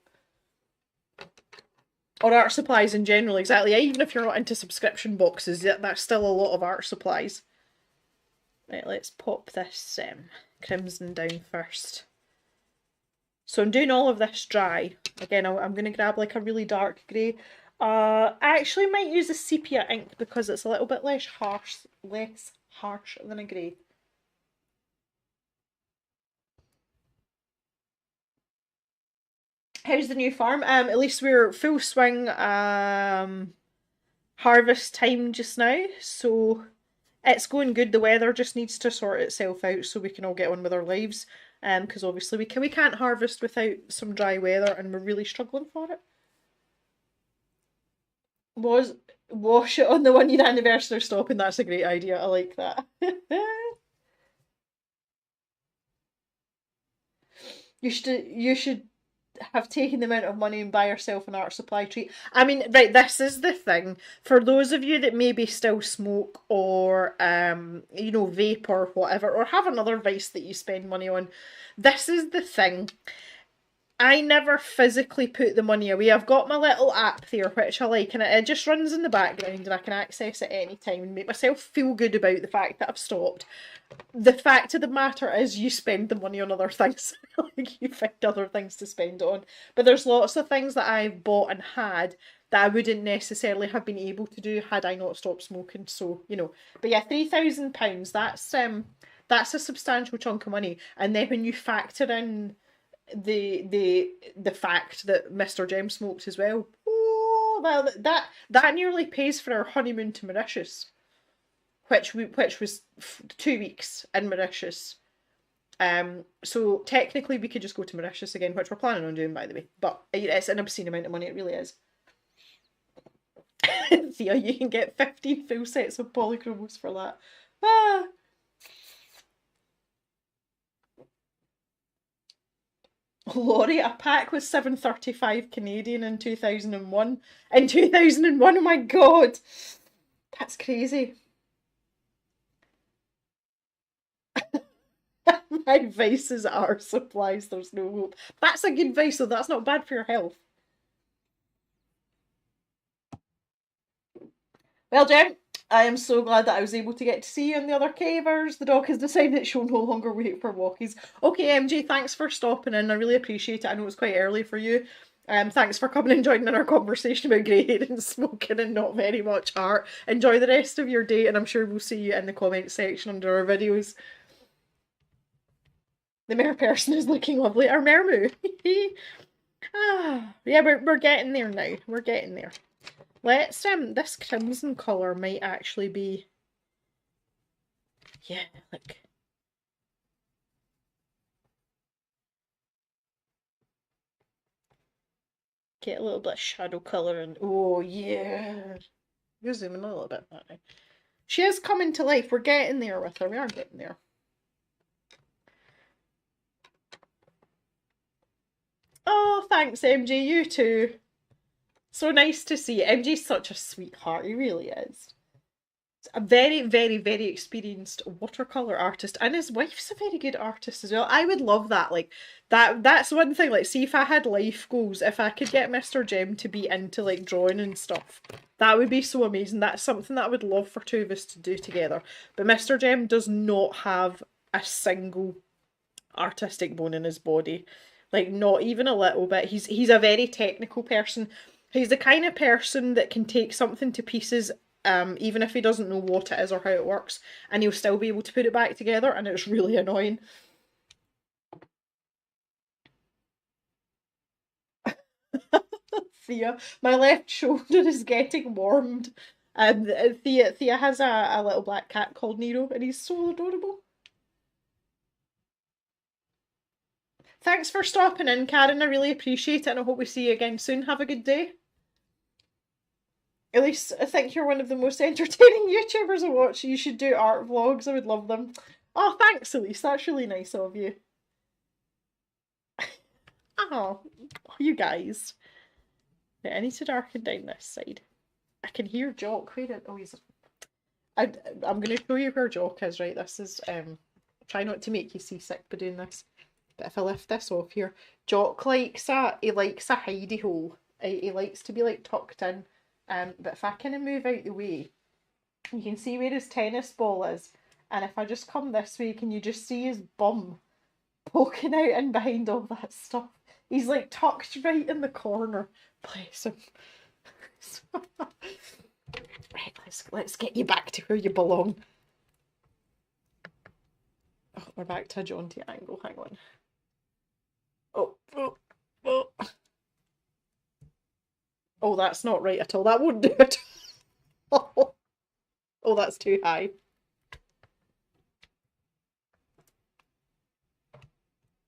Or art supplies in general, exactly. Even if you're not into subscription boxes, that's still a lot of art supplies. Right, let's pop this crimson down first. So I'm doing all of this dry. Again, I'm going to grab like a really dark grey. I actually might use a sepia ink because it's a little bit less harsh than a grey. How's the new farm? At least we're full swing harvest time just now, so it's going good. The weather just needs to sort itself out so we can all get on with our lives. Because obviously we can't harvest without some dry weather, and we're really struggling for it. Was Wash it on the 1 year anniversary stopping. That's a great idea. I like that. You should have taken the amount of money and buy yourself an art supply treat. I mean, right, this is the thing. For those of you that maybe still smoke or vape or whatever, or have another vice that you spend money on, this is the thing. I never physically put the money away. I've got my little app there, which I like, and it just runs in the background and I can access it any time and make myself feel good about the fact that I've stopped. The fact of the matter is you spend the money on other things. Like, you find other things to spend it on. But there's lots of things that I've bought and had that I wouldn't necessarily have been able to do had I not stopped smoking. So, But yeah, £3,000, that's a substantial chunk of money. And then when you factor in the fact that Mr. Jem smokes as well. Oh, well, that nearly pays for our honeymoon to Mauritius, which was 2 weeks in Mauritius. So technically we could just go to Mauritius again, which we're planning on doing, by the way. But it's an obscene amount of money. It really is. Thea, you can get 15 full sets of polychromos for that. Ah. Laurie, a pack was 7.35 Canadian in 2001. In 2001, oh my god! That's crazy. My vices are supplies, there's no hope. That's a good vice, so that's not bad for your health. Well, Jem, I am so glad that I was able to get to see you in the other cavers. The dog has decided that she'll no longer wait for walkies. Okay, MJ, thanks for stopping in. I really appreciate it. I know it's quite early for you. Thanks for coming and joining in our conversation about grey hair and smoking and not very much art. Enjoy the rest of your day, and I'm sure we'll see you in the comments section under our videos. The mer person is looking lovely. Our mermoo. Yeah, we're getting there now. We're getting there. Let's this crimson colour might actually be, yeah, like, get a little bit of shadow colour and oh yeah. You're zooming a little bit that now. She is coming to life. We're getting there with her. We are getting there. Oh, thanks, MJ. You too. So nice to see you. MJ's such a sweetheart. He really is. A very, very, very experienced watercolor artist, and his wife's a very good artist as well. I would love that. Like that's one thing. Like, see if I had life goals, if I could get Mr. Jem to be into like drawing and stuff, that would be so amazing. That's something that I would love for two of us to do together. But Mr. Jem does not have a single artistic bone in his body. Like, not even a little bit. He's a very technical person. He's the kind of person that can take something to pieces, even if he doesn't know what it is or how it works, and he'll still be able to put it back together, and it's really annoying. Thea, my left shoulder is getting warmed. Thea has a little black cat called Nero, and he's so adorable. Thanks for stopping in, Karen. I really appreciate it, and I hope we see you again soon. Have a good day. At least I think you're one of the most entertaining YouTubers I watch. You should do art vlogs. I would love them. Oh, thanks, Elise. That's really nice of you. Oh, you guys. Right, I need to darken down this side. I can hear Jock. Where? Oh, he's. I'm going to show you where Jock is. Right, this is. Try not to make you seasick by doing this. But if I lift this off here, Jock likes a hidey hole. He likes to be like tucked in. But if I kind of move out the way, you can see where his tennis ball is. And if I just come this way, can you just see his bum poking out in behind all that stuff? He's like tucked right in the corner. Bless him. Right, let's get you back to where you belong. Oh, we're back to a jaunty angle. Hang on. Oh, oh, oh. Oh, that's not right at all. That won't do it. Oh, that's too high.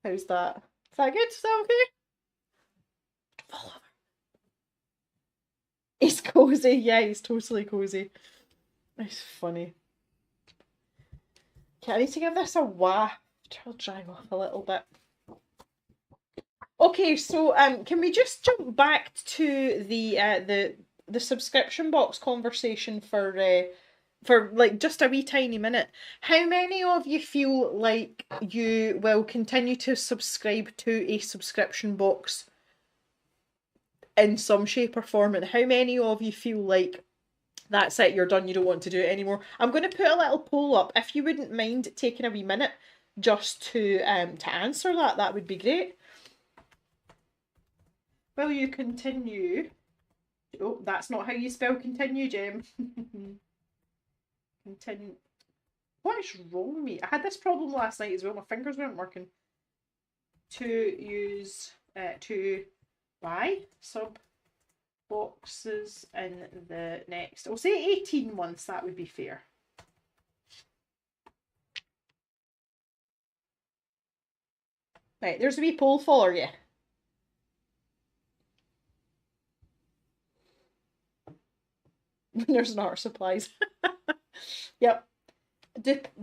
How's that? Is that good? Is that okay? Fall over. He's cozy. Yeah, he's totally cozy. It's funny. Okay, I need to give this a waft. I'll dry off a little bit. Okay, so can we just jump back to the subscription box conversation for like just a wee tiny minute? How many of you feel like you will continue to subscribe to a subscription box in some shape or form, and how many of you feel like that's it, you're done, you don't want to do it anymore? I'm going to put a little poll up. If you wouldn't mind taking a wee minute just to answer that, that would be great. Will you continue? Oh, that's not how you spell continue, Jem. Continue. What is wrong with me? I had this problem last night as well. My fingers weren't working. To use to buy sub boxes in the next, I'll say 18 months, that would be fair. Right, there's a wee poll for you. There's an art supplies. Yep.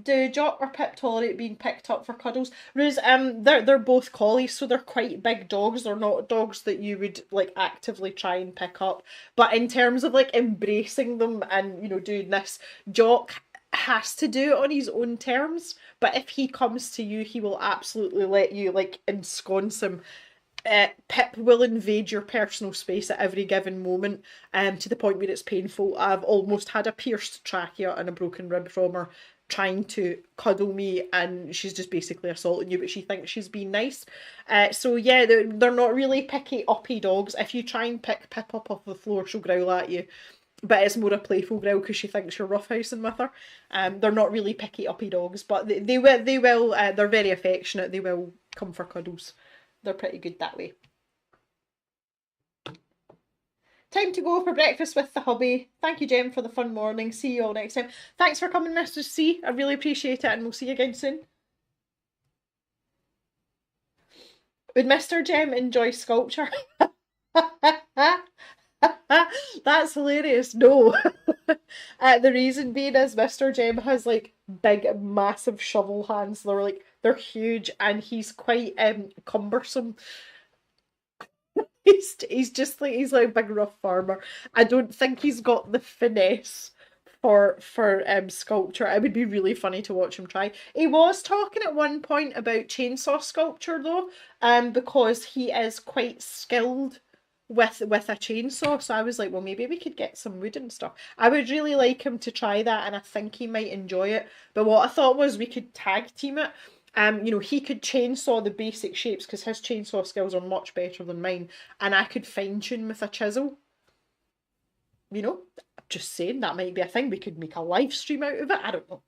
Do Jock or Pip tolerate being picked up for cuddles? Rose, they're both collies, so they're quite big dogs. They're not dogs that you would like actively try and pick up. But in terms of like embracing them and, you know, doing this, Jock has to do it on his own terms. But if he comes to you, he will absolutely let you like ensconce him. Pip will invade your personal space at every given moment, to the point where it's painful. I've almost had a pierced trachea and a broken rib from her trying to cuddle me, and she's just basically assaulting you, but she thinks she's being nice. So yeah, they're not really picky, uppy dogs. If you try and pick Pip up off the floor, she'll growl at you. But it's more a playful growl because she thinks you're roughhousing with her. They're not really picky, uppy dogs, but they will. They're very affectionate. They will come for cuddles. They're pretty good that way. Time to go for breakfast with the hubby. Thank you, Jem, for the fun morning. See you all next time. Thanks for coming, Mr. C. I really appreciate it, and we'll see you again soon. Would Mr. Jem enjoy sculpture? That's hilarious. No. The reason being is Mr. Jem has like big, massive shovel hands. They're huge, and he's quite cumbersome. He's like a big rough farmer. I don't think he's got the finesse for sculpture. It would be really funny to watch him try. He was talking at one point about chainsaw sculpture though, because he is quite skilled with a chainsaw. So I was like, well, maybe we could get some wood and stuff. I would really like him to try that, and I think he might enjoy it. But what I thought was we could tag team it. You know, he could chainsaw the basic shapes because his chainsaw skills are much better than mine, and I could fine tune with a chisel. You know, just saying, that might be a thing. We could make a live stream out of it. I don't know.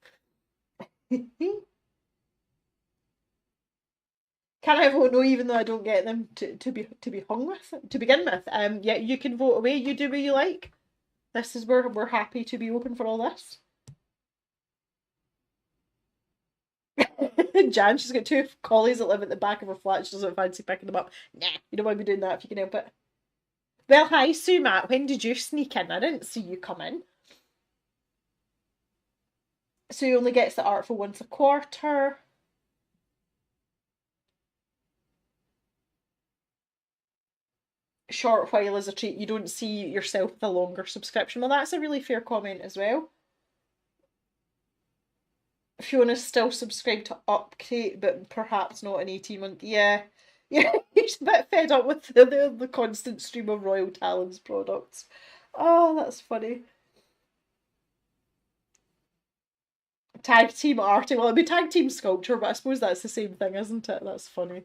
Can I vote no even though I don't get them to be hung with to begin with? Yeah, you can vote away. You do what you like. This is where we're happy to be open for all this. Jan, she's got two collies that live at the back of her flat. She doesn't fancy picking them up. Nah, you don't want to be doing that if you can help it. Well, hi, Sue Matt. When did you sneak in? I didn't see you come in. Sue only gets the artful once a quarter. Short while is a treat. You don't see yourself with a longer subscription. Well, that's a really fair comment as well. Fiona's still subscribed to Update, but perhaps not an 18-month. Yeah. Yeah, he's a bit fed up with the constant stream of Royal Talons products. Oh, that's funny. Tag team arting. Well, it'd be tag team sculpture, but I suppose that's the same thing, isn't it? That's funny.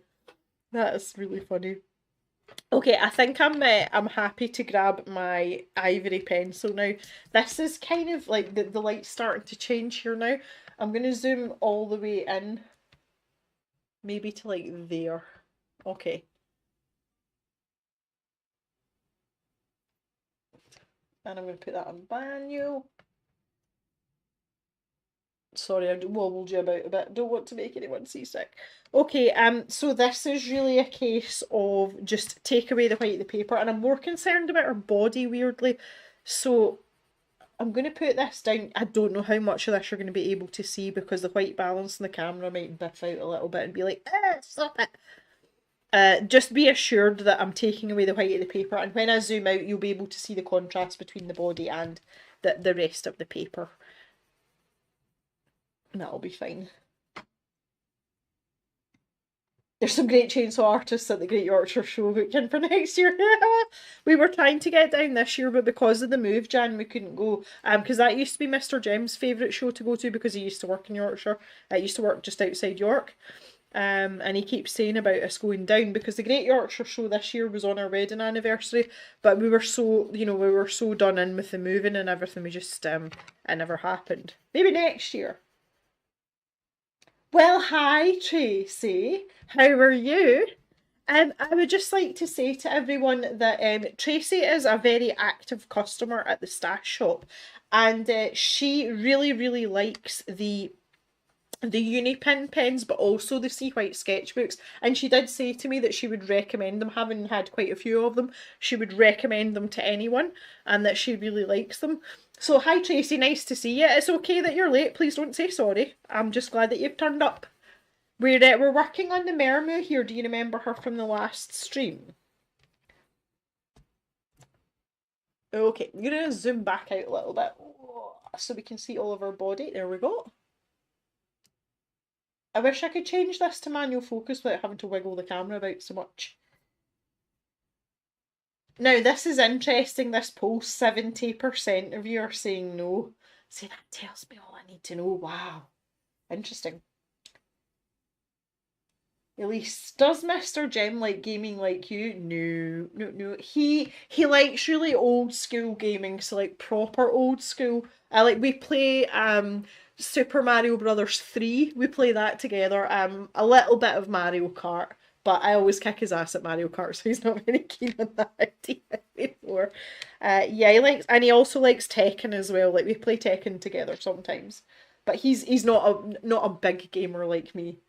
That is really funny. Okay, I think I'm happy to grab my ivory pencil now. This is kind of like the light's starting to change here now. I'm gonna zoom all the way in, maybe to like there. Okay. And I'm gonna put that on manual. Sorry, I wobbled you about a bit. Don't want to make anyone seasick. Okay, so this is really a case of just take away the white of the paper, and I'm more concerned about her body, weirdly. So I'm going to put this down. I don't know how much of this you're going to be able to see because the white balance in the camera might biff out a little bit and be like, stop it. Just be assured that I'm taking away the white of the paper, and when I zoom out, you'll be able to see the contrast between the body and the rest of the paper. And that'll be fine. There's some great chainsaw artists at the Great Yorkshire Show booked in for next year. We were trying to get down this year, but because of the move, Jan, we couldn't go. Because that used to be Mr. Jem's favourite show to go to because he used to work in Yorkshire. He used to work just outside York. And he keeps saying about us going down because the Great Yorkshire Show this year was on our wedding anniversary, but we were so, we were so done in with the moving and everything, we just, it never happened. Maybe next year. Well, hi Tracy, how are you? I would just like to say to everyone that Tracy is a very active customer at the stash shop, and she really, really likes the Unipin pens, but also the Sea White sketchbooks. And she did say to me that she would recommend them, having had quite a few of them. She would recommend them to anyone, and that she really likes them. So, hi Tracy, nice to see you. It's okay that you're late. Please don't say sorry. I'm just glad that you've turned up. We're working on the Mermaid here. Do you remember her from the last stream? Okay, I'm gonna zoom back out a little bit so we can see all of her body. There we go. I wish I could change this to manual focus without having to wiggle the camera about so much. Now, this is interesting, this post, 70% of you are saying no. See, that tells me all I need to know. Wow. Interesting. Elise, does Mr. Jem like gaming like you? No, no, no. He likes really old school gaming, so like proper old school. Like we play Super Mario Brothers 3. We play that together. A little bit of Mario Kart, but I always kick his ass at Mario Kart, so he's not very keen on that idea anymore. Yeah, he likes, and he also likes Tekken as well. Like we play Tekken together sometimes, but he's not a big gamer like me.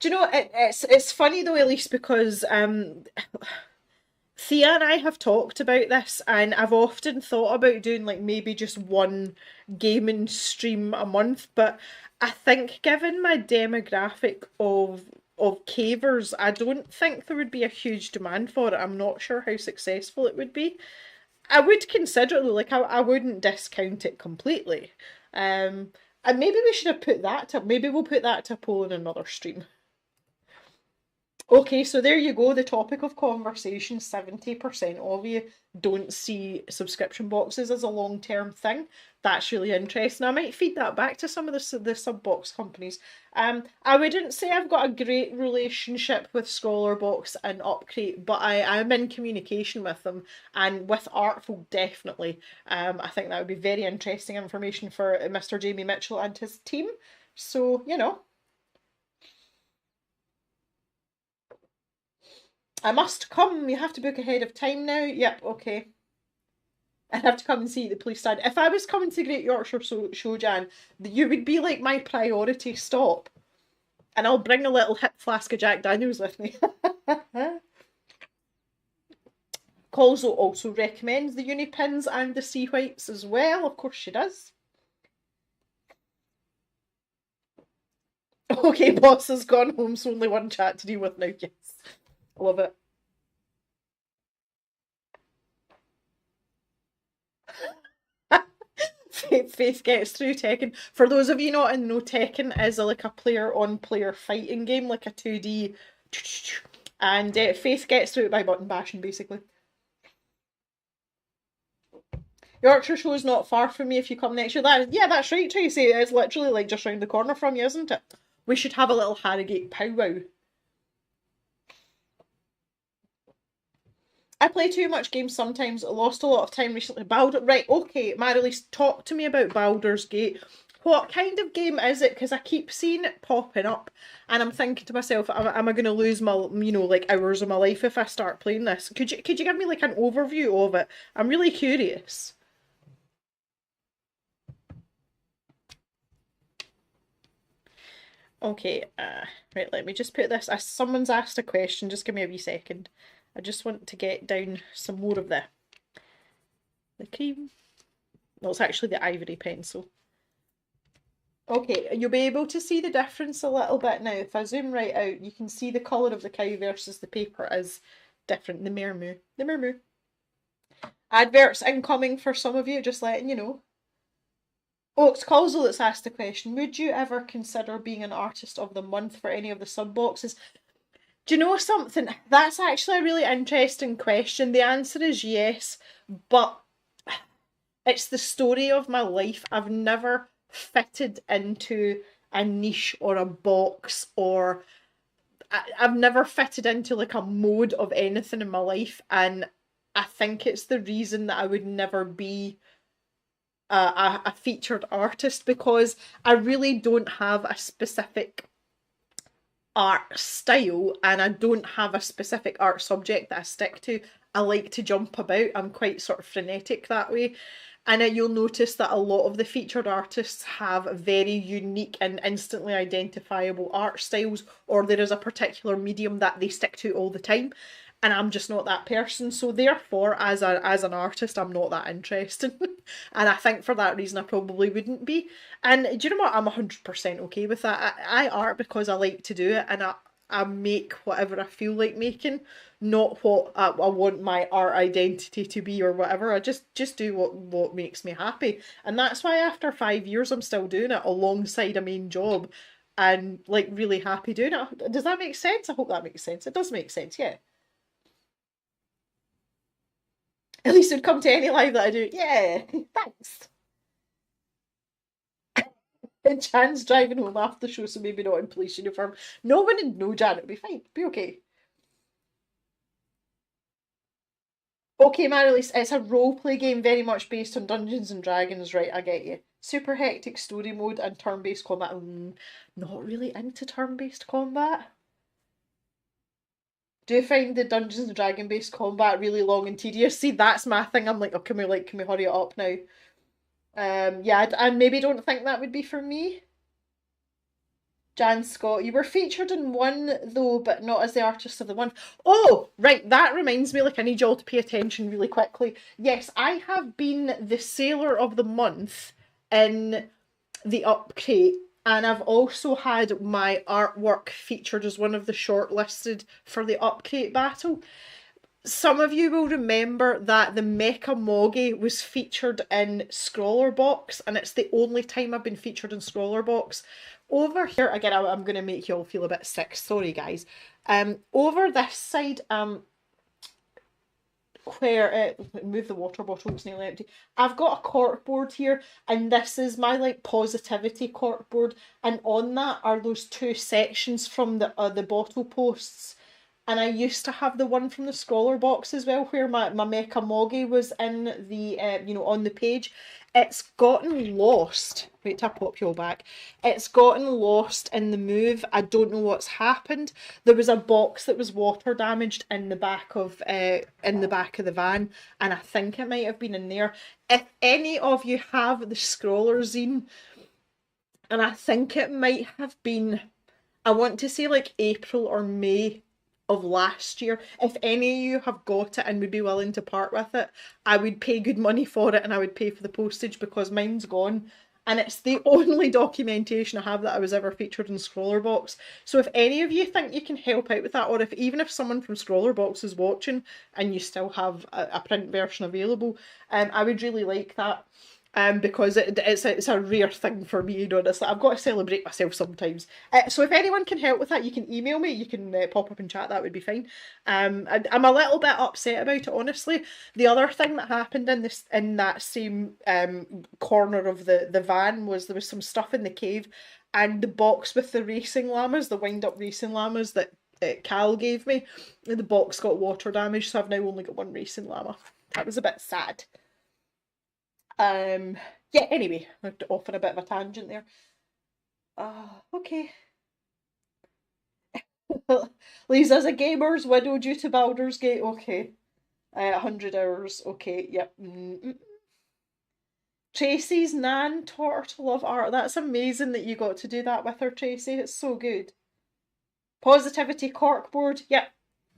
Do you know it's funny though, Elise, because Thea and I have talked about this, and I've often thought about doing like maybe just one gaming stream a month, but I think given my demographic of cavers, I don't think there would be a huge demand for it. I'm not sure how successful it would be. I would consider it though, like I wouldn't discount it completely. And maybe we should have put that to maybe we'll put that to a poll in another stream. Okay, so there you go. The topic of conversation, 70% of you don't see subscription boxes as a long-term thing. That's really interesting. I might feed that back to some of the sub box companies. I wouldn't say I've got a great relationship with Scholarbox and Upcrate, but I'm in communication with them, and with Artful definitely. I think that would be very interesting information for Mr. Jamie Mitchell and his team. So, I must come. You have to book ahead of time now. Yep, okay. I'd have to come and see the police stand. If I was coming to Great Yorkshire Show, Jan, you would be like my priority stop. And I'll bring a little hip flask of Jack Daniels with me. Colzo also recommends the Unipins and the Sea Whites as well. Of course she does. Okay, boss has gone home, so only one chat to deal with now. Yes. Love it. Faith gets through Tekken. For those of you not in the know, Tekken is like a player-on-player fighting game, like a 2D. And Faith gets through it by button bashing, basically. Yorkshire Show is not far from me if you come next year. Yeah, that's right, Tracy. It's literally like just round the corner from you, isn't it? We should have a little Harrogate powwow. I play too much games sometimes. I lost a lot of time recently. Right, okay, Marilise, talk to me about Baldur's Gate. What kind of game is it? Because I keep seeing it popping up, and I'm thinking to myself, am I going to lose my, like hours of my life if I start playing this? Could you give me like an overview of it? I'm really curious. Okay, right, let me just put this. Someone's asked a question, just give me a wee second. I just want to get down some more of the cream. No, it's actually the ivory pencil. Okay, you'll be able to see the difference a little bit now. If I zoom right out, you can see the colour of the cow versus the paper is different. The Mermaid. The Mermaid. Adverts incoming for some of you, just letting you know. Oh, it's Colsel that's asked the question. Would you ever consider being an artist of the month for any of the sub boxes? Do you know something? That's actually a really interesting question. The answer is yes, but it's the story of my life. I've never fitted into a niche or a box, or I've never fitted into like a mode of anything in my life, and I think it's the reason that I would never be a featured artist, because I really don't have a specific art style and I don't have a specific art subject that I stick to. I like to jump about. I'm quite sort of frenetic that way. And you'll notice that a lot of the featured artists have very unique and instantly identifiable art styles, or there is a particular medium that they stick to all the time. And I'm just not that person. So therefore, as an artist, I'm not that interested. And I think for that reason, I probably wouldn't be. And do you know what? I'm 100% okay with that. I art because I like to do it, and I make whatever I feel like making, not what I want my art identity to be or whatever. I just do what makes me happy. And that's why after 5 years I'm still doing it alongside a main job and like really happy doing it. Does that make sense? I hope that makes sense. It does make sense, yeah. At least it'd come to any live that I do. Yeah, thanks. And Jan's driving home after the show, so maybe not in police uniform. No one would know, Jan. It'll be fine. It'll be okay. Okay, Marilise, it's a roleplay game very much based on Dungeons and Dragons, right? I get you. Super hectic story mode and turn-based combat. Not really into turn-based combat. Do you find the Dungeons and Dragon based combat really long and tedious? See, that's my thing. I'm like, oh, can we hurry it up now? Yeah, I maybe don't think that would be for me. Jan Scott, you were featured in one though, but not as the artist of the month. Oh, right, that reminds me, like I need you all to pay attention really quickly. Yes, I have been the sailor of the month in the upgrade, and I've also had my artwork featured as one of the shortlisted for the upgrade battle. Some of you will remember that the Mecha Moggy was featured in Scroller Box, and it's the only time I've been featured in Scroller Box. Over here, again, I'm going to make you all feel a bit sick. Sorry, guys. Over this side, where move the water bottle, it's nearly empty. I've got a corkboard here, and this is my like positivity corkboard, and on that are those two sections from the bottle posts. And I used to have the one from the Scholar Box as well, where my Mecha Moggy was in the, on the page. It's gotten lost. Wait till I pop you all back. It's gotten lost in the move. I don't know what's happened. There was a box that was water damaged in the back of the van, and I think it might have been in there. If any of you have the Scroller zine, and I think it might have been, I want to say like April or May of last year. If any of you have got it and would be willing to part with it, I would pay good money for it, and I would pay for the postage, because mine's gone. And it's the only documentation I have that I was ever featured in Scroller Box. So if any of you think you can help out with that, or even if someone from Scroller Box is watching and you still have a print version available, I would really like that. Because it's a rare thing for me, honestly. I've got to celebrate myself sometimes. So if anyone can help with that, you can email me, you can pop up in chat, that would be fine. I'm a little bit upset about it, honestly. The other thing that happened in that same corner of the van was there was some stuff in the cave, and the box with the racing llamas, the wind-up racing llamas that Cal gave me, the box got water damage, so I've now only got one racing llama. That was a bit sad. Yeah, anyway, I'm off on a bit of a tangent there. Okay. Lisa's a gamer's widow due to Baldur's Gate. Okay. 100 hours. Okay, yep. Tracy's nan taught her to love art. That's amazing that you got to do that with her, Tracy. It's so good. Positivity corkboard. Yep.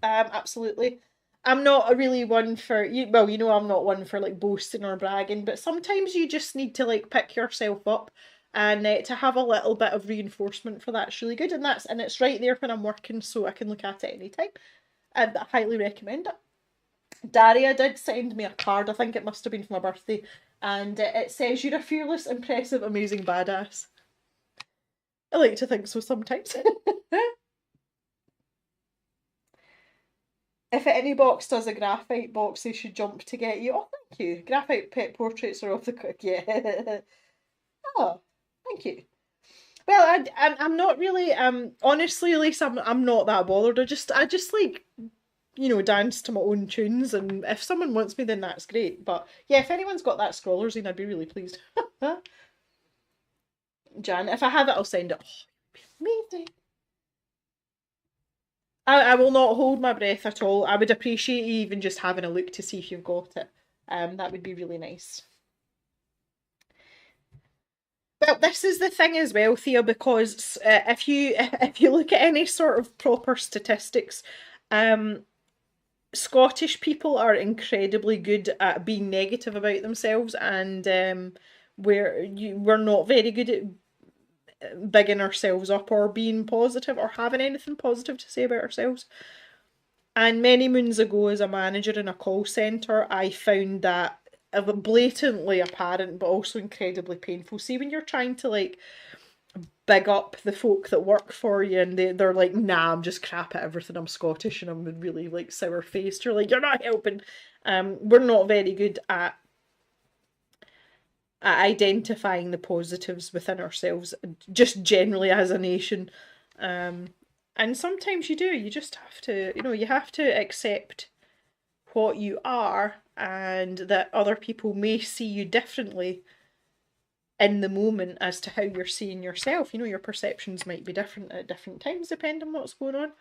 Absolutely. I'm not really one for well, you know I'm not one for like boasting or bragging, but sometimes you just need to like pick yourself up, and to have a little bit of reinforcement for that's really good, and it's right there when I'm working, so I can look at it anytime. And I highly recommend it. Daria did send me a card. I think it must have been for my birthday, and it says you're a fearless, impressive, amazing badass. I like to think so sometimes. If any box does a graphite box, they should jump to get you. Oh, thank you. Graphite pet portraits are off the quick. Yeah. Oh, thank you. Well, I'm not really. Honestly, Lisa, I'm not that bothered. I just like, dance to my own tunes, and if someone wants me, then that's great. But yeah, if anyone's got that scroller zine, I'd be really pleased. Jan, if I have it, I'll send it. Oh, amazing. I will not hold my breath at all. I would appreciate you even just having a look to see if you've got it. That would be really nice. Well, this is the thing as well, Thea, because if you look at any sort of proper statistics, Scottish people are incredibly good at being negative about themselves, and we're not very good at bigging ourselves up or being positive or having anything positive to say about ourselves. And many moons ago, as a manager in a call centre, I found that blatantly apparent, but also incredibly painful. See, when you're trying to like big up the folk that work for you, and they're like, "Nah, I'm just crap at everything. I'm Scottish, and I'm really like sour faced." You're like, "You're not helping." We're not very good at identifying the positives within ourselves, just generally as a nation. And sometimes you do. You just have to, you have to accept what you are, and that other people may see you differently in the moment as to how you're seeing yourself. Your perceptions might be different at different times depending on what's going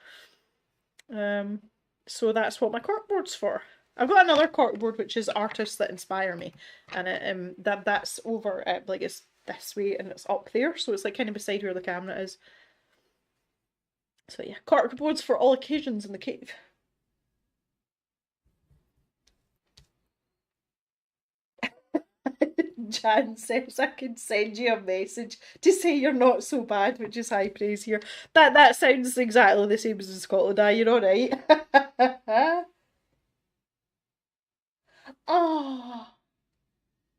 on. So that's what my corkboard's for. I've got another corkboard which is artists that inspire me, and that's over like it's this way and it's up there, so it's like kind of beside where the camera is. So yeah, corkboards for all occasions in the cave. Jan says I could send you a message to say you're not so bad, which is high praise here. That sounds exactly the same as in Scotland. You're all right. Oh,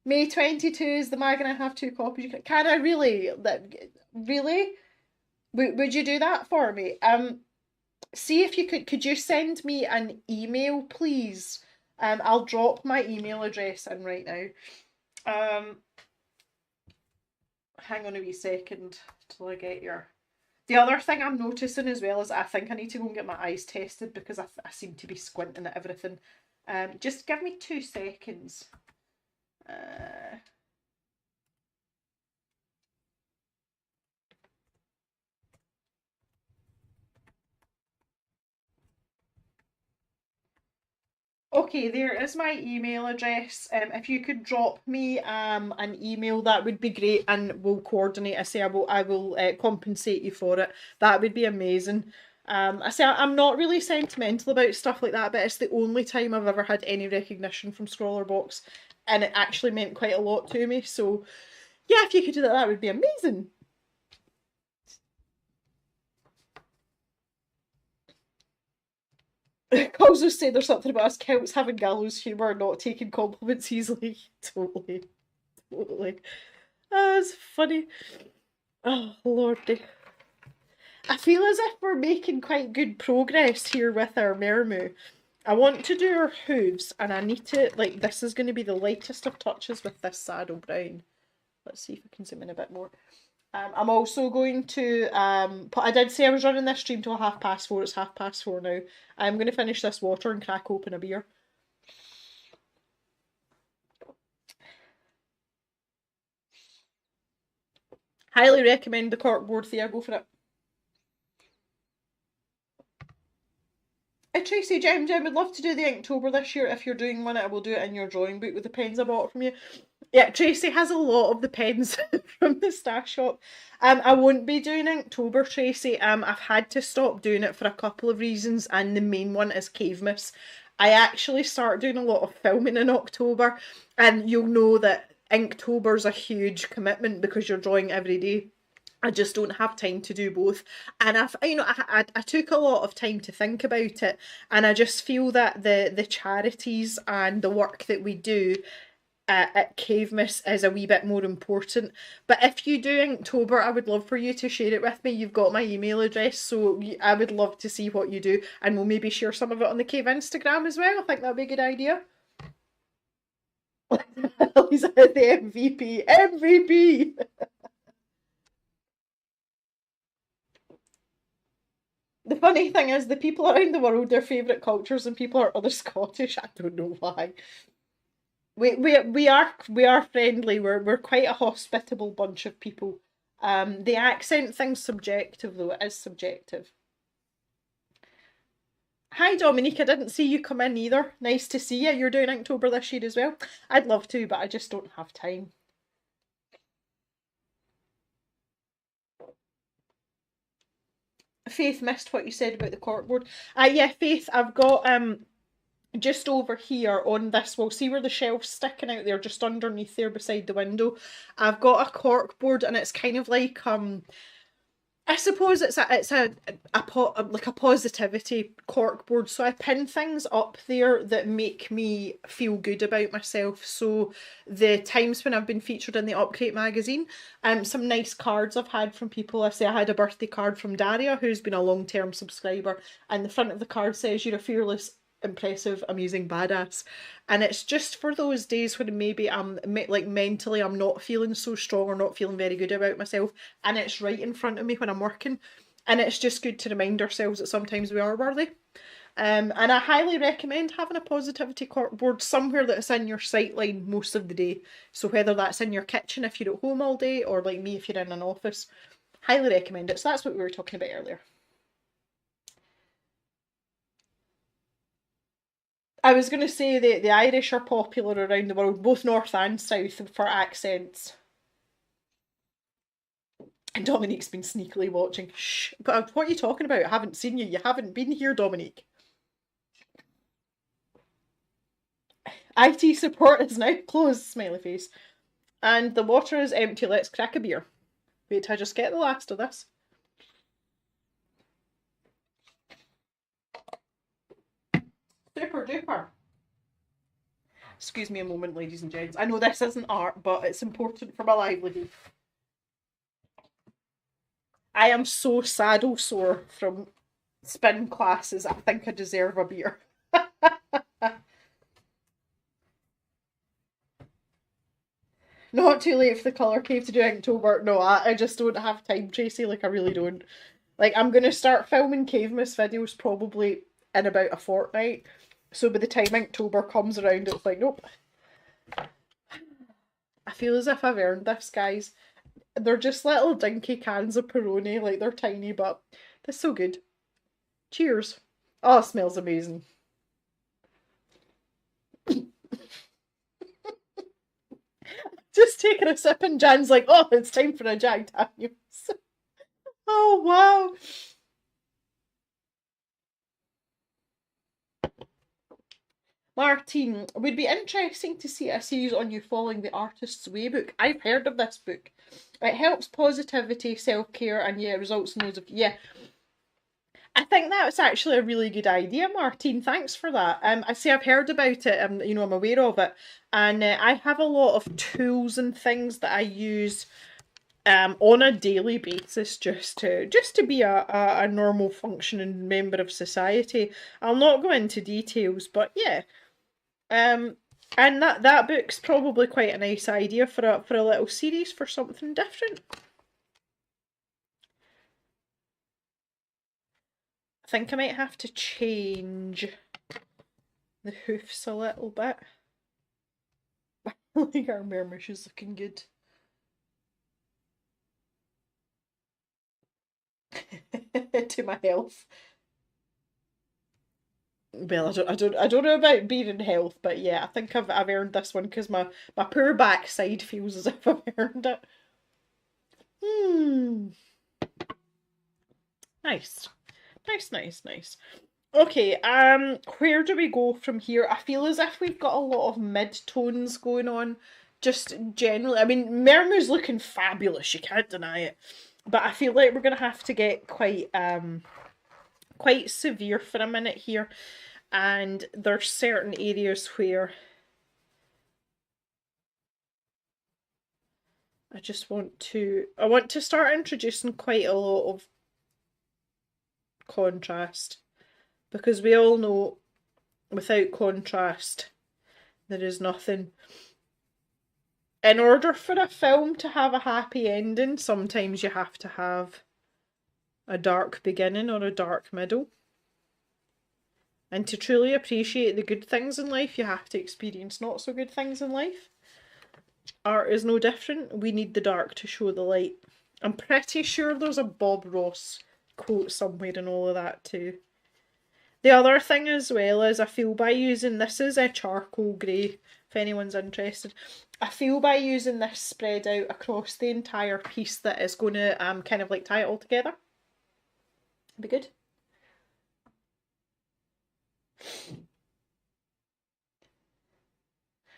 May 22 is the mag, and I have 2 copies. Can I really? Really? Would you do that for me? See if you could you send me an email, please? I'll drop my email address in right now. Hang on a wee second till I get your. The other thing I'm noticing as well is I think I need to go and get my eyes tested because I seem to be squinting at everything. Just give me 2 seconds. Okay, there is my email address. If you could drop me an email, that would be great, and we'll coordinate. I will compensate you for it. That would be amazing. I'm not really sentimental about stuff like that, but it's the only time I've ever had any recognition from Scrawlrbox, and it actually meant quite a lot to me. So, yeah, if you could do that, that would be amazing. Also say there's something about us Celts having gallows humour, not taking compliments easily. Totally. Totally. That's funny. Oh, lordy. I feel as if we're making quite good progress here with our Mermoo. I want to do her hooves, and I need to, like, this is going to be the lightest of touches with this saddle brown. Let's see if I can zoom in a bit more. I'm also going to I did say I was running this stream till 4:30. It's 4:30 now. I'm going to finish this water and crack open a beer. Highly recommend the corkboard, Thea. Go for it. Tracy, Jem, would love to do the Inktober this year. If you're doing one, I will do it in your drawing book with the pens I bought from you. Yeah, Tracy has a lot of the pens from the stash shop. I won't be doing Inktober, Tracy. I've had to stop doing it for a couple of reasons, and the main one is Cavemas. I actually start doing a lot of filming in October, and you'll know that Inktober's a huge commitment because you're drawing every day. I just don't have time to do both. And I took a lot of time to think about it, and I just feel that the charities and the work that we do at Cavemas is a wee bit more important. But if you do Inktober, I would love for you to share it with me. You've got my email address, so I would love to see what you do, and we'll maybe share some of it on the Cave Instagram as well. I think that'd be a good idea. Lisa, the MVP. MVP! The funny thing is, the people around the world, their favourite cultures and people are other Scottish. I don't know why. We are friendly. We're quite a hospitable bunch of people. The accent thing's subjective though. It is subjective. Hi Dominique, I didn't see you come in either. Nice to see you. You're doing Inktober this year as well. I'd love to, but I just don't have time. Faith missed what you said about the corkboard. Yeah, Faith, I've got just over here on this wall, see where the shelf's sticking out there, just underneath there beside the window. I've got a corkboard, and it's kind of like I suppose it's like a positivity corkboard. So I pin things up there that make me feel good about myself. So the times when I've been featured in the Upgrade magazine, some nice cards I've had from people. I say I had a birthday card from Daria, who's been a long-term subscriber, and the front of the card says, "You're a fearless, impressive, amusing badass." And it's just for those days when maybe I'm like mentally I'm not feeling so strong or not feeling very good about myself, and it's right in front of me when I'm working, and it's just good to remind ourselves that sometimes we are worthy. And I highly recommend having a positivity corkboard somewhere that's in your sightline most of the day. So whether that's in your kitchen if you're at home all day, or like me if you're in an office, highly recommend it. So that's what we were talking about earlier. I was going to say that the Irish are popular around the world, both north and south, for accents. And Dominique's been sneakily watching. Shh. But what are you talking about? I haven't seen you. You haven't been here, Dominique. IT support is now closed, smiley face. And the water is empty. Let's crack a beer. Wait till I just get the last of this. Super duper. Excuse me a moment, ladies and gents. I know this isn't art, but it's important for my livelihood. I am so saddle sore from spin classes. I think I deserve a beer. Not too late for the colour cave to do Inktober. No, I just don't have time, Tracy. Like, I really don't. Like, I'm going to start filming Cavemas videos probably in about a fortnight. So by the time Inktober comes around, it's like, nope. I feel as if I've earned this, guys. They're just little dinky cans of Peroni. Like, they're tiny, but they're so good. Cheers. Oh, it smells amazing. Just taking a sip and Jan's like, oh, it's time for a Jack Daniels. Oh, wow. Martine, would be interesting to see a series on you following the Artist's Way book. I've heard of this book. It helps positivity, self-care, and yeah, results in loads of... Yeah. I think that's actually a really good idea, Martine. Thanks for that. I say I've heard about it. I'm aware of it, and I have a lot of tools and things that I use on a daily basis just to be a normal functioning member of society. I'll not go into details, but yeah. And that book's probably quite a nice idea for a little series for something different. think I might have to change the hoofs a little bit. I think our Mermaid is looking good. To my health. Well, I don't know about being in health, but yeah, I think I've earned this one because my poor backside feels as if I've earned it. Nice. Nice. Okay, where do we go from here? I feel as if we've got a lot of mid-tones going on, just generally. I mean, Mermaid's looking fabulous, you can't deny it. But I feel like we're gonna have to get quite severe for a minute here. And there's certain areas where I want to start introducing quite a lot of contrast, because we all know without contrast there is nothing. In order for a film to have a happy ending, sometimes you have to have a dark beginning or a dark middle. And to truly appreciate the good things in life, you have to experience not so good things in life. Art is no different. We need the dark to show the light. I'm pretty sure there's a Bob Ross quote somewhere in all of that too. The other thing as well is I feel by using, this is a charcoal grey, if anyone's interested. I feel by using this spread out across the entire piece that is going to kind of like tie it all together. Be good.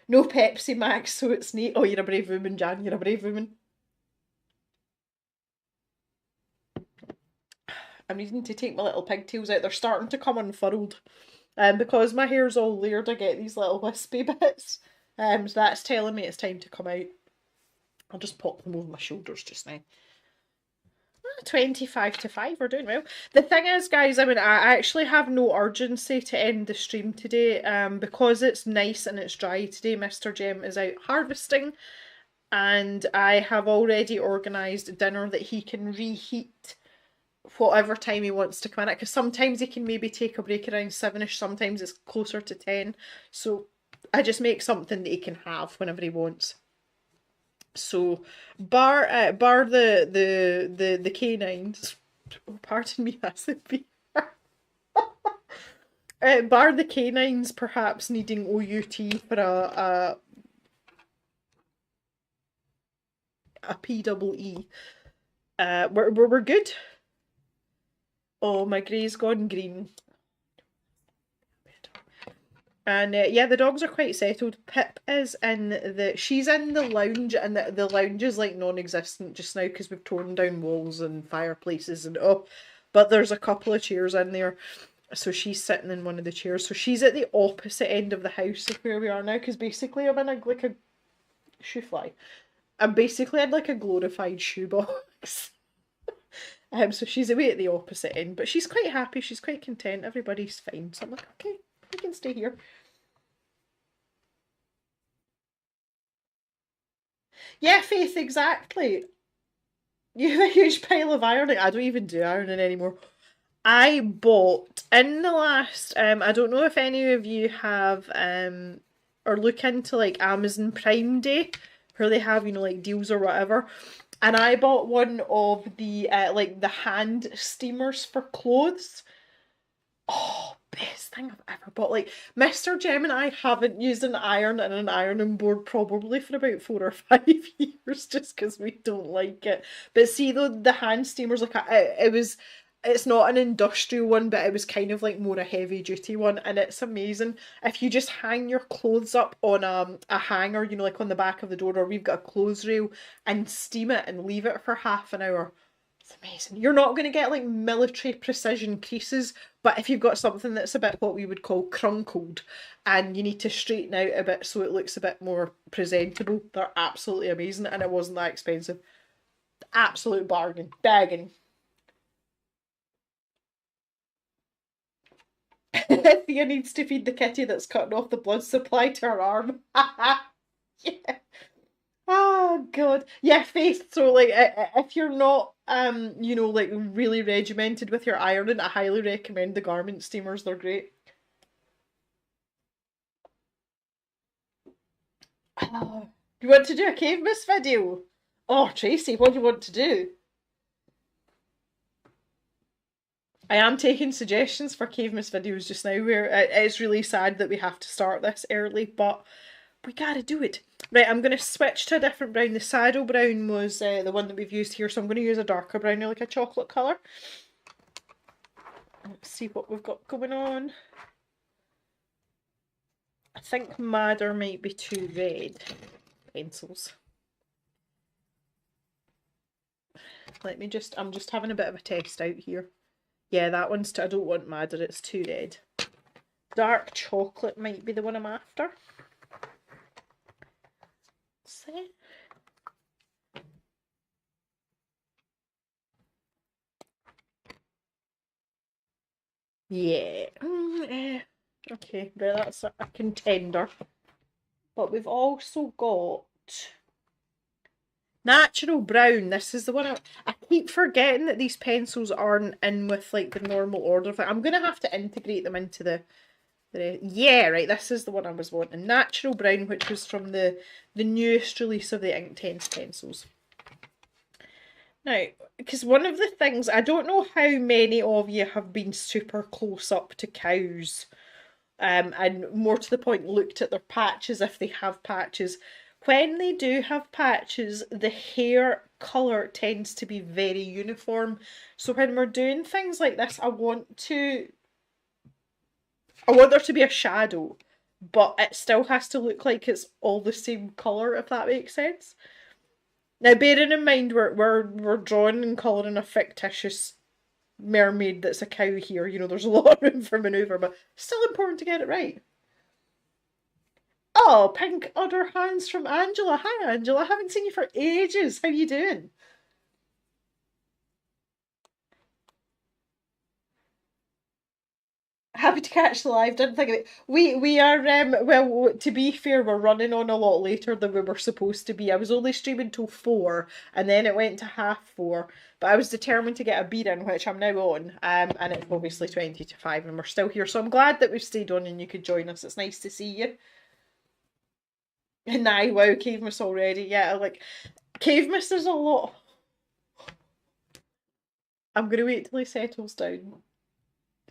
No Pepsi Max, so it's neat. Oh, you're a brave woman, Jan. You're a brave woman. I'm needing to take my little pigtails out. They're starting to come unfurled. Because my hair's all layered, I get these little wispy bits. So that's telling me it's time to come out. I'll just pop them over my shoulders just now. 25 to 5, we're doing well. The thing is, guys, I mean, I actually have no urgency to end the stream today, because it's nice and it's dry today. Mr. Jem is out harvesting, and I have already organised dinner that he can reheat whatever time he wants to come in at, because sometimes he can maybe take a break around 7ish, sometimes it's closer to 10, so I just make something that he can have whenever he wants. So, bar the canines. Oh, pardon me, that's the beer. Bar the canines perhaps needing OUT for a PEE. We're good. Oh, my grey's gone green. And yeah, the dogs are quite settled. Pip is she's in the lounge, and the lounge is like non-existent just now because we've torn down walls and fireplaces and but there's a couple of chairs in there, so she's sitting in one of the chairs. So she's at the opposite end of the house of where we are now, because basically I'm in like a shoe fly. I'm basically in like a glorified shoebox. So she's away at the opposite end, but she's quite happy. She's quite content. Everybody's fine. So I'm like, okay, I can stay here. Yeah, Faith, exactly. You have a huge pile of ironing. I don't even do ironing anymore. I bought in the last, I don't know if any of you have, or look into like Amazon Prime Day, where they have, you know, like deals or whatever. And I bought one of the, like the hand steamers for clothes. Oh, best thing I've ever bought. Like, Mr. Jem and I haven't used an iron and an ironing board probably for about 4 or 5 years, just because we don't like it. But see, though, the hand steamers, like, it's not an industrial one, but it was kind of like more a heavy duty one, and it's amazing. If you just hang your clothes up on a hanger, you know, like on the back of the door, or we've got a clothes rail, and steam it and leave it for half an hour. It's amazing. You're not going to get like military precision creases, but if you've got something that's a bit what we would call crunkled and you need to straighten out a bit so it looks a bit more presentable, they're absolutely amazing, and it wasn't that expensive. Absolute bargain. Bagging. Thea needs to feed the kitty that's cutting off the blood supply to her arm. Yeah. Oh, God. Yeah, Faith, so, like, if you're not you know, like really regimented with your ironing, I highly recommend the garment steamers. They're great. Oh, you want to do a cave miss video? Oh, Tracy, what do you want to do? I am taking suggestions for cave miss videos just now. Where it's really sad that we have to start this early, but we gotta do it. Right, I'm going to switch to a different brown. The saddle brown was the one that we've used here, so I'm going to use a darker brown, like a chocolate colour. Let's see what we've got going on. I think Madder might be too red. Pencils. Let me just, I'm just having a bit of a test out here. Yeah, that one's too, I don't want Madder, it's too red. Dark chocolate might be the one I'm after. See? Yeah. Okay, well, that's a contender. But we've also got natural brown. This is the one I keep forgetting that these pencils aren't in with like the normal order. I'm going to have to integrate them into the yeah, right, this is the one I was wanting. Natural brown, which was from the newest release of the Inktense pencils. Now, because one of the things, I don't know how many of you have been super close up to cows, and more to the point, looked at their patches if they have patches. When they do have patches, the hair colour tends to be very uniform. So when we're doing things like this, I want there to be a shadow, but it still has to look like it's all the same colour, if that makes sense. Now, bearing in mind we're drawing and colouring a fictitious mermaid that's a cow here, you know, there's a lot of room for manoeuvre, but still important to get it right. Oh, pink other hands from Angela. Hi, Angela. I haven't seen you for ages. How you doing? Happy to catch the live. Didn't think of it. We are well. To be fair, we're running on a lot later than we were supposed to be. I was only streaming till 4, and then it went to 4:30. But I was determined to get a beat in, which I'm now on. And it's obviously 20 to 5, and we're still here. So I'm glad that we've stayed on and you could join us. It's nice to see you. And now, wow, Cave Miss already. Yeah, like Cave Miss is a lot. I'm gonna wait till he settles down.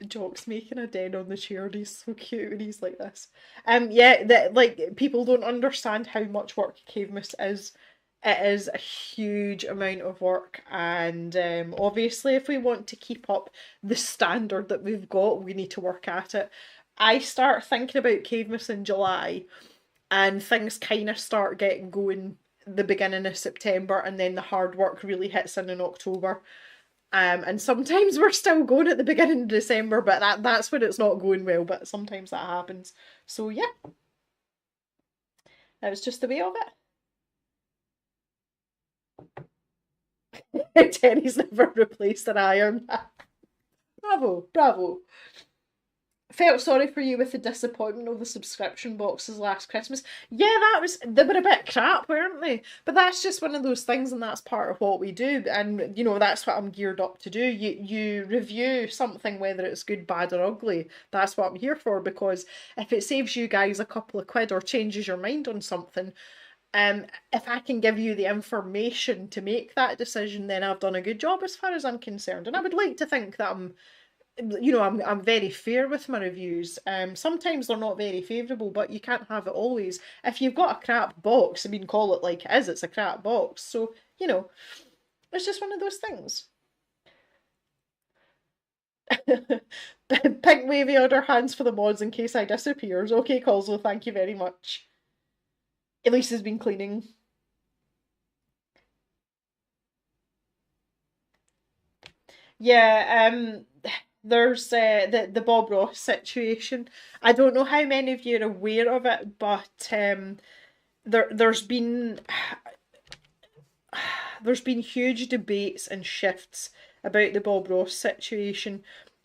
Jock's making a den on the chair and he's so cute when he's like this. Yeah, that like people don't understand how much work Cave Miss is. It is a huge amount of work, and obviously if we want to keep up the standard that we've got, we need to work at it. I start thinking about Cave Miss in July, and things kind of start getting going the beginning of September, and then the hard work really hits in October. And sometimes we're still going at the beginning of December, but that's when it's not going well, but sometimes that happens. So yeah, that was just the way of it. Terry's never replaced an iron. Bravo, bravo. Felt sorry for you with the disappointment of the subscription boxes last Christmas. Yeah, they were a bit crap, weren't they? But that's just one of those things, and that's part of what we do. And you know, that's what I'm geared up to do. You review something, whether it's good, bad, or ugly. That's what I'm here for, because if it saves you guys a couple of quid or changes your mind on something, if I can give you the information to make that decision, then I've done a good job as far as I'm concerned. And I would like to think that I'm very fair with my reviews. Sometimes they're not very favourable, but you can't have it always. If you've got a crap box, I mean, call it like it is, it's a crap box. So, you know, it's just one of those things. Pink wavy other hands for the mods in case I disappears. Okay, Colzo, thank you very much. Elise has been cleaning. Yeah, there's the Bob Ross situation. I don't know how many of you are aware of it, but there's been huge debates and shifts about the Bob Ross situation,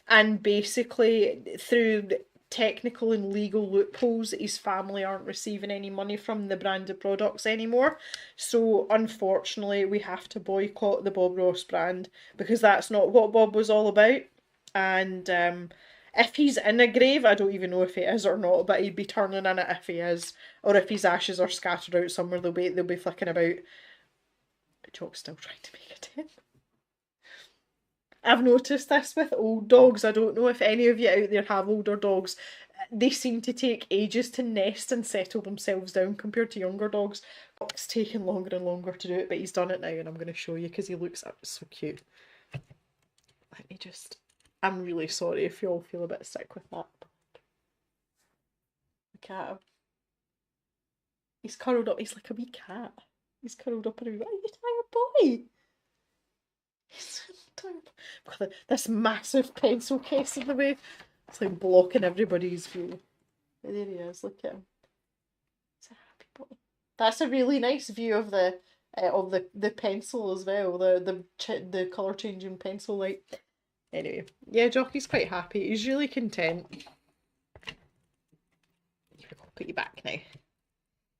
and basically through technical and legal loopholes that his family aren't receiving any money from the branded products anymore. So unfortunately we have to boycott the Bob Ross brand because that's not what Bob was all about. And if he's in a grave, I don't even know if he is or not, but he'd be turning in it if he is, or if his ashes are scattered out somewhere, they'll be flicking about. Jock's still trying to make it in. I've noticed this with old dogs. I don't know if any of you out there have older dogs. They seem to take ages to nest and settle themselves down compared to younger dogs. It's taking longer and longer to do it, but he's done it now and I'm going to show you because he looks so cute. Let me just... I'm really sorry if you all feel a bit sick with that. Look at him. He's curled up. He's like a wee cat. He's curled up in a wee... Are you tired, boy? He's so tired. Got this massive pencil case in the way. It's like blocking everybody's view. There he is. Look at him. He's a happy boy. That's a really nice view of the pencil as well. The colour changing pencil light. Anyway, yeah, Jockey's quite happy. He's really content. I'll put you back now.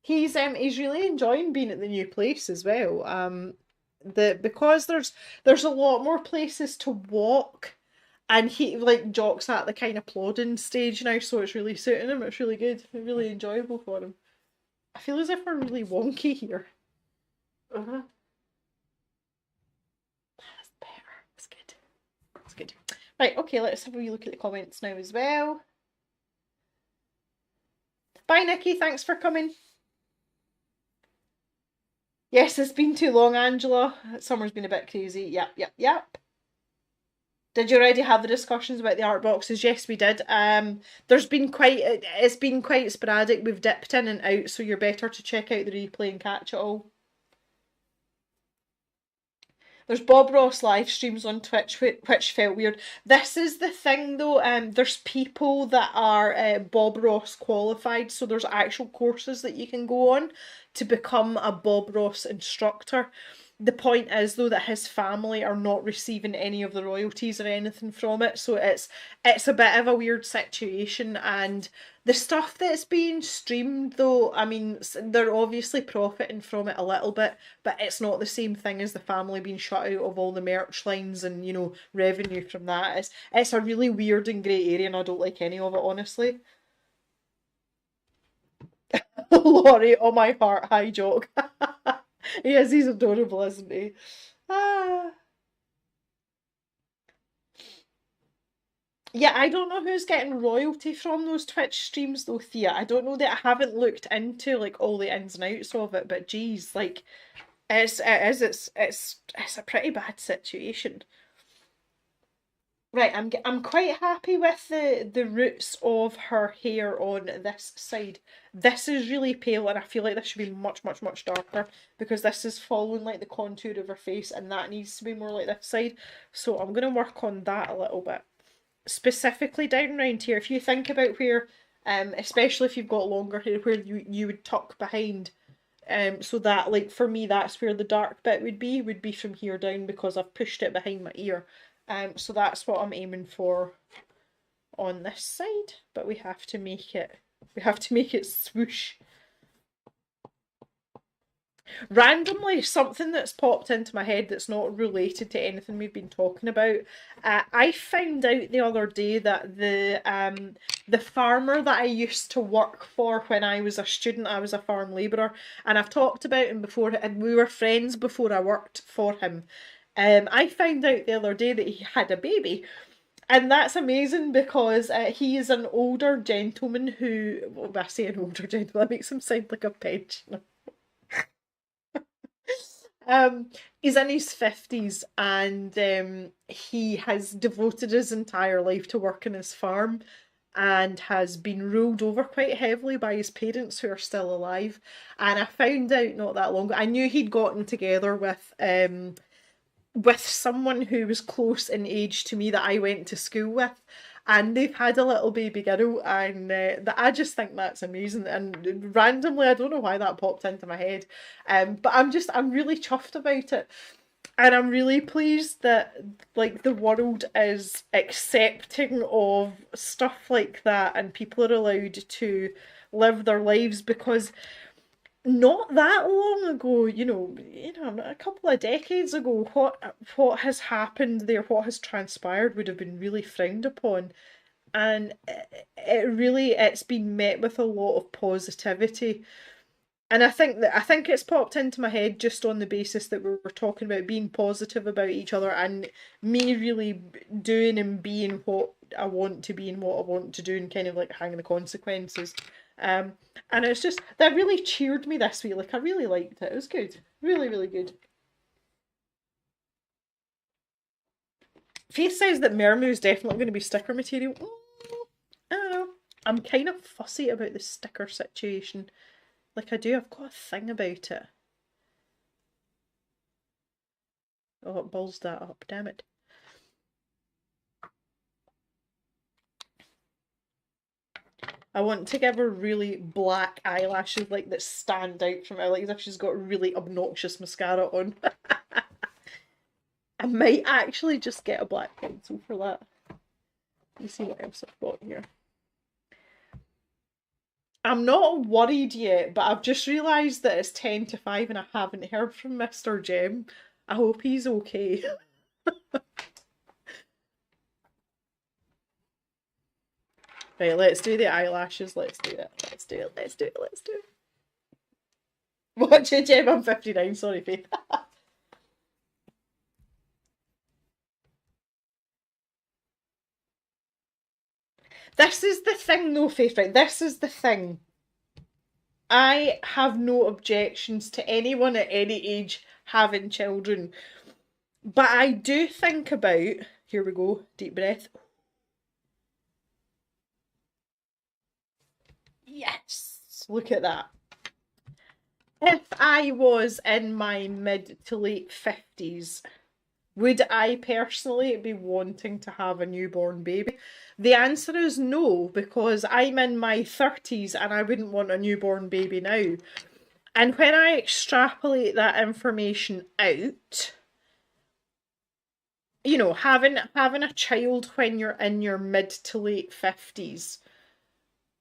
He's really enjoying being at the new place as well. Because there's a lot more places to walk, and he like Jock's at the kind of plodding stage now, so it's really suiting him. It's really good, really enjoyable for him. I feel as if we're really wonky here. That's better. That's good. That's good. Right, okay, let's have a wee look at the comments now as well. Bye, Nikki. Thanks for coming. Yes, it's been too long, Angela. Summer's been a bit crazy. Yep. Did you already have the discussions about the art boxes? Yes, we did. It's been quite sporadic. We've dipped in and out, so you're better to check out the replay and catch it all. There's Bob Ross live streams on Twitch, which felt weird. This is the thing though, there's people that are Bob Ross qualified, so there's actual courses that you can go on to become a Bob Ross instructor. The point is though that his family are not receiving any of the royalties or anything from it, so it's a bit of a weird situation. And the stuff that's being streamed though, I mean, they're obviously profiting from it a little bit, but it's not the same thing as the family being shut out of all the merch lines and, you know, revenue from that. It's a really weird and grey area and I don't like any of it, honestly. Laurie, oh my heart, hi Jock. Yes, he's adorable, isn't he? Ah. Yeah, I don't know who's getting royalty from those Twitch streams though, Thea. I don't know that I haven't looked into like all the ins and outs of it, but geez, like it's a pretty bad situation. Right, I'm quite happy with the roots of her hair on this side. This is really pale and I feel like this should be much darker because this is following like the contour of her face and that needs to be more like this side. So I'm going to work on that a little bit. Specifically down around here, if you think about where, especially if you've got longer hair, where you would tuck behind, so that like for me that's where the dark bit would be from here down because I've pushed it behind my ear. So that's what I'm aiming for on this side, but we have to make it swoosh. Randomly, something that's popped into my head that's not related to anything we've been talking about. I found out the other day that the farmer that I used to work for when I was a student, I was a farm labourer, and I've talked about him before, and we were friends before I worked for him. I found out the other day that he had a baby. And that's amazing because he is an older gentleman who, well, I say an older gentleman, that makes him sound like a pensioner. He's in his 50s and he has devoted his entire life to working his farm and has been ruled over quite heavily by his parents who are still alive. And I found out not that long ago, I knew he'd gotten together with someone who was close in age to me that I went to school with, and they've had a little baby girl, and I just think that's amazing. And randomly, I don't know why that popped into my head, but I'm really chuffed about it. And I'm really pleased that like the world is accepting of stuff like that and people are allowed to live their lives, because not that long ago, a couple of decades ago, what has happened there, what has transpired would have been really frowned upon. And it's been met with a lot of positivity. And I think it's popped into my head just on the basis that we were talking about being positive about each other, and me really doing and being what I want to be and what I want to do, and kind of like hanging the consequences. Um, and it's just that really cheered me this week. Like I really liked it. It was good, really, really good. Faith says that Mermaid is definitely going to be sticker material. I don't know. I'm kind of fussy about the sticker situation. Like I do, I've got a thing about it. Oh, it balls that up, damn it. I want to give her really black eyelashes, like that stand out from her, like as if she's got really obnoxious mascara on. I might actually just get a black pencil for that. Let's see what else I've got here. I'm not worried yet, but I've just realised that it's 10 to 5 and I haven't heard from Mr. Jem. I hope he's okay. Right, let's do the eyelashes. Let's do it. Let's do it. Let's do it. Let's do it. Watch it, Jem. I'm 59. Sorry, Faith. This is the thing, though, Faith, right? This is the thing. I have no objections to anyone at any age having children. But I do think about, here we go, deep breath. Yes, look at that. If I was in my mid to late 50s, would I personally be wanting to have a newborn baby? The answer is no, because I'm in my 30s and I wouldn't want a newborn baby now. And when I extrapolate that information out, having a child when you're in your mid to late 50s,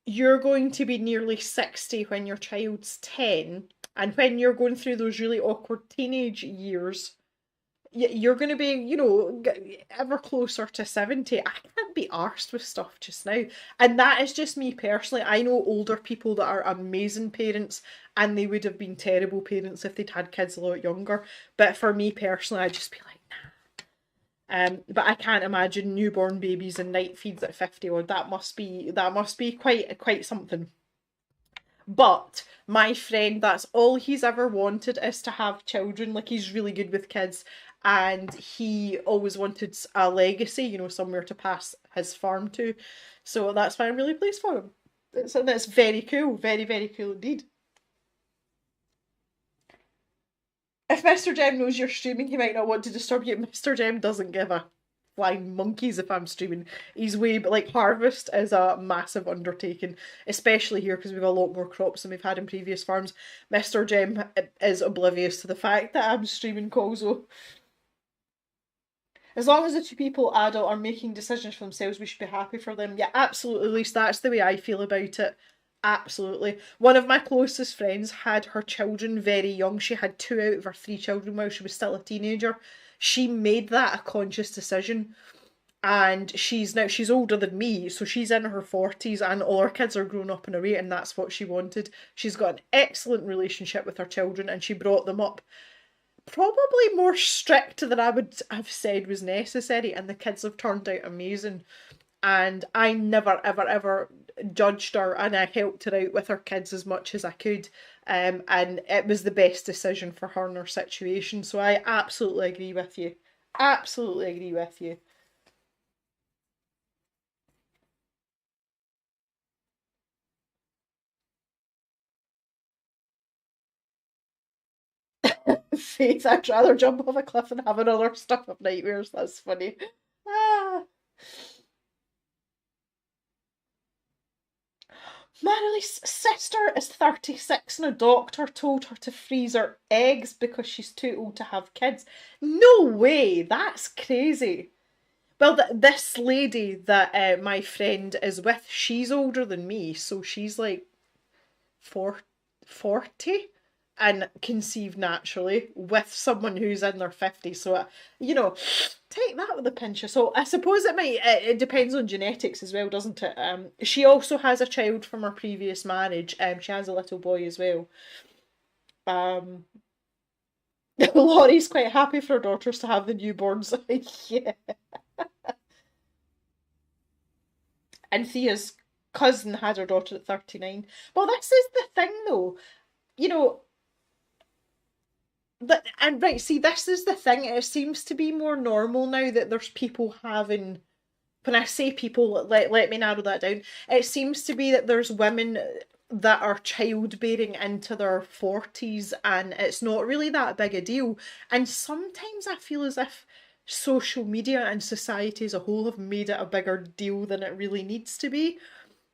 you're going to be nearly 60 when your child's 10. And when you're going through those really awkward teenage years, you're going to be, ever closer to 70. I can't be arsed with stuff just now. And that is just me personally. I know older people that are amazing parents and they would have been terrible parents if they'd had kids a lot younger. But for me personally, I'd just be like, nah. But I can't imagine newborn babies and night feeds at 50, or that must be quite something. But my friend, that's all he's ever wanted, is to have children. Like, he's really good with kids and he always wanted a legacy, somewhere to pass his farm to. So that's why I'm really pleased for him. That's very cool. Very, very cool indeed. If Mr. Jem knows you're streaming, he might not want to disturb you. Mr. Jem doesn't give a flying monkeys if I'm streaming. He's way, but like harvest is a massive undertaking, especially here because we have a lot more crops than we've had in previous farms. Mr. Jem is oblivious to the fact that I'm streaming Kozo. As long as the two people adult are making decisions for themselves, we should be happy for them. Yeah, absolutely. At least that's the way I feel about it. Absolutely. One of my closest friends had her children very young. She had 2 out of her 3 children while she was still a teenager. She made that a conscious decision. And she's older than me, so she's in her 40s and all her kids are grown up and away, and that's what she wanted. She's got an excellent relationship with her children and she brought them up probably more strict than I would have said was necessary, and the kids have turned out amazing. And I never, ever, ever judged her, and I helped her out with her kids as much as I could. And it was the best decision for her in her situation. So I absolutely agree with you. Absolutely agree with you. Faith, I'd rather jump off a cliff and have another stuff of nightmares. That's funny. Ah. Marily's sister is 36 and a doctor told her to freeze her eggs because she's too old to have kids. No way, that's crazy. Well, this lady that my friend is with, she's older than me, so she's like 40 and conceived naturally with someone who's in their 50s. So, take that with a pinch of salt. I suppose it depends on genetics as well, doesn't it? She also has a child from her previous marriage. She has a little boy as well. Um, Laurie's quite happy for her daughters to have the newborns. Yeah. And Thea's cousin had her daughter at 39. Well, this is the thing though. You know, and right, see, this is the thing. It seems to be more normal now that there's people having. When I say people, let me narrow that down. It seems to be that there's women that are childbearing into their 40s and it's not really that big a deal. And sometimes I feel as if social media and society as a whole have made it a bigger deal than it really needs to be.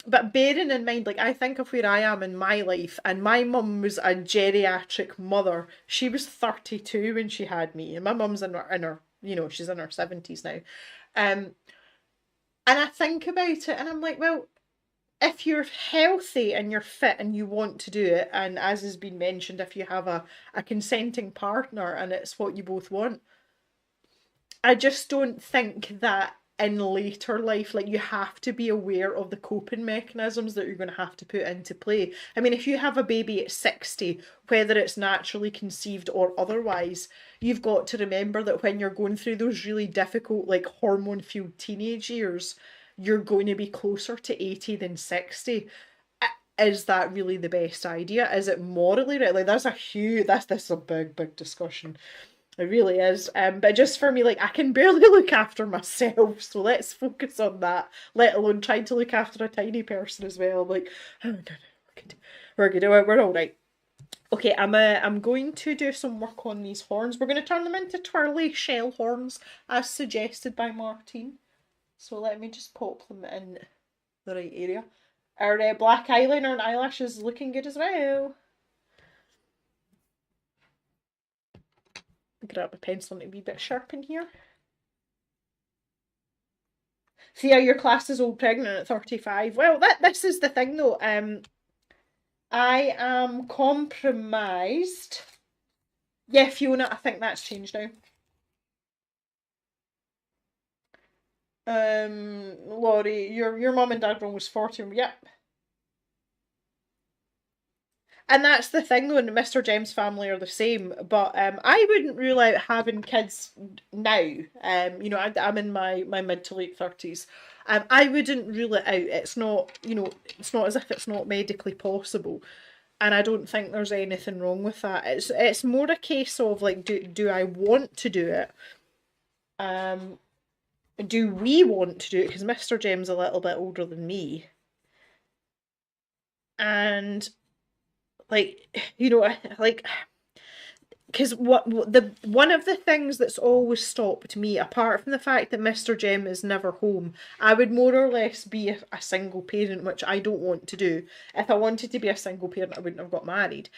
But bearing in mind, like, I think of where I am in my life, and my mum was a geriatric mother. She was 32 when she had me, and my mum's in her she's in her 70s now. Um, and I think about it, and I'm like, well, if you're healthy and you're fit and you want to do it, and as has been mentioned, if you have a consenting partner and it's what you both want, I just don't think that in later life, like, you have to be aware of the coping mechanisms that you're going to have to put into play. I mean, if you have a baby at 60, whether it's naturally conceived or otherwise, you've got to remember that when you're going through those really difficult, like, hormone-fueled teenage years, you're going to be closer to 80 than 60. Is that really the best idea? Is it morally right? Like, that's a big discussion. It really is. But just for me, like, I can barely look after myself, so let's focus on that, let alone trying to look after a tiny person as well. I'm like, oh, no, we're good, we're all right. Okay, I'm going to do some work on these horns. We're going to turn them into twirly shell horns, as suggested by Martine. So let me just pop them in the right area. Our black eyeliner and eyelashes looking good as well. Grab a pencil and a wee bit sharp in here. Thea, your class is all pregnant at 35. Well, this is the thing though. I am compromised. Yeah, Fiona, I think that's changed now. Laurie, your mum and dad were almost 40. Yep. And that's the thing though, and Mr. Jem's family are the same, but I wouldn't rule out having kids now. I'm in my mid to late 30s. I wouldn't rule it out. It's not as if it's not medically possible. And I don't think there's anything wrong with that. It's more a case of, like, do I want to do it? Do we want to do it? Because Mr. Jem's a little bit older than me. And like, because one of the things that's always stopped me, apart from the fact that Mr. Jem is never home, I would more or less be a single parent, which I don't want to do. If I wanted to be a single parent, I wouldn't have got married.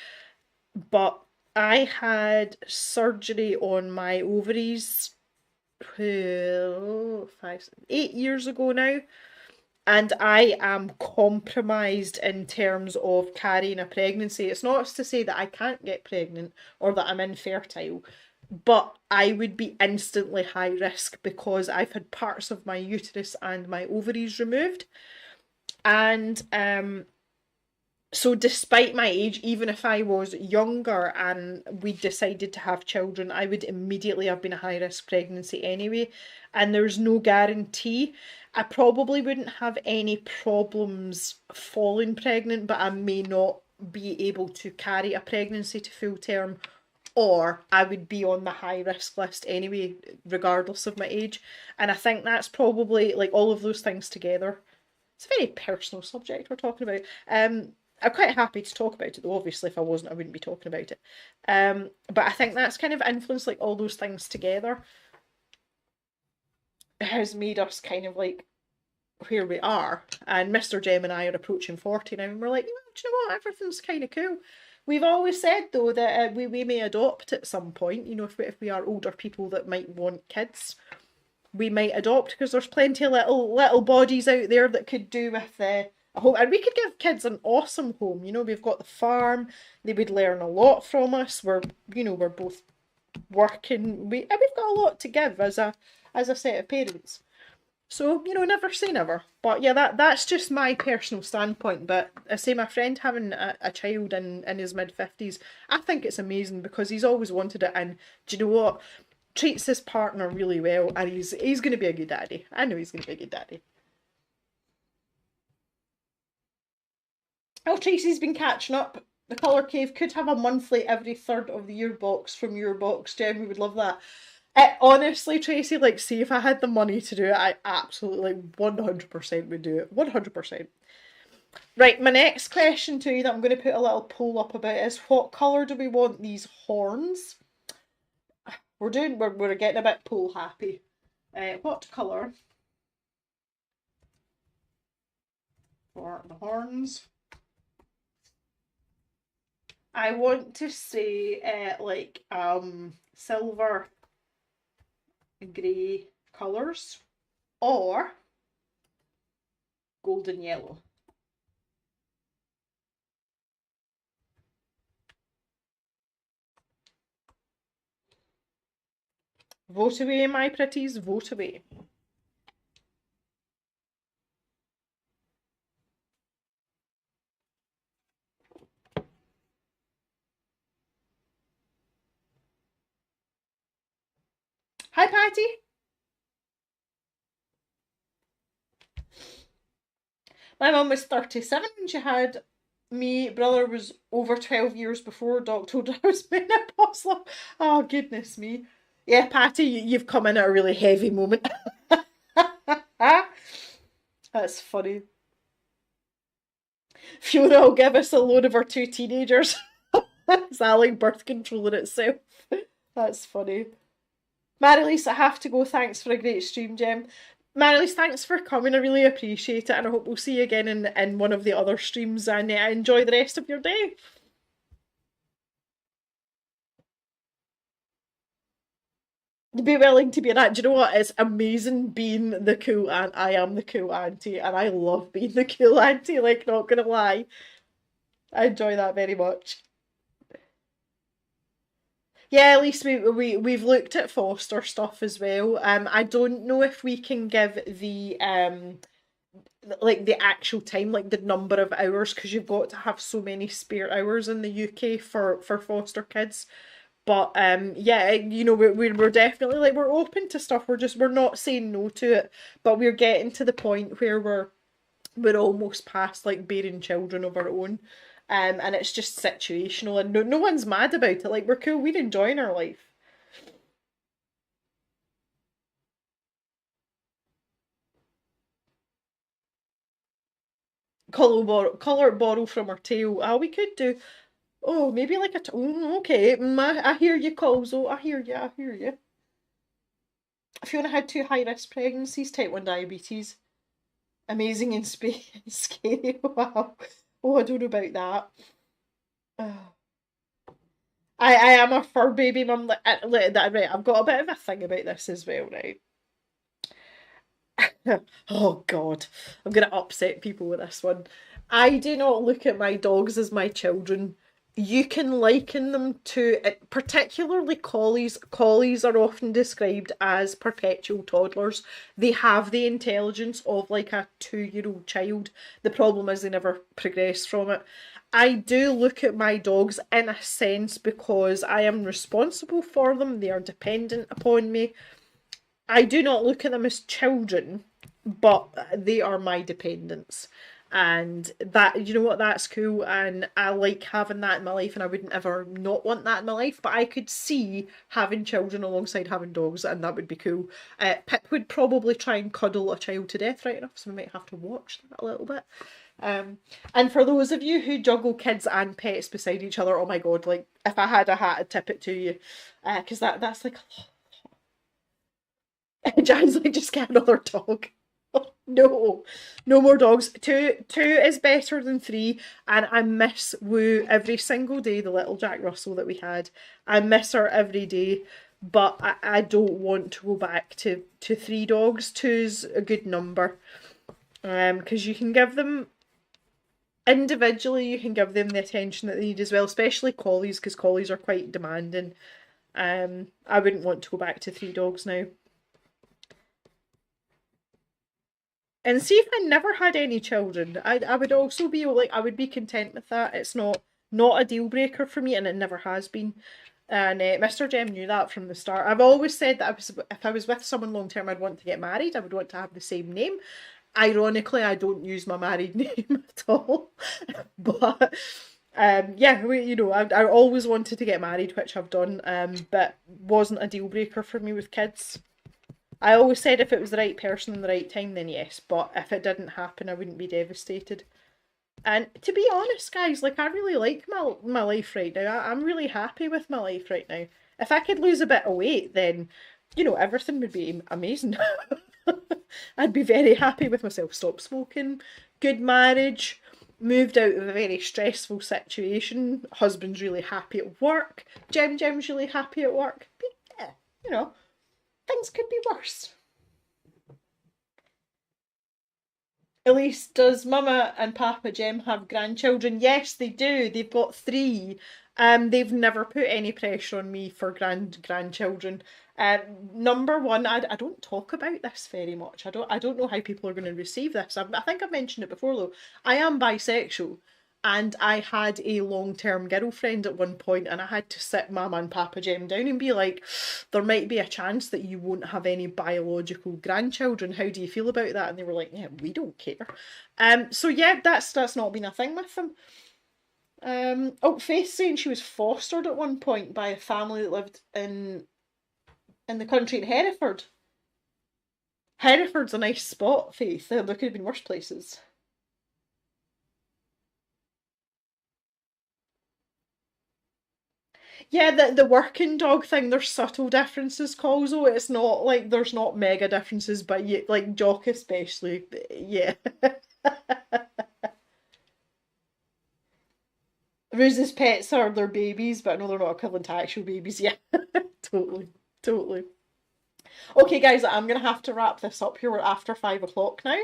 But I had surgery on my ovaries 8 years ago now, and I am compromised in terms of carrying a pregnancy. It's not to say that I can't get pregnant or that I'm infertile, but I would be instantly high risk because I've had parts of my uterus and my ovaries removed. And so despite my age, even if I was younger and we decided to have children, I would immediately have been a high risk pregnancy anyway. And there's no guarantee. I probably wouldn't have any problems falling pregnant, but I may not be able to carry a pregnancy to full term, or I would be on the high risk list anyway, regardless of my age. And I think that's probably, like, all of those things together. It's a very personal subject we're talking about. I'm quite happy to talk about it though. Obviously, if I wasn't, I wouldn't be talking about it. But I think that's kind of influenced, like, all those things together has made us kind of, like, where we are, and Mr. Jem and I are approaching 40 now, and we're like, do you know what, everything's kind of cool. We've always said though that we may adopt at some point, if we are older people that might want kids, we might adopt, because there's plenty of little bodies out there that could do with a home, and we could give kids an awesome home. We've got the farm; they would learn a lot from us. We're both working. We've got a lot to give as a set of parents. So, never say never. But yeah, that's just my personal standpoint. But I say my friend having a child in his mid-50s, I think it's amazing because he's always wanted it. And do you know what? Treats his partner really well, and he's going to be a good daddy. I know he's going to be a good daddy. Oh, Tracy's been catching up. The Colour Cave could have a monthly every third of the year box from your box, Jem. We would love that. Honestly, Tracy, see if I had the money to do it, I absolutely 100% would do it. 100%. Right, my next question to you that I'm going to put a little poll up about is, what colour do we want these horns? We're getting a bit poll happy. What colour for the horns? I want to say silver grey colours or golden yellow. Vote away, my pretties, vote away. Hi, Patty. My mum was 37 when she had me. Brother was over 12 years before Doc told her I was menopausal. Oh, goodness me. Yeah, Patty, you've come in at a really heavy moment. That's funny. Fiona will give us a load of her two teenagers. It's like birth control in itself. That's funny. Marilise, I have to go. Thanks for a great stream, Jem. Marilise, thanks for coming. I really appreciate it, and I hope we'll see you again in one of the other streams, and enjoy the rest of your day. Be willing to be an aunt. Do you know what? It's amazing being the cool aunt. I am the cool auntie, and I love being the cool auntie, not gonna lie. I enjoy that very much. Yeah, at least we've looked at foster stuff as well. I don't know if we can give the actual time, the number of hours, because you've got to have so many spare hours in the UK for foster kids. But yeah, we're definitely we're open to stuff. We're not saying no to it, but we're getting to the point where we're almost past bearing children of our own. And it's just situational, and no one's mad about it. We're cool, we're enjoying our life. Colour borrow from our tail. Ah, we could do. Oh, maybe okay. I hear you, Colzo. I hear you. I hear you. Fiona had two high-risk pregnancies, type 1 diabetes. Amazing and scary. Wow. Oh, I don't know about that. I am a fur baby mum. Right, I've got a bit of a thing about this as well, right? Oh God, I'm gonna upset people with this one. I do not look at my dogs as my children. You can liken them to, particularly collies. Collies are often described as perpetual toddlers. They have the intelligence of a 2-year-old child. The problem is they never progress from it. I do look at my dogs in a sense because I am responsible for them. They are dependent upon me. I do not look at them as children, but they are my dependents. And that, you know what, that's cool, and I like having that in my life, and I wouldn't ever not want that in my life, but I could see having children alongside having dogs, and that would be cool. Pip would probably try and cuddle a child to death right enough, so we might have to watch that a little bit. And for those of you who juggle kids and pets beside each other, oh my God, if I had a hat, I'd tip it to you, because that's a lot. Jan's just get another dog. No, no more dogs. Two is better than three, and I miss Woo every single day, the little Jack Russell that we had. I miss her every day, but I don't want to go back to three dogs. Two's a good number. Because you can give them individually, you can give them the attention that they need as well, especially collies, because collies are quite demanding. I wouldn't want to go back to three dogs now. And see if I never had any children, I would also be like, I would be content with that. It's not a deal breaker for me, and it never has been. And Mr. Jem knew that from the start. I've always said that if I was with someone long term, I'd want to get married. I would want to have the same name. Ironically, I don't use my married name at all. But yeah, I always wanted to get married, which I've done, but wasn't a deal breaker for me with kids. I always said if it was the right person in the right time, then yes. But if it didn't happen, I wouldn't be devastated. And to be honest, guys, like I really like my life right now. I'm really happy with my life right now. If I could lose a bit of weight, then everything would be amazing. I'd be very happy with myself. Stop smoking, good marriage, moved out of a very stressful situation. Husband's really happy at work. Jem's really happy at work. But yeah, things could be worse. Elise, does Mama and Papa Jem have grandchildren? Yes, they do. They've got three. They've never put any pressure on me for grandchildren. Number one, I don't talk about this very much. I don't know how people are going to receive this. I think I've mentioned it before though. I am bisexual, and I had a long-term girlfriend at one point, and I had to sit Mama and Papa Jem down and be like, there might be a chance that you won't have any biological grandchildren. How do you feel about that? And they were like, yeah, we don't care. So yeah, that's not been a thing with them. Oh, Faith saying she was fostered at one point by a family that lived in the country in Hereford. Hereford's a nice spot, Faith. There could have been worse places. Yeah, the working dog thing, there's subtle differences, Colzo. It's not like there's not mega differences, but you, like Jock especially, yeah. Rose's pets are their babies, but I know they're not equivalent to actual babies. Yeah, totally, totally. Okay, guys, I'm gonna have to wrap this up here. We're after 5 o'clock now.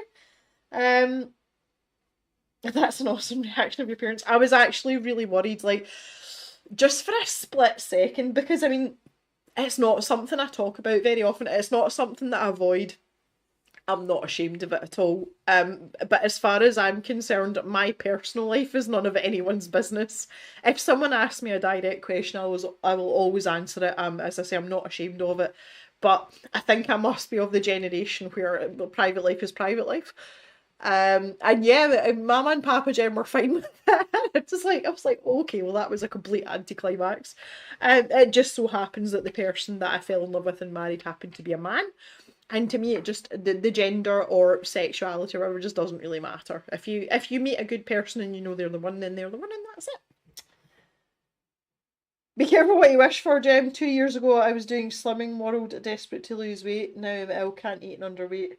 Um, that's an awesome reaction of your parents. I was actually really worried, like, just for a split second, because I mean, it's not something I talk about very often. It's not something that I avoid. I'm not ashamed of it at all. But as far as I'm concerned, my personal life is none of anyone's business. If someone asks me a direct question, I will always answer it. As I say, I'm not ashamed of it. But I think I must be of the generation where private life is private life. And yeah, Mama and Papa Jem were fine with it. I was like, okay, well, that was a complete anticlimax. It just so happens that the person that I fell in love with and married happened to be a man. And to me, it just the gender or sexuality or whatever just doesn't really matter. If you meet a good person and you know they're the one, then they're the one, and that's it. Be careful what you wish for, Jem. 2 years ago, I was doing Slimming World, desperate to lose weight. Now I'm ill, can't eat and underweight.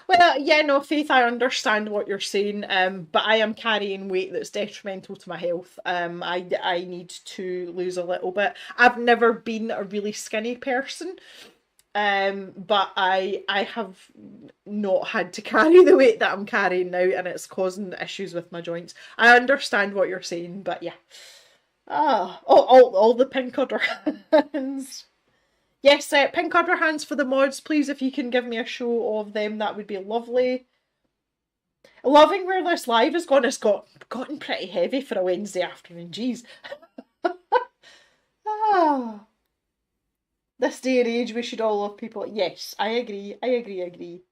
Well, yeah, no, Faith, I understand what you're saying, but I am carrying weight that's detrimental to my health. I need to lose a little bit. I've never been a really skinny person, but I have not had to carry the weight that I'm carrying now, and it's causing issues with my joints. I understand what you're saying, but yeah. Ah, all the pink udder hands. Yes, pink udder hands for the mods, please. If you can give me a show of them, that would be lovely. Loving where this live has gone. It's gotten pretty heavy for a Wednesday afternoon. Jeez. Ah, this day and age, we should all love people. Yes, I agree. I agree. I agree.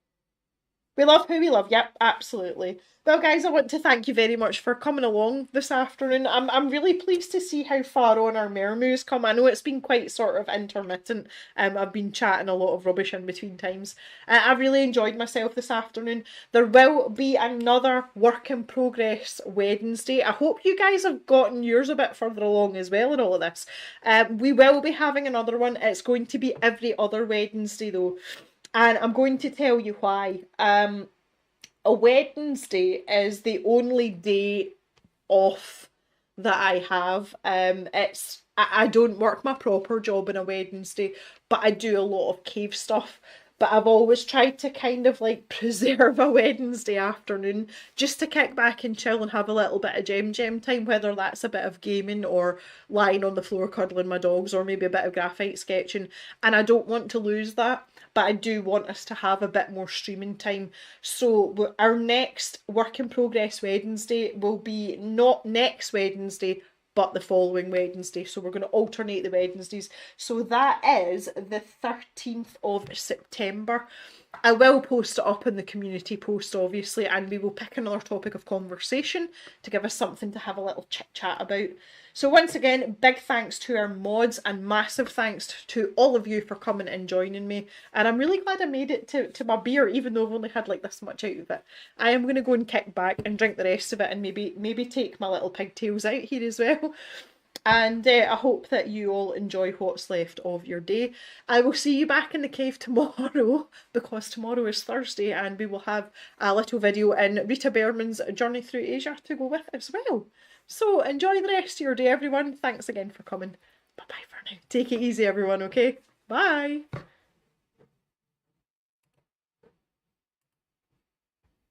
We love who we love. Yep, absolutely. Well, guys, I want to thank you very much for coming along this afternoon. I'm really pleased to see how far on our Mermaid's come. I know it's been quite sort of intermittent. I've been chatting a lot of rubbish in between times. I've really enjoyed myself this afternoon. There will be another work in progress Wednesday. I hope you guys have gotten yours a bit further along as well in all of this. We will be having another one. It's going to be every other Wednesday though. And I'm going to tell you why. A Wednesday is the only day off that I have. I don't work my proper job on a Wednesday, but I do a lot of cave stuff. But I've always tried to kind of like preserve a Wednesday afternoon just to kick back and chill and have a little bit of gem time, whether that's a bit of gaming or lying on the floor cuddling my dogs or maybe a bit of graphite sketching. And I don't want to lose that, but I do want us to have a bit more streaming time. So our next work in progress Wednesday will be not next Wednesday, but the following Wednesday. So we're going to alternate the Wednesdays. So that is the 13th of September. I will post it up in the community post, obviously, and we will pick another topic of conversation to give us something to have a little chit chat about. So once again, big thanks to our mods and massive thanks to all of you for coming and joining me. And I'm really glad I made it to my beer, even though I've only had like this much out of it. I am going to go and kick back and drink the rest of it and maybe take my little pigtails out here as well. And I hope that you all enjoy what's left of your day. I will see you back in the cave tomorrow, because tomorrow is Thursday and we will have a little video in Rita Berman's Journey Through Asia to go with as well. So enjoy the rest of your day, everyone. Thanks again for coming. Bye-bye for now. Take it easy, everyone, okay? Bye!